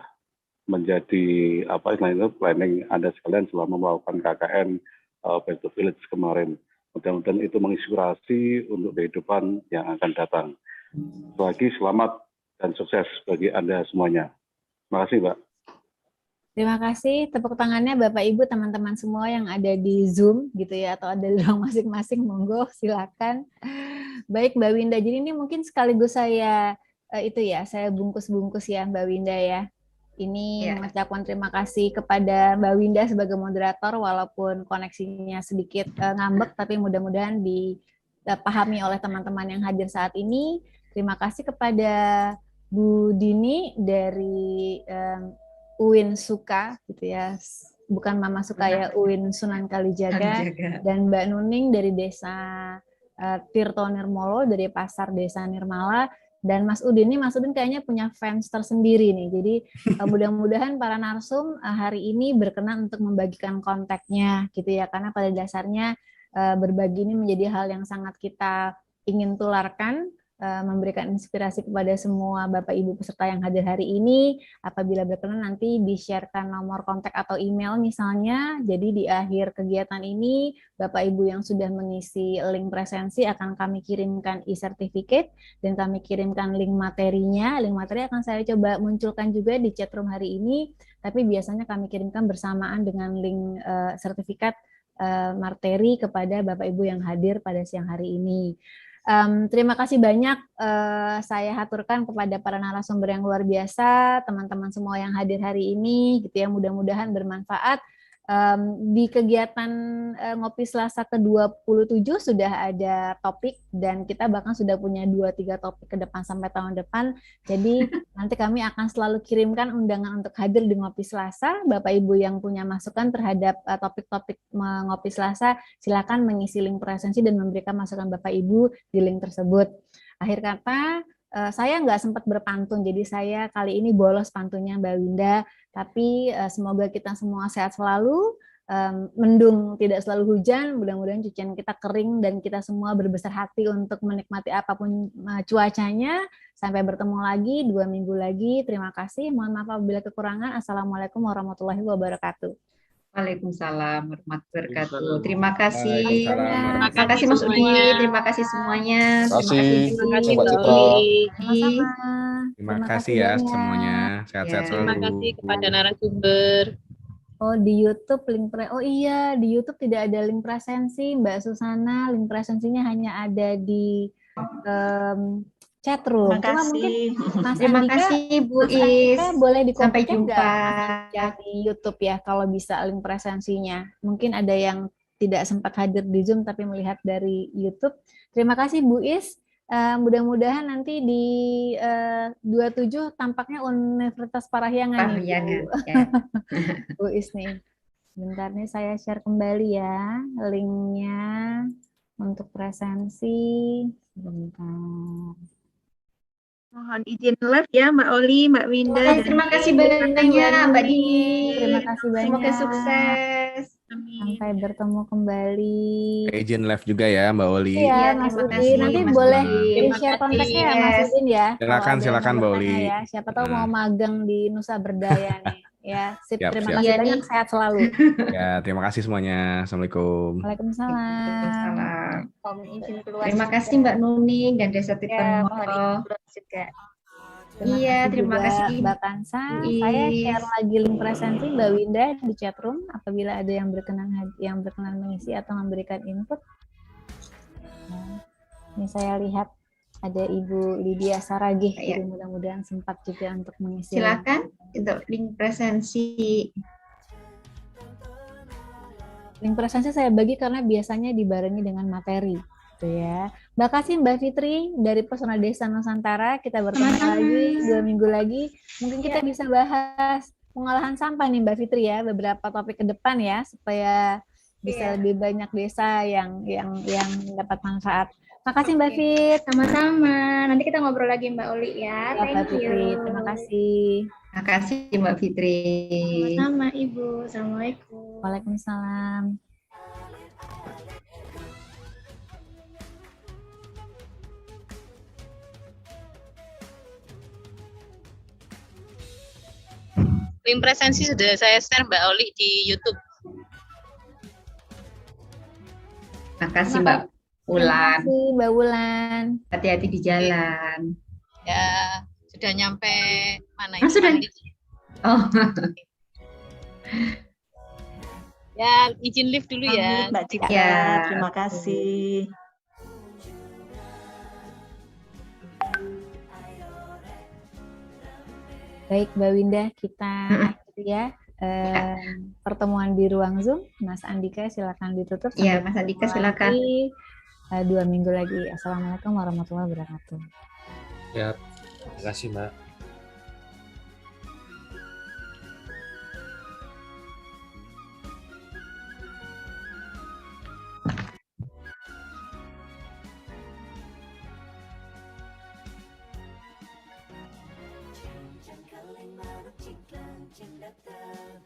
S3: menjadi apa istilahnya planning Anda sekalian selama melakukan KKN Back to Village kemarin. Mudah-mudahan itu menginspirasi untuk kehidupan yang akan datang. Lagi selamat dan sukses bagi Anda semuanya. Terima kasih, Mbak.
S1: Terima kasih. Tepuk tangannya Bapak Ibu, teman-teman semua yang ada di Zoom gitu ya, atau ada di ruang masing-masing, monggo silakan. Baik Mbak Winda, jadi ini mungkin sekaligus saya saya bungkus-bungkus ya Mbak Winda ya. Ini mengucapkan terima kasih kepada Mbak Winda sebagai moderator, walaupun koneksinya sedikit ngambek, tapi mudah-mudahan dipahami oleh teman-teman yang hadir saat ini. Terima kasih kepada Bu Dini dari UIN Suka, gitu ya, bukan Mama Suka ya, UIN Sunan Kalijaga, dan Mbak Nuning dari Desa Tirto Nirmolo, dari Pasar Desa Nirmala. Dan Mas Udin kayaknya punya fans tersendiri nih. Jadi mudah-mudahan para narsum hari ini berkenan untuk membagikan kontaknya gitu ya. Karena pada dasarnya berbagi ini menjadi hal yang sangat kita ingin tularkan, memberikan inspirasi kepada semua Bapak Ibu peserta yang hadir hari ini. Apabila berkenan nanti di-sharekan nomor kontak atau email misalnya. Jadi di akhir kegiatan ini Bapak Ibu yang sudah mengisi link presensi akan kami kirimkan e-certificate dan kami kirimkan link materinya. Link materi akan saya coba munculkan juga di chatroom hari ini, tapi biasanya kami kirimkan bersamaan dengan link sertifikat materi kepada Bapak Ibu yang hadir pada siang hari ini. Terima kasih banyak saya haturkan kepada para narasumber yang luar biasa, teman-teman semua yang hadir hari ini, gitu ya, mudah-mudahan bermanfaat. Di kegiatan Ngopi Selasa ke-27 sudah ada topik dan kita bahkan sudah punya 2-3 topik ke depan sampai tahun depan. Jadi nanti kami akan selalu kirimkan undangan untuk hadir di Ngopi Selasa. Bapak Ibu yang punya masukan terhadap topik-topik Ngopi Selasa, silakan mengisi link presensi dan memberikan masukan Bapak Ibu di link tersebut. Akhir kata, saya nggak sempat berpantun, jadi saya kali ini bolos pantunnya Mbak Winda. Tapi semoga kita semua sehat selalu, mendung tidak selalu hujan, mudah-mudahan cucian kita kering dan kita semua berbesar hati untuk menikmati apapun cuacanya. Sampai bertemu lagi 2 minggu lagi. Terima kasih. Mohon maaf apabila kekurangan. Assalamualaikum warahmatullahi wabarakatuh.
S4: Waalaikumsalam warahmatullahi wabarakatuh. Terima kasih.
S6: Waalaikumsalam.
S4: Terima kasih Mas Udi. Terima kasih semuanya.
S11: Terima kasih.
S4: Terima kasih
S11: Mbak
S4: Bu
S11: Citra.
S4: Udi.
S6: Terima kasih ya semuanya. Sehat-sehat
S4: Ya.
S6: selalu.
S10: Terima kasih kepada narasumber.
S1: Oh, di YouTube oh iya, di YouTube tidak ada link presensi, Mbak Susana. Link presensinya hanya ada di chat room.
S5: Terima
S1: Cuma mungkin
S5: kasih.
S1: Mas
S4: Terima
S1: Andika,
S4: kasih Bu
S1: Mas Andika
S4: Is.
S1: boleh di
S4: Sampai
S1: chat
S4: jumpa.
S1: nggak di YouTube ya, kalau bisa link presensinya. Mungkin ada yang tidak sempat hadir di Zoom tapi melihat dari YouTube. Terima kasih Bu Is. Mudah-mudahan nanti di 27 tampaknya Universitas Parahyangan nih,
S4: Parahyangan,
S1: Bu.
S4: ya.
S1: Bu Is nih. Bentar nih saya share kembali ya linknya untuk presensi. Sebentar.
S5: Mohon izin live ya Mbak Oli, Mbak Winda.
S4: Terima kasih banyak Mbak Dini.
S1: Terima kasih banyak.
S4: Semoga sukses.
S1: Sampai bertemu kembali.
S6: Izin live juga ya Mbak Oli.
S1: Iya,
S4: Iya,
S1: Mas
S4: terima
S1: Udin.
S4: kasih,
S1: Nanti
S4: Mas
S1: boleh
S4: Udin.
S1: di
S10: Terima
S1: share
S10: kasih.
S1: kontaknya ya Mas Udin ya.
S6: Silakan,
S1: kalau ada yang
S6: silakan,
S1: mau
S6: Mbak
S1: bertanya
S6: Oli.
S1: ya. Siapa tahu
S6: Nah.
S1: mau magang di Nusa Berdaya nih. Ya, sip.
S6: Siap,
S1: Terima
S6: siap.
S1: kasih
S4: Iya
S1: banyak.
S4: nih.
S1: Sehat selalu.
S6: Ya, terima kasih semuanya. Assalamualaikum.
S1: Waalaikumsalam.
S4: Waalaikumsalam.
S7: Mohon izin keluar
S4: Terima
S7: juga.
S4: kasih Mbak Nuning dan Desa
S7: Ya,
S4: Tirta
S7: mohon izin
S4: Moto.
S7: keluar juga.
S4: Iya, terima
S1: juga
S4: kasih
S1: Mbak Kansa.
S4: Bu
S1: Saya
S4: Is.
S1: share lagi link presensi Mbak Winda di chat room apabila ada yang berkenan mengisi atau memberikan input. Nah, ini saya lihat ada Ibu Lydia Saragih,
S4: Ya.
S1: jadi mudah-mudahan sempat juga untuk mengisi.
S4: Silakan untuk link presensi.
S1: Link presensi saya bagi karena biasanya dibarengi dengan materi, gitu ya. Terima kasih Mbak Fitri dari Pesona Desa Nusantara. Kita bertemu lagi 2 minggu lagi. Mungkin kita bisa bahas pengolahan sampah nih Mbak Fitri ya, beberapa topik ke depan ya, supaya bisa lebih banyak desa yang mendapat manfaat. Makasih Mbak Fit.
S8: Sama-sama. Nanti kita ngobrol lagi Mbak Oli ya.
S1: Ya, Mbak
S8: Thank
S1: Fitri,
S8: you.
S1: terima kasih.
S4: Terima kasih Mbak Fitri.
S8: Sama Ibu. Assalamualaikum.
S1: Waalaikumsalam.
S10: Link presensi sudah saya share Mbak Oli di YouTube.
S4: Terima kasih Mbak Ulan.
S1: Terima kasih Mbak Wulan.
S4: Hati-hati di jalan.
S10: Ya, sudah nyampe mana
S4: Ah, sudah.
S10: Mandi.
S4: Oh,
S10: Ya, izin live dulu ya.
S5: Pamit Mbak Citra.
S4: Ya.
S5: Terima kasih.
S1: Baik Mbak Winda, kita akhiri ya pertemuan di ruang Zoom. Mas Andika silakan ditutup.
S4: Iya,
S1: Sampai
S4: Mas Andika
S1: ketemu
S4: silakan.
S1: lagi, 2 minggu lagi. Assalamualaikum warahmatullahi wabarakatuh.
S11: Ya, terima kasih Mbak.
S12: Jeng jeng keling maruk jingklang jeng datang